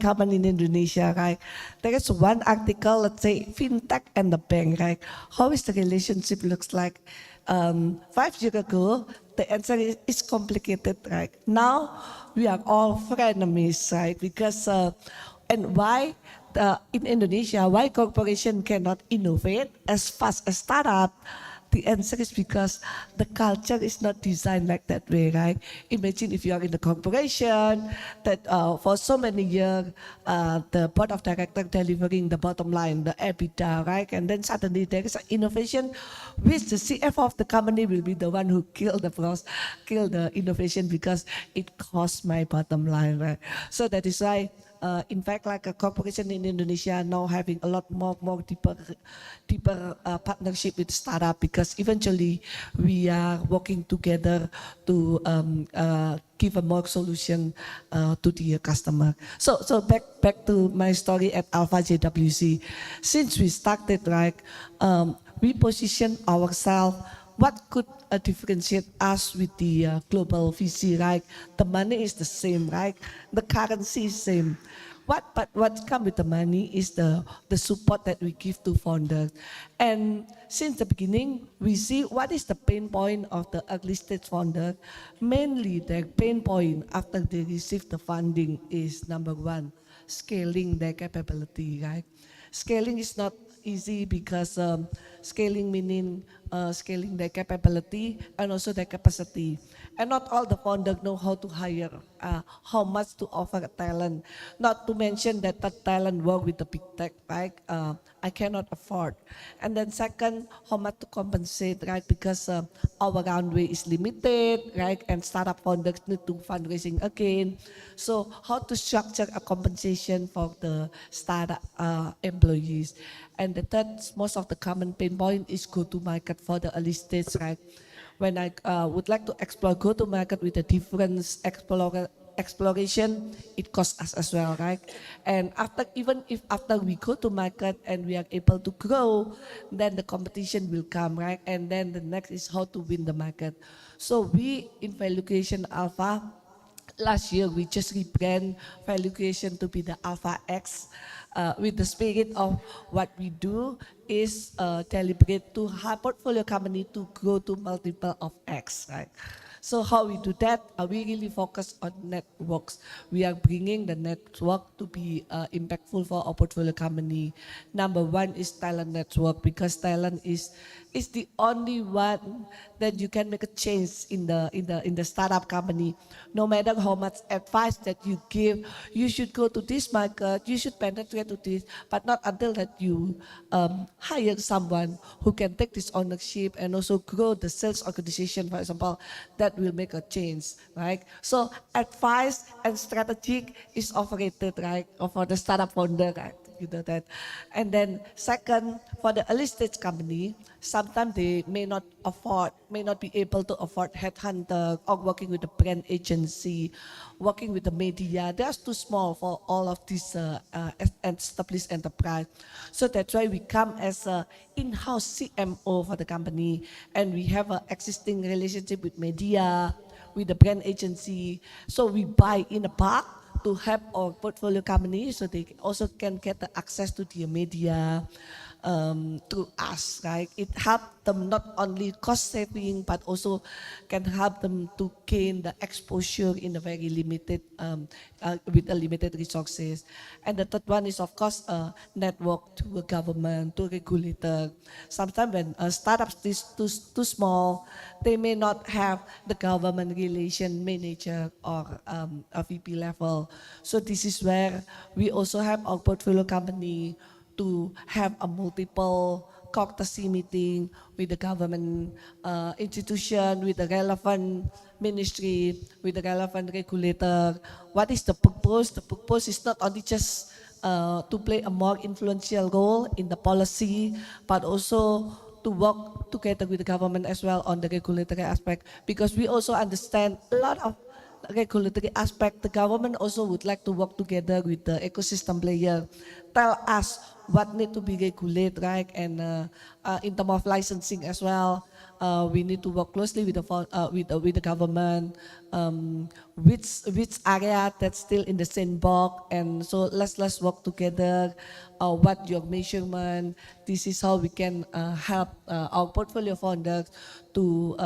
Common in Indonesia, right? There is one article, let's say, fintech and the bank, right? How is the relationship looks like? 5 years ago, the answer is complicated, right? Now, we are all frenemies, right? Because, and why in Indonesia, why corporation cannot innovate as fast as startup? The answer is because the culture is not designed like that way, right? Imagine if you are in the corporation that for so many years, the board of directors delivering the bottom line, the EBITDA, right? And then suddenly there is an innovation, which the CFO of the company will be the one who kill the innovation because it costs my bottom line, right? So that is why. In fact, like a corporation in Indonesia now having a lot more deeper partnership with startup, because eventually we are working together to give a more solution to the customer. So back to my story at Alpha JWC. Since we started, right, we position ourselves. What could differentiate us with the global VC, right? The money is the same, right? The currency is same. But what comes with the money is the support that we give to founders. And since the beginning, we see what is the pain point of the early stage founder. Mainly, their pain point after they receive the funding is number one, scaling their capability, right? Scaling is not easy because scaling meaning scaling their capability and also their capacity. And not all the founders know how to hire, how much to offer talent. Not to mention that the talent work with the big tech, right? I cannot afford. And then second, how much to compensate, right? Because our runway is limited, right? And startup founders need to fundraising again. So how to structure a compensation for the startup employees. And the third, most of the common pain point is go-to-market for the early stage, right? When I would like to explore go-to-market with a different exploration, it costs us as well, right? And even if after we go to market and we are able to grow, then the competition will come, right? And then the next is how to win the market. So we in Value Creation Alpha, last year we just rebrand Value Creation to be the Alpha X. With the spirit of what we do is deliberate to have portfolio company to grow to multiple of X, right? So how we do that, we really focus on networks. We are bringing the network to be impactful for our portfolio company. Number one is talent network, because talent is the only one that you can make a change in the startup company. No matter how much advice that you give, you should go to this market, you should penetrate to this, but not until that you hire someone who can take this ownership and also grow the sales organization, for example, that will make a change, right? So advice and strategic is overrated, right? Or for the startup founder, right? You know that. And then second, for the early stage company, sometimes they may not be able to afford headhunter or working with the brand agency, working with the media. They're too small for all of these established enterprise. So that's why we come as a in-house CMO for the company, and we have an existing relationship with media, with the brand agency. So we buy in a bulk to help our portfolio companies so they also can get the access to the media through us, right? It helps them not only cost saving, but also can help them to gain the exposure in a very limited, with a limited resources. And the third one is, of course, network to a government, to a regulator. Sometimes when startups is too small, they may not have the government relation manager or a VP level. So this is where we also have our portfolio company to have a multiple courtesy meeting with the government institution, with the relevant ministry, with the relevant regulator. What is the purpose? The purpose is not only just to play a more influential role in the policy, but also to work together with the government as well on the regulatory aspect, because we also understand a lot of regulatory aspect. The government also would like to work together with the ecosystem player, tell us what need to be regulated, right? And in terms of licensing as well, we need to work closely with the government, which area that's still in the sandbox, and so let's work together. What your measurement? This is how we can help our portfolio founders to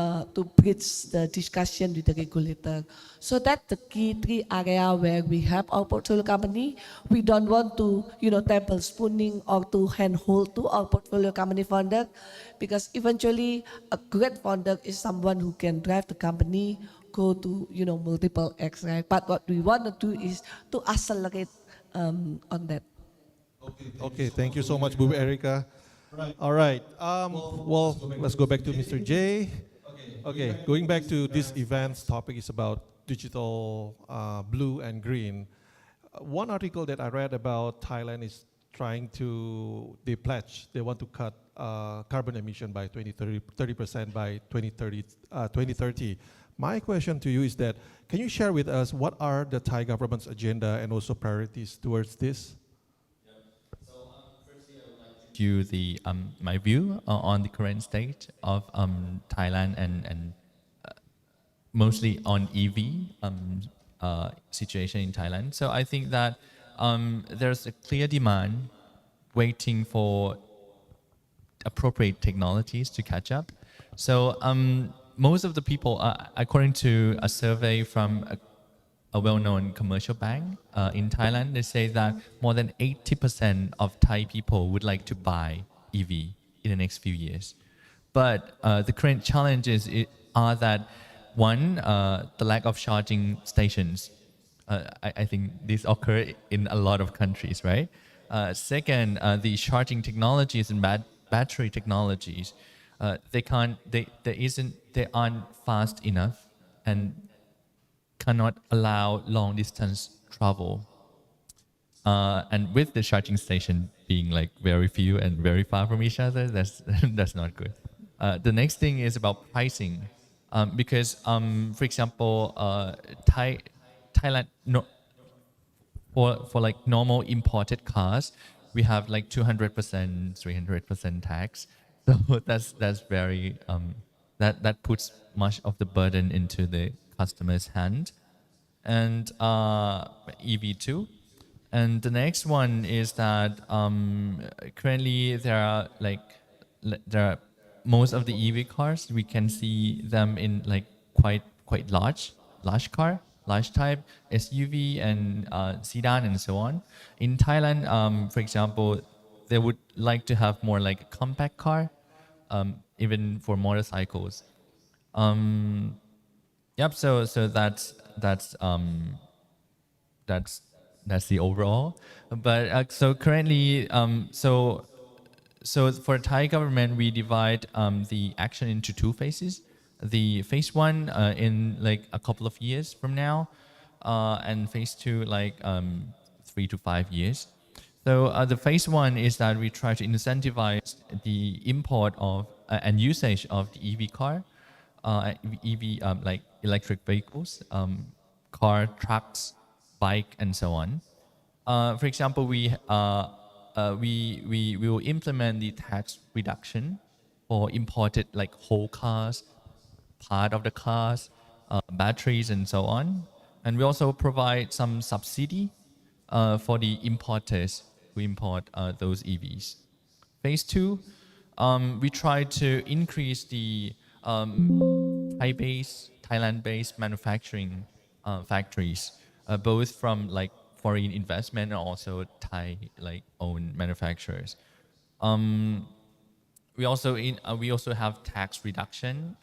bridge the discussion with the regulator. So that's the key three area where we help our portfolio company. We don't want to, table spooning or to handhold to our portfolio company founder, because eventually a great founder is someone who can drive the company go to, multiple X, right? But what we want to do is to accelerate on that. Okay, thank you so much, Bu Erica. All right. Well, let's go back to Mr. J. Okay, going back to this event's topic is about digital blue and green. One article that I read about Thailand is they want to cut carbon emission by 30% by 2030. My question to you is that, can you share with us what are the Thai government's agenda and also priorities towards this? You my view on the current state of Thailand and mostly on EV situation in Thailand. So I think that there's a clear demand waiting for appropriate technologies to catch up. So most of the people, according to a survey from a well-known commercial bank in Thailand, they say that more than 80% of Thai people would like to buy EV in the next few years. But the current challenges are that one, the lack of charging stations. I think these occur in a lot of countries, right? Second, the charging technologies and battery technologies, they aren't fast enough and cannot allow long distance travel. And with the charging station being like very few and very far from each other, that's not good. The next thing is about pricing, because for example, Thailand, for like normal imported cars, we have like 200%, 300% tax. So that's very that puts much of the burden into the customer's hand. And EV2. And the next one is that currently there are most of the EV cars, we can see them in like quite large type SUV and sedan and so on. In Thailand, for example, they would like to have more like a compact car, even for motorcycles. Yep. So that's the overall. But so currently, so for Thai government, we divide the action into two phases. The phase one in like a couple of years from now, and phase two like 3 to 5 years. So the phase one is that we try to incentivize the import of and usage of the EV car, EV like electric vehicles, car, trucks, bike, and so on. For example, we will implement the tax reduction for imported like whole cars, part of the cars, batteries, and so on. And we also provide some subsidy for the importers who import those EVs. Phase two, we try to increase the Thailand-based manufacturing factories, both from like foreign investment and also Thai like own manufacturers. We also have tax reduction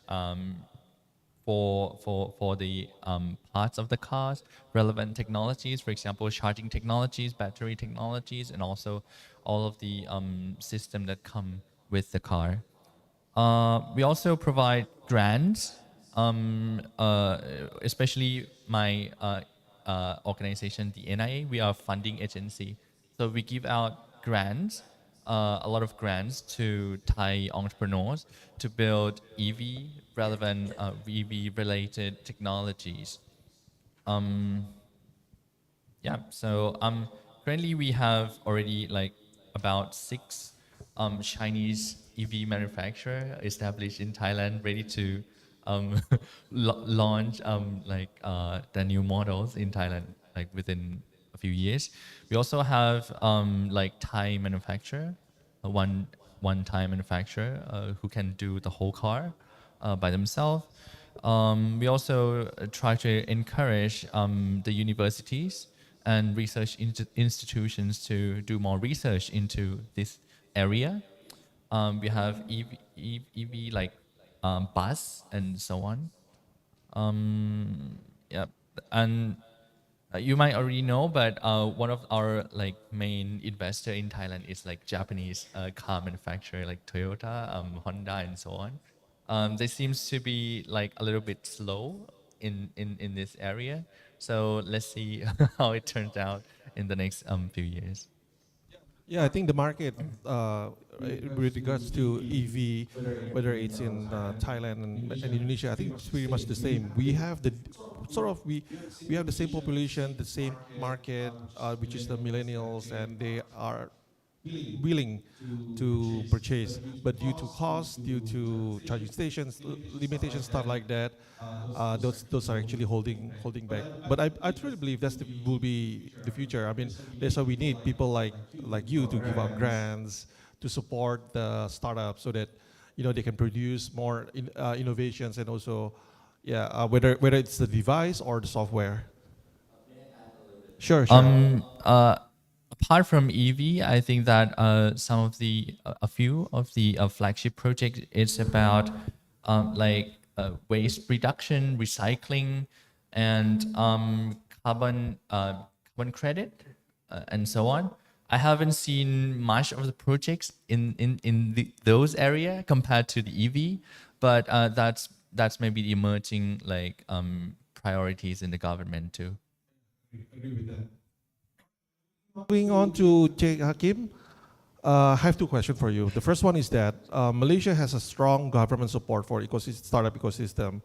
for the parts of the cars, relevant technologies, for example, charging technologies, battery technologies, and also all of the system that come with the car. We also provide grants, especially my organization, the NIA. We are a funding agency, so we give out grants, a lot of grants to Thai entrepreneurs to build EV relevant, EV related technologies. Yeah. So currently we have already like about 6 Chinese EV manufacturer established in Thailand, ready to launch the new models in Thailand like within a few years. We also have like Thai manufacturer, one Thai manufacturer who can do the whole car by themselves. We also try to encourage the universities and research institutions to do more research into this area. We have EV like bus and so on. Yeah, and you might already know, but one of our like main investor in Thailand is like Japanese car manufacturer like Toyota, Honda, and so on. They seems to be like a little bit slow in this area. So let's see how it turns out in the next few years. Yeah, I think the market with regards to EV, whether it's in Thailand and Indonesia, I think it's pretty much the same. We have the we have the same population, the same market, which is the millennials, and they are willing to purchase, but due to cost, due to charging stations, limitations, stuff like that, those are actually holding back. But I truly believe will be the future. I mean, that's why we need people like you to give out grants, to support the startups so that they can produce more innovations, and also whether it's the device or the software. Sure. Apart from EV, I think that a few of the flagship projects is about waste reduction, recycling, and carbon credit, and so on. I haven't seen much of the projects in those areas compared to the EV, but that's maybe the emerging priorities in the government too. Agree with that. Moving on to Sheikh Hakim, I have two questions for you. The first one is that Malaysia has a strong government support for startup ecosystem.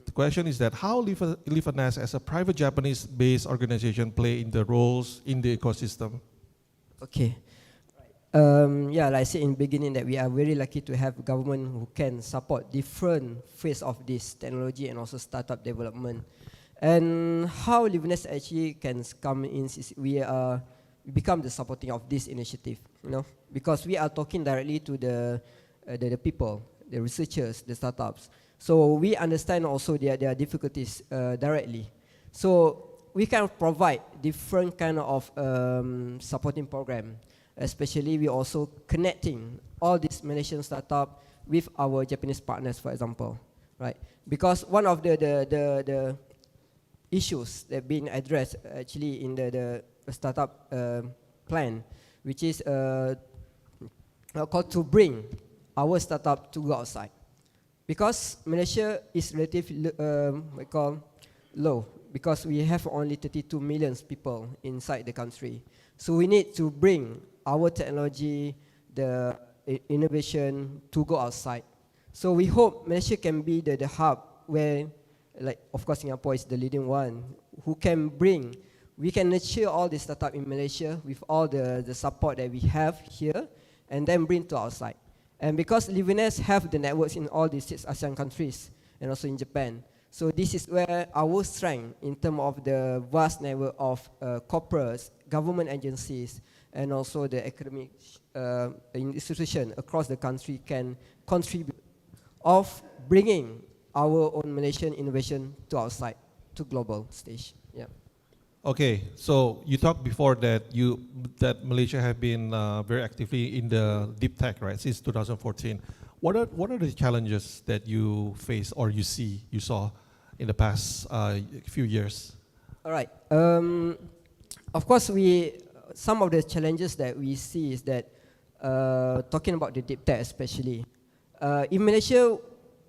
The question is that how Livanes as a private Japanese-based organization play in the roles in the ecosystem? Okay. Like I said in the beginning, that we are very lucky to have government who can support different phase of this technology and also startup development. And how Livanes actually can come in is we become the supporting of this initiative, because we are talking directly to the people, the researchers, the startups. So we understand also their difficulties directly. So we can provide different kind of supporting program. Especially we also connecting all these Malaysian startup with our Japanese partners, for example, right? Because one of the issues that being addressed actually in the startup plan, which is called to bring our startup to go outside, because Malaysia is relatively low, because we have only 32 million people inside the country. So we need to bring our technology, the innovation to go outside. So we hope Malaysia can be the hub where, of course, Singapore is the leading one, who can bring, we can nurture all the startup in Malaysia with all the support that we have here, and then bring to outside. And because Livanes have the networks in all these 6 ASEAN countries, and also in Japan, so this is where our strength in terms of the vast network of corporates, government agencies, and also the academic institution across the country can contribute of bringing our own Malaysian innovation to outside, to global stage. Yeah. Okay, so you talked before that Malaysia have been very actively in the deep tech, right, since 2014. What are the challenges that you face or you saw in the past few years? All right. Of course, some of the challenges that we see is that talking about the deep tech especially, in Malaysia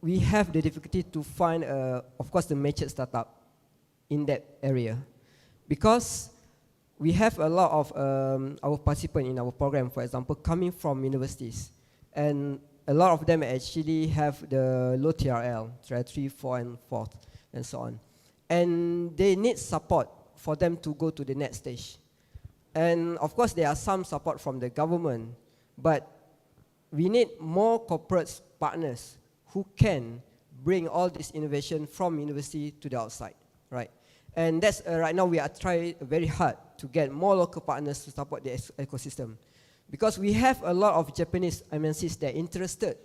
we have the difficulty to find, of course, the matured startup in that area, because we have a lot of our participants in our program, for example, coming from universities, and a lot of them actually have the low TRL, Tier 3, 4, and 4, and so on. And they need support for them to go to the next stage. And of course, there are some support from the government, but we need more corporate partners who can bring all this innovation from university to the outside, right? And that's right now we are trying very hard to get more local partners to support the ecosystem, because we have a lot of Japanese MNCs that are interested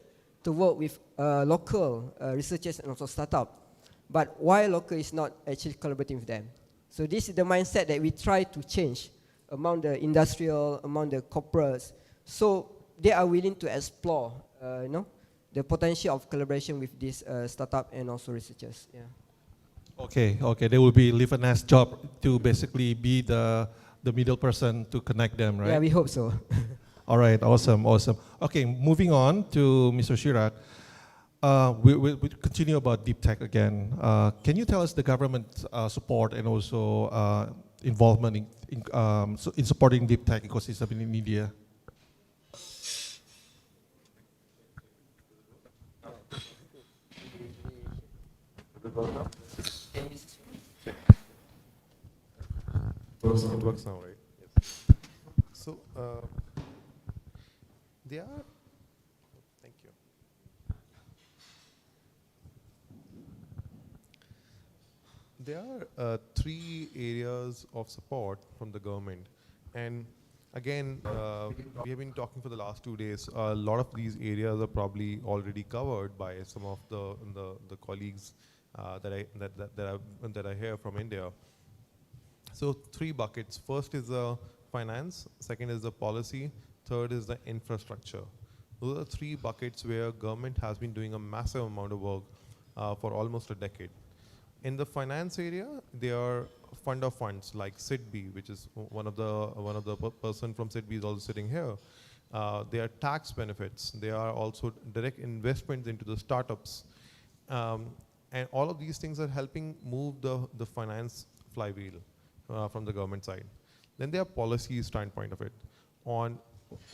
to work with local researchers and also startup, but why local is not actually collaborating with them. So this is the mindset that we try to change among the industrial, among the corporates, so they are willing to explore, the potential of collaboration with these startup and also researchers. Yeah. Okay. There will be Livanes' job to basically be the middle person to connect them, right? Yeah, we hope so. All right, awesome. Okay, moving on to Mr. Chirac. We'll continue about deep tech again. Can you tell us the government support and also involvement in supporting deep tech ecosystem in India? It works now, right? Yes. So, There are, thank you. There are three areas of support from the government. And again, we have been talking for the last 2 days. A lot of these areas are probably already covered by some of the colleagues that I hear from India. So 3 buckets. First is the finance, second is the policy, third is the infrastructure. Those are 3 buckets where government has been doing a massive amount of work for almost a decade. In the finance area, there are fund of funds like SIDB, which is one of the person from SIDB is also sitting here. There are tax benefits. There are also direct investments into the startups. And all of these things are helping move the finance flywheel from the government side. Then there are policy standpoint of it. On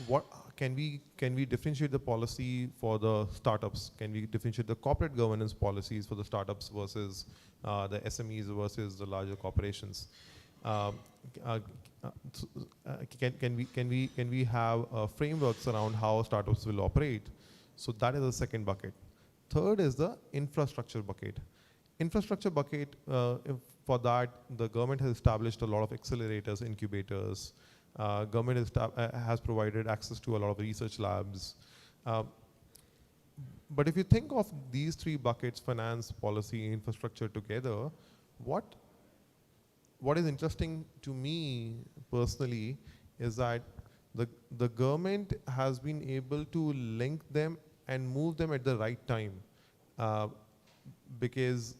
what can we differentiate the policy for the startups? Can we differentiate the corporate governance policies for the startups versus the SMEs versus the larger corporations? Can we have frameworks around how startups will operate? So that is the second bucket. Third is the infrastructure bucket. Infrastructure bucket, for that, the government has established a lot of accelerators, incubators. Government has provided access to a lot of research labs. But if you think of these 3 buckets, finance, policy, infrastructure together, what is interesting to me personally is that the government has been able to link them and move them at the right time. Because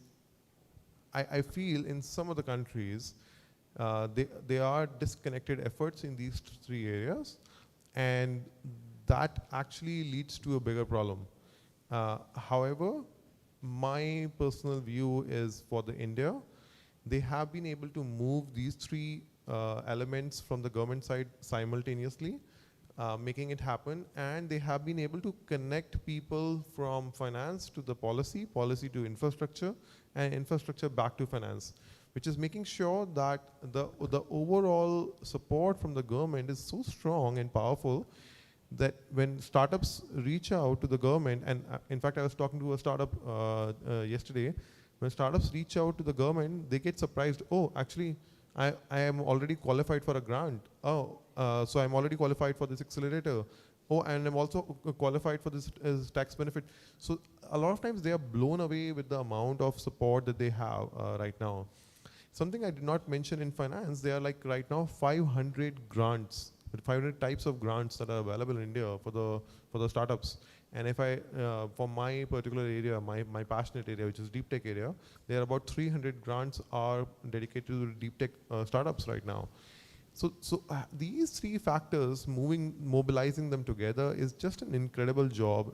I feel in some of the countries, there are disconnected efforts in these 3 areas, and that actually leads to a bigger problem. However, my personal view is for the India, they have been able to move these 3 elements from the government side simultaneously, making it happen, and they have been able to connect people from finance to the policy, policy to infrastructure, and infrastructure back to finance, which is making sure that the overall support from the government is so strong and powerful that when startups reach out to the government, and in fact I was talking to a startup yesterday, when startups reach out to the government, they get surprised, oh, actually, I am already qualified for a grant. Oh, so I'm already qualified for this accelerator. Oh, and I'm also qualified for this tax benefit. So a lot of times they are blown away with the amount of support that they have right now. Something I did not mention in finance, there are like right now 500 grants, 500 types of grants that are available in India for the startups. And if for my particular area, my passionate area, which is deep tech area, there are about 300 grants are dedicated to deep tech startups right now. So these 3 factors, mobilizing them together, is just an incredible job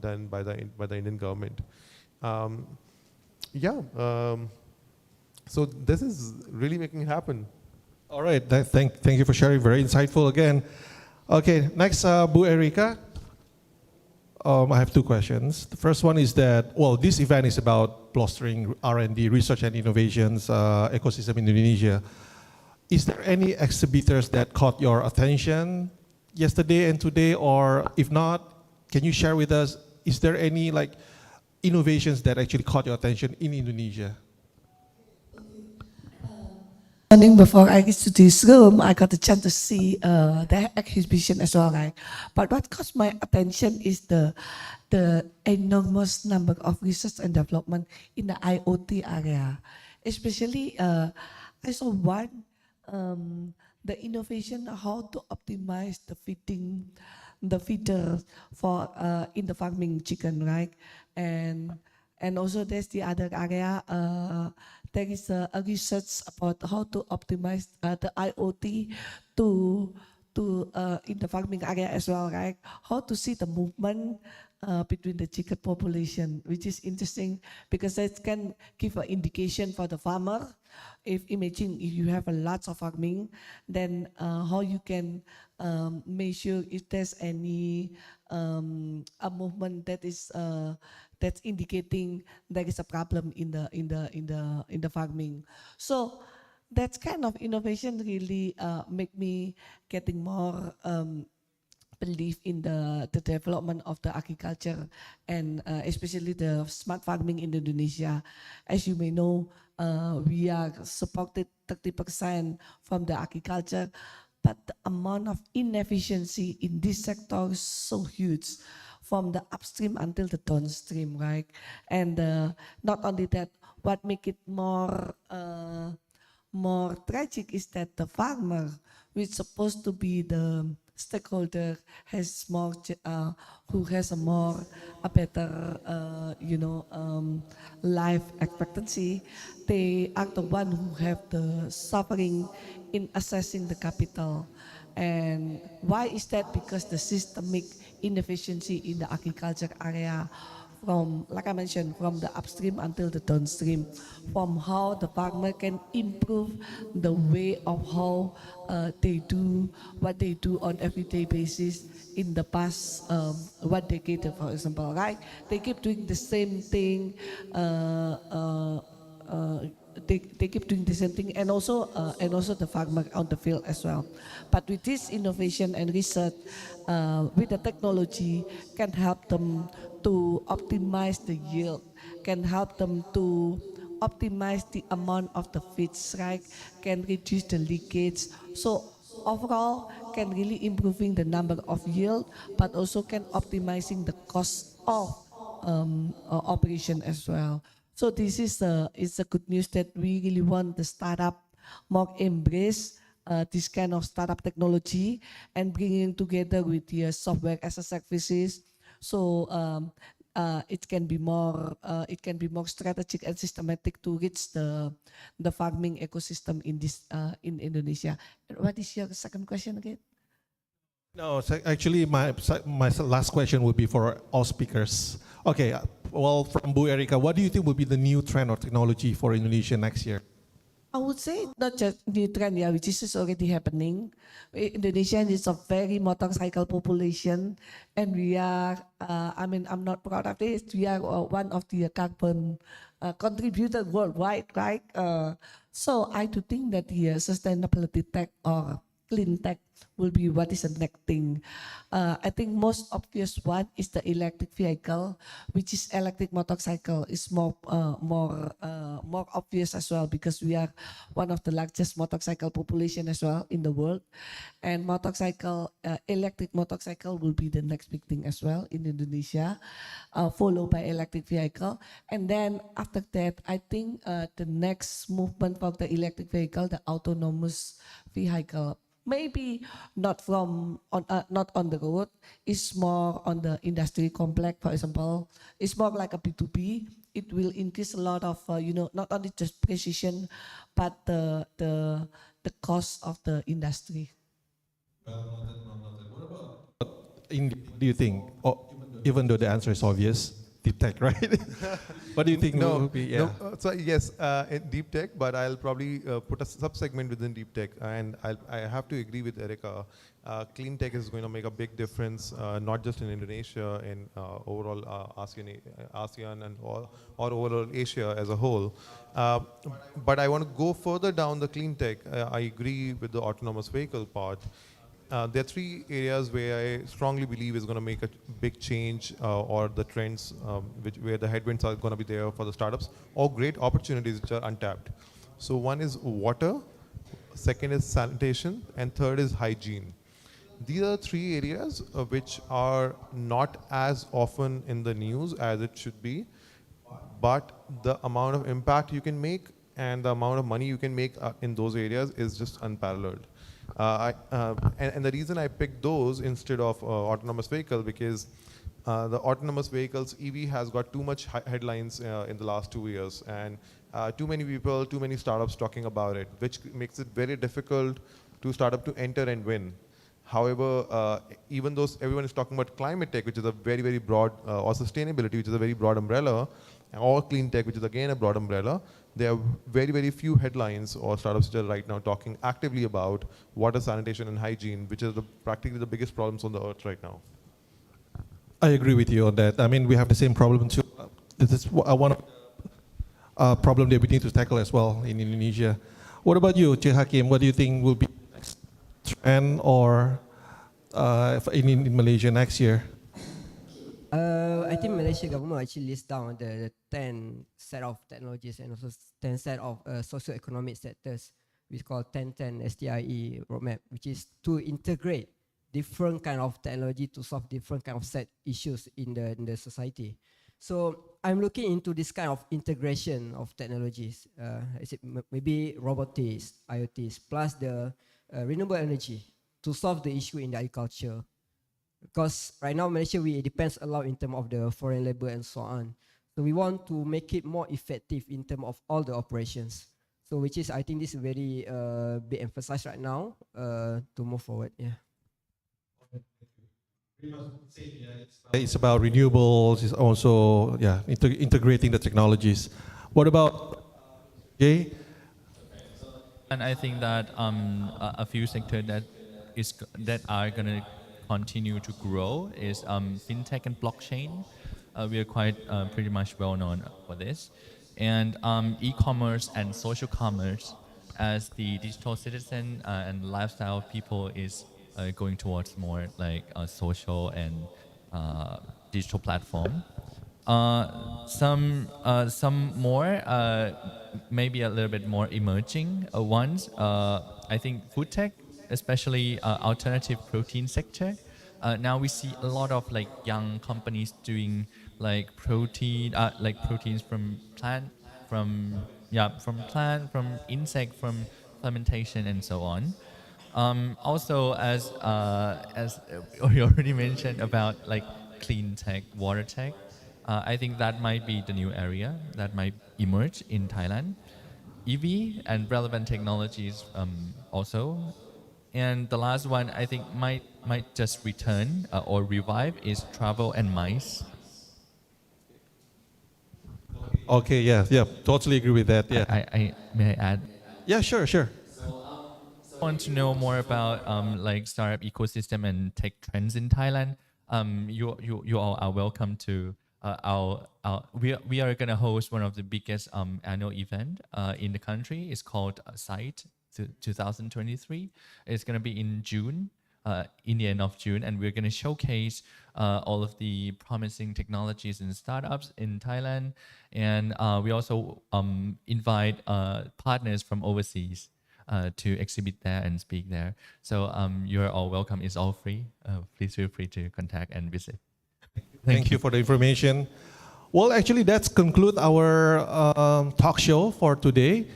done by the Indian government. So this is really making it happen. All right, thank you for sharing. Very insightful again. Okay, next, Bu Erika. I have 2 questions. The first one is that, well, this event is about bolstering R&D, research and innovations ecosystem in Indonesia. Is there any exhibitors that caught your attention yesterday and today, or if not, can you share with us, is there any like innovations that actually caught your attention in Indonesia? Morning, before I get to this room, I got a chance to see the exhibition as well, right? But what caught my attention is the enormous number of research and development in the IoT area. Especially, I saw one, the innovation how to optimize the feeder for in the farming chicken, right? And also there's the other area. There is a research about how to optimize the IoT to in the farming area as well, right? How to see the movement between the chicken population, which is interesting because it can give an indication for the farmer. If imagine if you have a lot of farming, then how you can measure if there's any a movement that is that's indicating there is a problem in the farming. So that kind of innovation really make me getting more believe in the development of the agriculture and especially the smart farming in Indonesia. As you may know, we are supported 30% from the agriculture, but the amount of inefficiency in this sector is so huge, from the upstream until the downstream, right? And not only that, what make it more tragic is that the farmer, which is supposed to be the stakeholder, has more who has a better life expectancy. They are the one who have the suffering in assessing the capital. And why is that? Because the systemic inefficiency in the agriculture area, from, like I mentioned, from the upstream until the downstream, from how the farmer can improve the way of how they do what they do on everyday basis in the past 1 decade, for example, right? They keep doing the same thing. They keep doing the same thing, and also the farmer on the field as well. But with this innovation and research, with the technology, can help them to optimize the yield, can help them to optimize the amount of the feeds, right? Can reduce the leakage. So overall, can really improving the number of yield, but also can optimizing the cost of operation as well. So this is a good news that we really want the startup more embrace this kind of startup technology and bringing together with the software as a services. So it can be more strategic and systematic to reach the farming ecosystem in this in Indonesia. What is your second question again? No, so actually, my last question would be for all speakers. Okay, well, from Bu Erika, what do you think will be the new trend or technology for Indonesia next year? I would say not just new trend, yeah, which is already happening. Indonesia is a very motorcycle population, and we are, I'm not proud of this, we are one of the carbon contributor worldwide, right? So I do think that the sustainability tech or clean tech will be what is the next thing. I think most obvious one is the electric vehicle, which is electric motorcycle is more obvious as well, because we are one of the largest motorcycle population as well in the world, and electric motorcycle will be the next big thing as well in Indonesia, followed by electric vehicle, and then after that, I think the next movement for the electric vehicle, the autonomous vehicle. Maybe not not on the road. It's more on the industry complex, for example. It's more like a B2B. It will increase a lot of not only just precision, but the cost of the industry. What do you think? Even though the answer is obvious, deep tech, right? What do you think? So yes, in deep tech, but I'll probably put a sub-segment within deep tech, and I have to agree with Erika. Clean tech is going to make a big difference, not just in Indonesia, in overall ASEAN and or overall Asia as a whole. But I want to go further down the clean tech. I agree with the autonomous vehicle part. There are three areas where I strongly believe is going to make a big change, or the trends where the headwinds are going to be there for the startups, or great opportunities which are untapped. So one is water, second is sanitation, and third is hygiene. These are three areas which are not as often in the news as it should be, but the amount of impact you can make and the amount of money you can make in those areas is just unparalleled. And the reason I picked those instead of autonomous vehicle, because the autonomous vehicles, EV has got too much headlines in the last 2 years, and too many people, too many startups talking about it, which makes it very difficult to startup to enter and win. However, even though everyone is talking about climate tech, which is a very, very broad, or sustainability, which is a very broad umbrella, or clean tech, which is again a broad umbrella, there are very, very few headlines or startups which are right now talking actively about water, sanitation, and hygiene, which is practically the biggest problems on the earth right now. I agree with you on that. I mean, we have the same problem too. This is one of the problem that we need to tackle as well in Indonesia. What about you, Cik Hakim? What do you think will be the next trend or in Malaysia next year? I think Malaysia government actually lists down the 10 set of technologies and also 10 set of socio-economic sectors, which call 10-10 STIE roadmap, which is to integrate different kind of technology to solve different kind of set issues in the society. So I'm looking into this kind of integration of technologies, maybe robotics, IoTs, plus the renewable energy to solve the issue in the agriculture. Because right now Malaysia, we depends a lot in terms of the foreign labor and so on. So we want to make it more effective in terms of all the operations. So which is, I think this is very big emphasis right now to move forward. Yeah. It's about renewables. It's also integrating the technologies. What about Jay? And I think that a few sectors that are going to continue to grow is fintech and blockchain. We are quite pretty much well known for this. And e-commerce and social commerce, as the digital citizen and lifestyle people is going towards more like a social and digital platform. Some more, maybe a little bit more emerging ones. I think food tech, especially alternative protein sector. Now we see a lot of like young companies doing like proteins from plant, from insect, from fermentation and so on. Also, as we already mentioned about like clean tech, water tech, I think that might be the new area that might emerge in Thailand. EV and relevant technologies also. And the last one I think might just return or revive is travel and MICE. Okay, yeah, totally agree with that. Yeah. May I add? Yeah, sure. Want to know more about like startup ecosystem and tech trends in Thailand? You all are welcome to we are going to host one of the biggest annual event in the country. It's called Site 2023. It's going to be in June, in the end of June, and we're going to showcase all of the promising technologies and startups in Thailand. And we also invite partners from overseas to exhibit there and speak there. So you're all welcome. It's all free. Please feel free to contact and visit. Thank you for the information. Well, actually, that's conclude our talk show for today.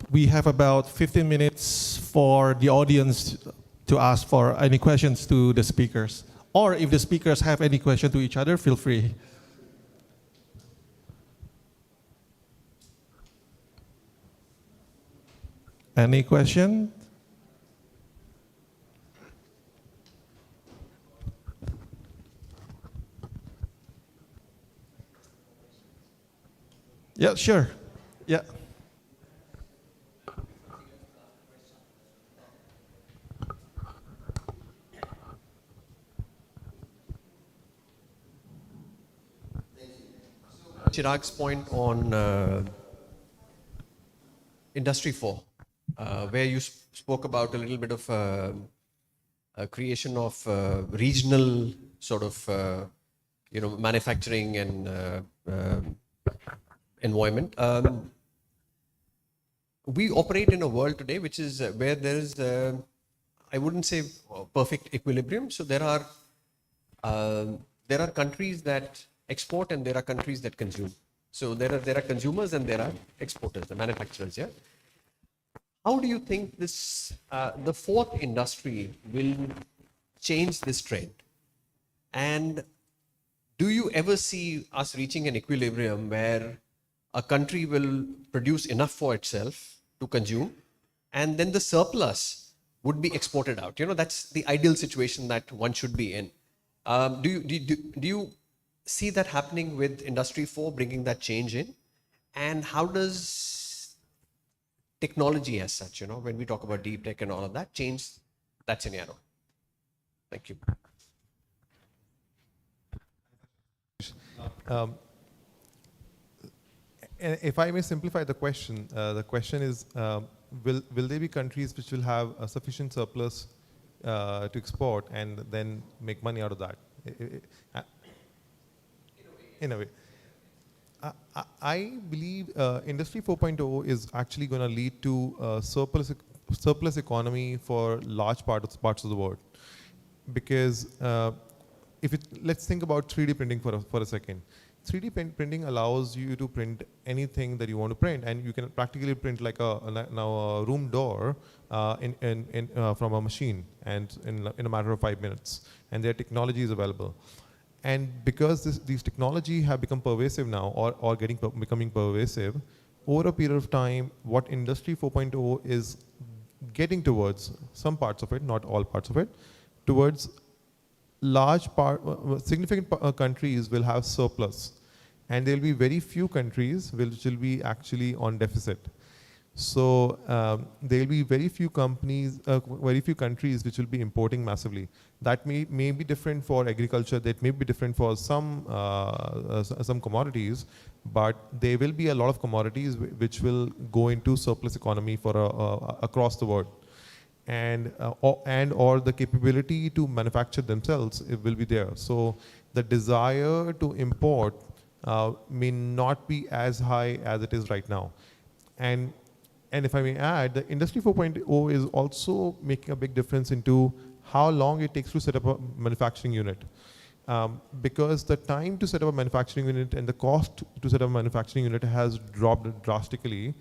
We have about 15 minutes for the audience to ask for any questions to the speakers. Or if the speakers have any question to each other, feel free. Any question? Yeah, sure. Yeah. Chirag's point on Industry 4, where you spoke about a little bit of a creation of regional sort of manufacturing and environment. We operate in a world today which is where there is, I wouldn't say perfect equilibrium. So there are countries that export and there are countries that consume. So there are consumers and there are exporters, the manufacturers. Yeah. How do you think this the fourth industry will change this trend? And do you ever see us reaching an equilibrium where a country will produce enough for itself to consume, and then the surplus would be exported out? That's the ideal situation that one should be in. Do you see that happening with Industry 4, bringing that change in? And how does technology as such, when we talk about deep tech and all of that, change that scenario? Thank you. If I may simplify the question is, will there be countries which will have a sufficient surplus to export and then make money out of that. In a way. I believe Industry 4.0 is actually going to lead to surplus economy for large parts of the world. Because let's think about 3D printing for a second. 3D printing allows you to print anything that you want to print, and you can practically print like a room door from a machine, and in a matter of 5 minutes. And their technology is available. And because these technology have become pervasive now, or becoming pervasive, over a period of time, what Industry 4.0 is getting towards, some parts of it, not all parts of it, towards significant countries will have surplus. And there will be very few countries which will be actually on deficit. So there will be very few countries which will be importing massively. That may be different for agriculture, that may be different for some commodities, but there will be a lot of commodities which will go into surplus economy for across the world. And or the capability to manufacture themselves, it will be there. So the desire to import may not be as high as it is right now. And if I may add, the Industry 4.0 is also making a big difference into how long it takes to set up a manufacturing unit. Because the time to set up a manufacturing unit and the cost to set up a manufacturing unit has dropped drastically.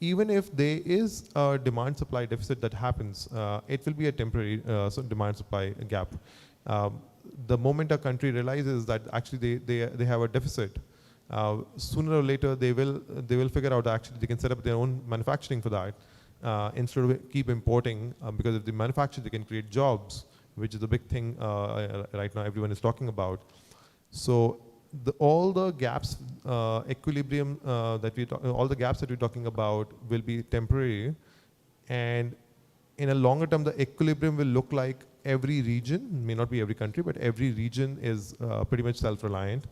Even if there is a demand-supply deficit that happens, it will be a temporary demand-supply gap. The moment a country realizes that actually they have a deficit, sooner or later they will figure out that actually they can set up their own manufacturing for that instead of keep importing, because if they manufacture, they can create jobs, which is the big thing right now everyone is talking about. So all the gaps, equilibrium all the gaps that we're talking about will be temporary, and in a longer term, the equilibrium will look like every region, may not be every country, but every region is pretty much self-reliant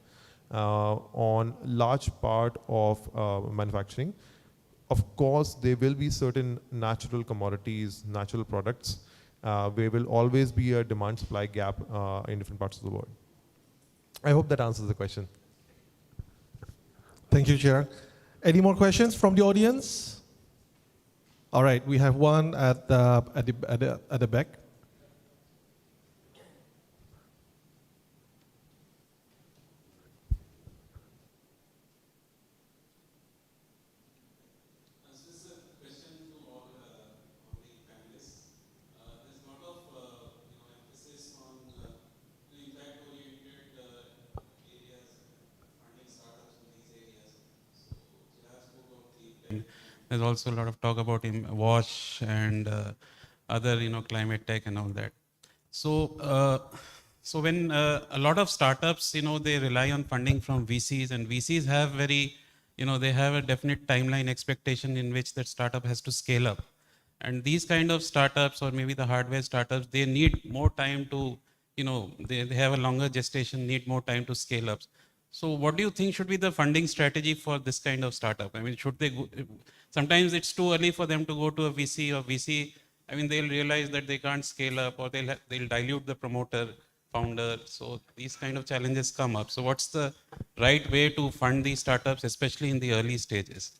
on large part of manufacturing. Of course, there will be certain natural commodities, natural products. There will always be a demand-supply gap in different parts of the world. I hope that answers the question. Thank you, Chair. Any more questions from the audience? All right, we have one at the back. There's also a lot of talk about WASH and other, climate tech and all that. So, so when a lot of startups, they rely on funding from VCs, and VCs have they have a definite timeline expectation in which that startup has to scale up. And these kind of startups, or maybe the hardware startups, they need more time to, they have a longer gestation, need more time to scale up. So what do you think should be the funding strategy for this kind of startup? I mean, should they go, sometimes it's too early for them to go to a VC, or VC, they'll realize that they can't scale up, or they'll dilute the promoter, founder. So these kind of challenges come up. So what's the right way to fund these startups, especially in the early stages?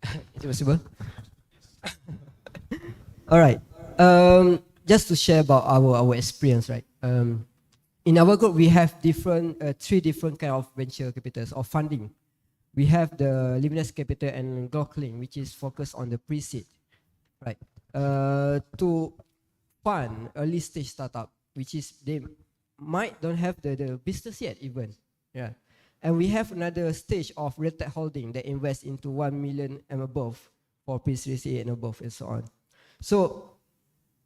Is it possible? All right. Just to share about our experience, right? In our group, we have three different kind of venture capitals or funding. We have the Luminous Capital and Glockling, which is focused on the pre-seed, right? To fund early stage startup, which is they might don't have the business yet even, yeah. And we have another stage of real tech holding that invests into 1 million and above for pre-series A and above and so on. So,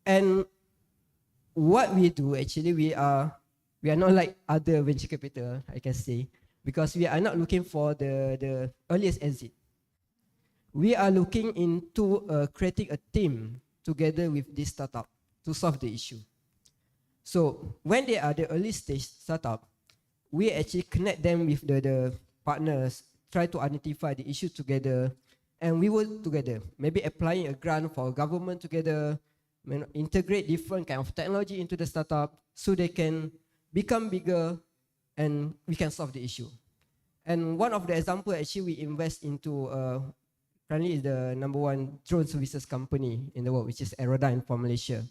and what we do actually, we are not like other venture capital, I can say, because we are not looking for the earliest exit. We are looking into creating a team together with this startup to solve the issue. So when they are the early stage startup, we actually connect them with the partners, try to identify the issue together, and we work together. Maybe applying a grant for government together, integrate different kind of technology into the startup so they can become bigger and we can solve the issue. And one of the examples actually we invest into currently is the #1 drone services company in the world, which is Aerodyne from Malaysia.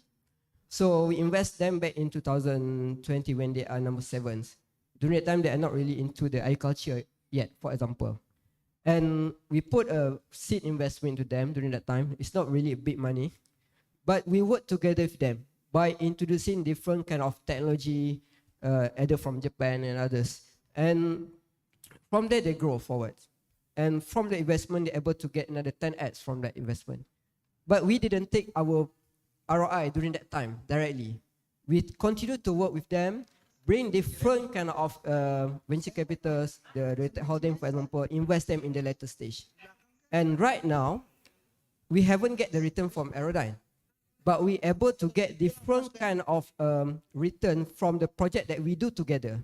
So we invest them back in 2020 when they are #7. During that time, they are not really into the agriculture yet, for example. And we put a seed investment into them during that time. It's not really big money, but we work together with them by introducing different kind of technology, either from Japan and others. And from there, they grow forward. And from the investment, they're able to get another 10x from that investment. But we didn't take our ROI during that time directly. We continue to work with them, bring different kind of venture capitals, the holding, for example, invest them in the later stage. And right now, we haven't get the return from Aerodyne, but we able to get different kind of return from the project that we do together.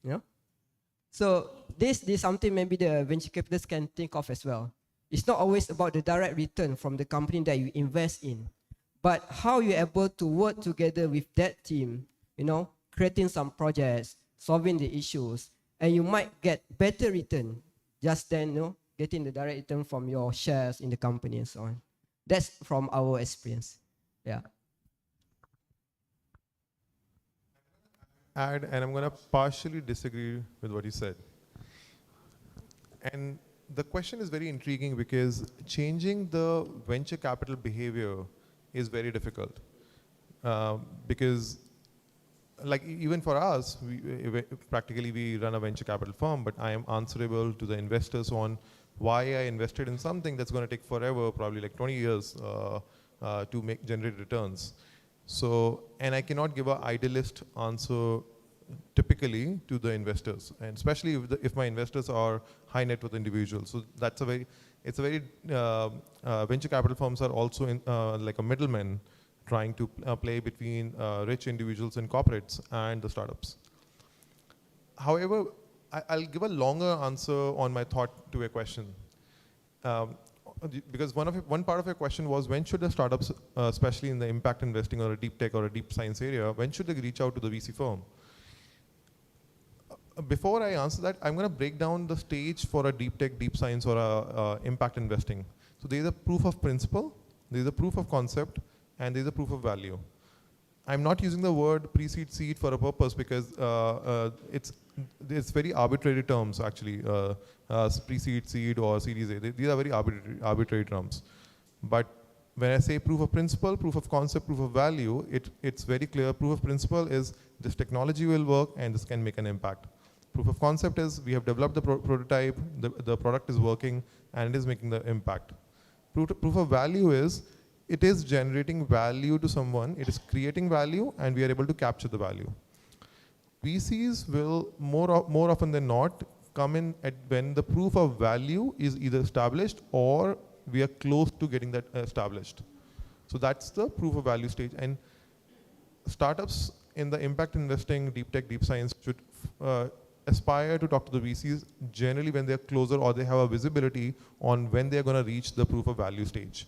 You know? So this is something maybe the venture capitalists can think of as well. It's not always about the direct return from the company that you invest in, but how you're able to work together with that team, you know, creating some projects, solving the issues, and you might get better return just then, you know, getting the direct return from your shares in the company and so on. That's from our experience. Yeah. Add, and I'm going to partially disagree with what you said. And the question is very intriguing because changing the venture capital behavior is very difficult. Because like even for us, practically we run a venture capital firm, but I am answerable to the investors on why I invested in something that's going to take forever, probably like 20 years to generate returns. So, and I cannot give an idealist answer typically to the investors, and especially if my investors are high net worth individuals. So that's venture capital firms are also like a middleman trying to play between rich individuals and corporates and the startups. However, I'll give a longer answer on my thought to a question. Because one part of your question was, when should the startups, especially in the impact investing or a deep tech or a deep science area, when should they reach out to the VC firm? Before I answer that, I'm going to break down the stage for a deep tech, deep science, or a impact investing. So there's a proof of principle, there's a proof of concept, and there's a proof of value. I'm not using the word pre-seed seed for a purpose because it's very arbitrary terms actually. Pre-seed, seed, or Series A. These are very arbitrary terms. But when I say proof of principle, proof of concept, proof of value, it's very clear. Proof of principle is this technology will work and this can make an impact. Proof of concept is we have developed the prototype, the product is working, and it is making the impact. Proof of value is it is generating value to someone, it is creating value, and we are able to capture the value. VCs will more often than not come in at when the proof of value is either established or we are close to getting that established. So that's the proof of value stage. And startups in the impact investing, deep tech, deep science should aspire to talk to the VCs generally when they're closer or they have a visibility on when they're going to reach the proof of value stage.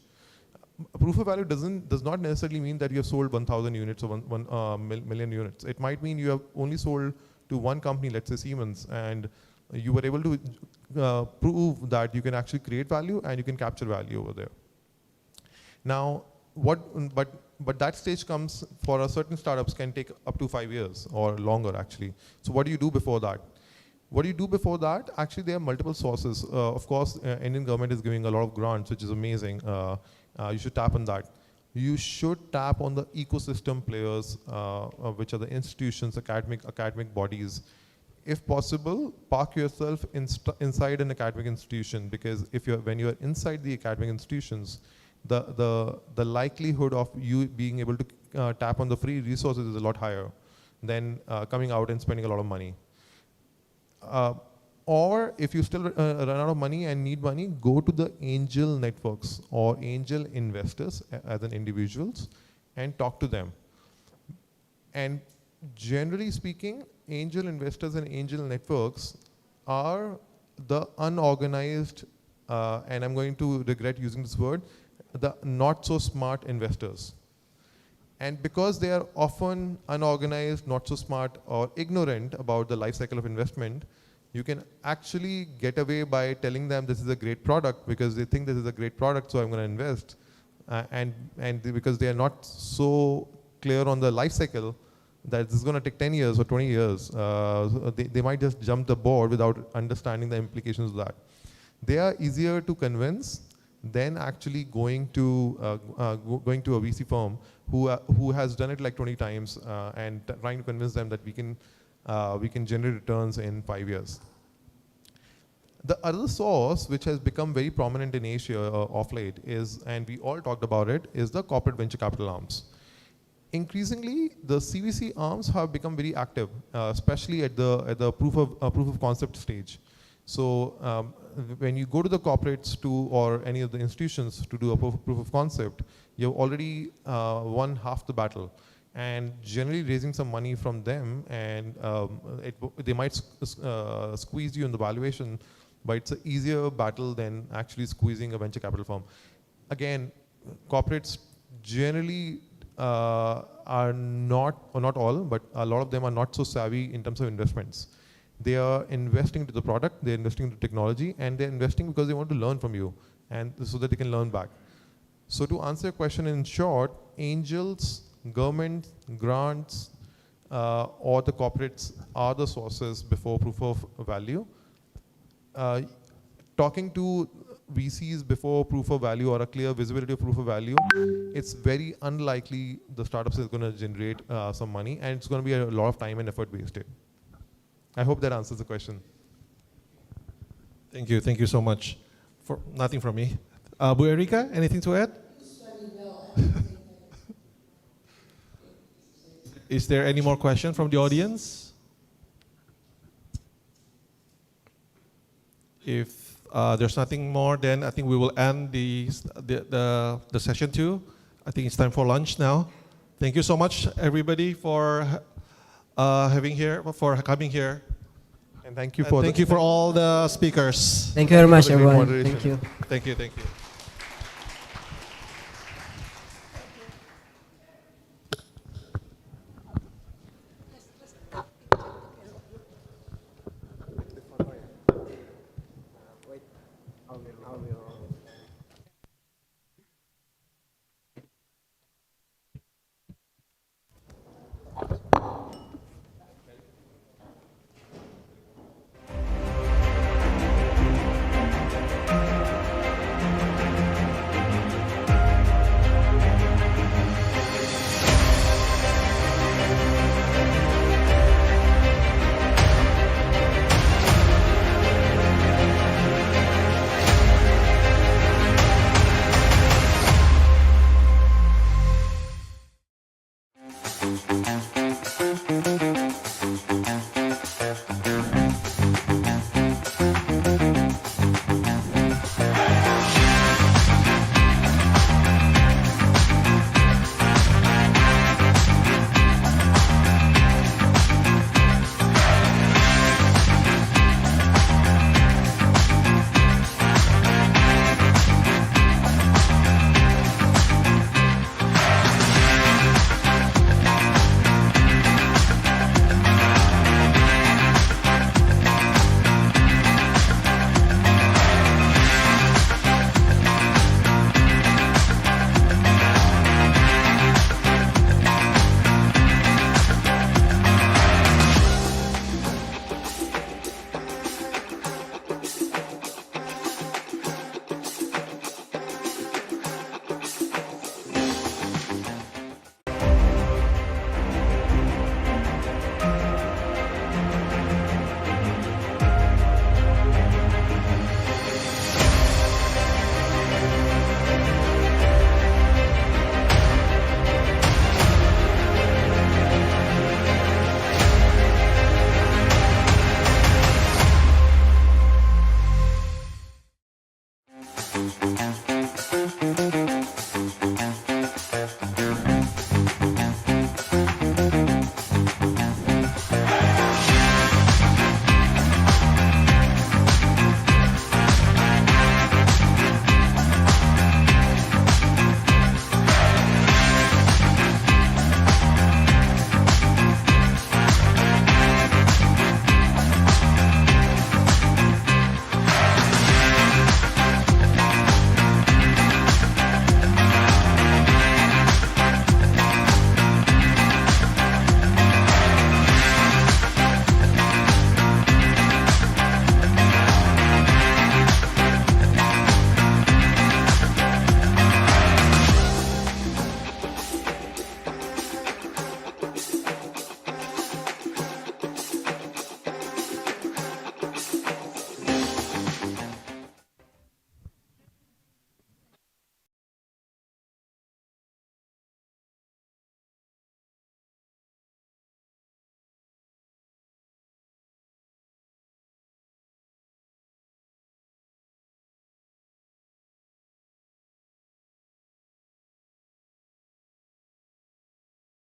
Proof of value does not necessarily mean that you have sold 1,000 units or 1 million units. It might mean you have only sold to one company, let's say Siemens, and you were able to prove that you can actually create value and you can capture value over there. Now, but that stage comes for a certain startups can take up to 5 years or longer actually. So what do you do before that? What do you do before that? Actually, there are multiple sources. Of course, Indian government is giving a lot of grants, which is amazing. You should tap on that. You should tap on the ecosystem players, which are the institutions, academic bodies. If possible, park yourself inside an academic institution, because when you're inside the academic institutions, the likelihood of you being able to tap on the free resources is a lot higher than coming out and spending a lot of money. Or if you still run out of money and need money, go to the angel networks or angel investors as an individuals and talk to them. And generally speaking, angel investors and angel networks are the unorganized and I'm going to regret using this word, the not so smart investors. And because they are often unorganized, not so smart, or ignorant about the life cycle of investment, you can actually get away by telling them this is a great product because they think this is a great product, so I'm going to invest. Because they are not so clear on the life cycle that this is going to take 10 years or 20 years, they might just jump the board without understanding the implications of that. They are easier to convince than actually going to a VC firm who has done it like 20 times and trying to convince them that we can generate returns in 5 years. The other source which has become very prominent in Asia of late is, and we all talked about it, is the corporate venture capital arms. Increasingly, the CVC arms have become very active, especially at the proof of concept stage. So when you go to the corporates or any of the institutions to do a proof of concept, you've already won half the battle. And generally raising some money from them, and they might squeeze you in the valuation, but it's an easier battle than actually squeezing a venture capital firm. Again, corporates generally are not, or not all, but a lot of them are not so savvy in terms of investments. They are investing into the product, they're investing into technology, and they're investing because they want to learn from you, and so that they can learn back. So to answer your question in short, angels, government, grants, or the corporates are the sources before proof of value. Talking to VCs before proof of value or a clear visibility of proof of value, it's very unlikely the startups is going to generate some money, and it's going to be a lot of time and effort wasted. I hope that answers the question. Thank you so much. Nothing from me. Bu Erika, anything to add? Is there any more question from the audience? If there's nothing more, then I think we will end the session too. I think it's time for lunch now. Thank you so much, everybody, for coming here. And thank you for all the speakers. Thank you very much, everyone. Thank you. Thank you. Thank you.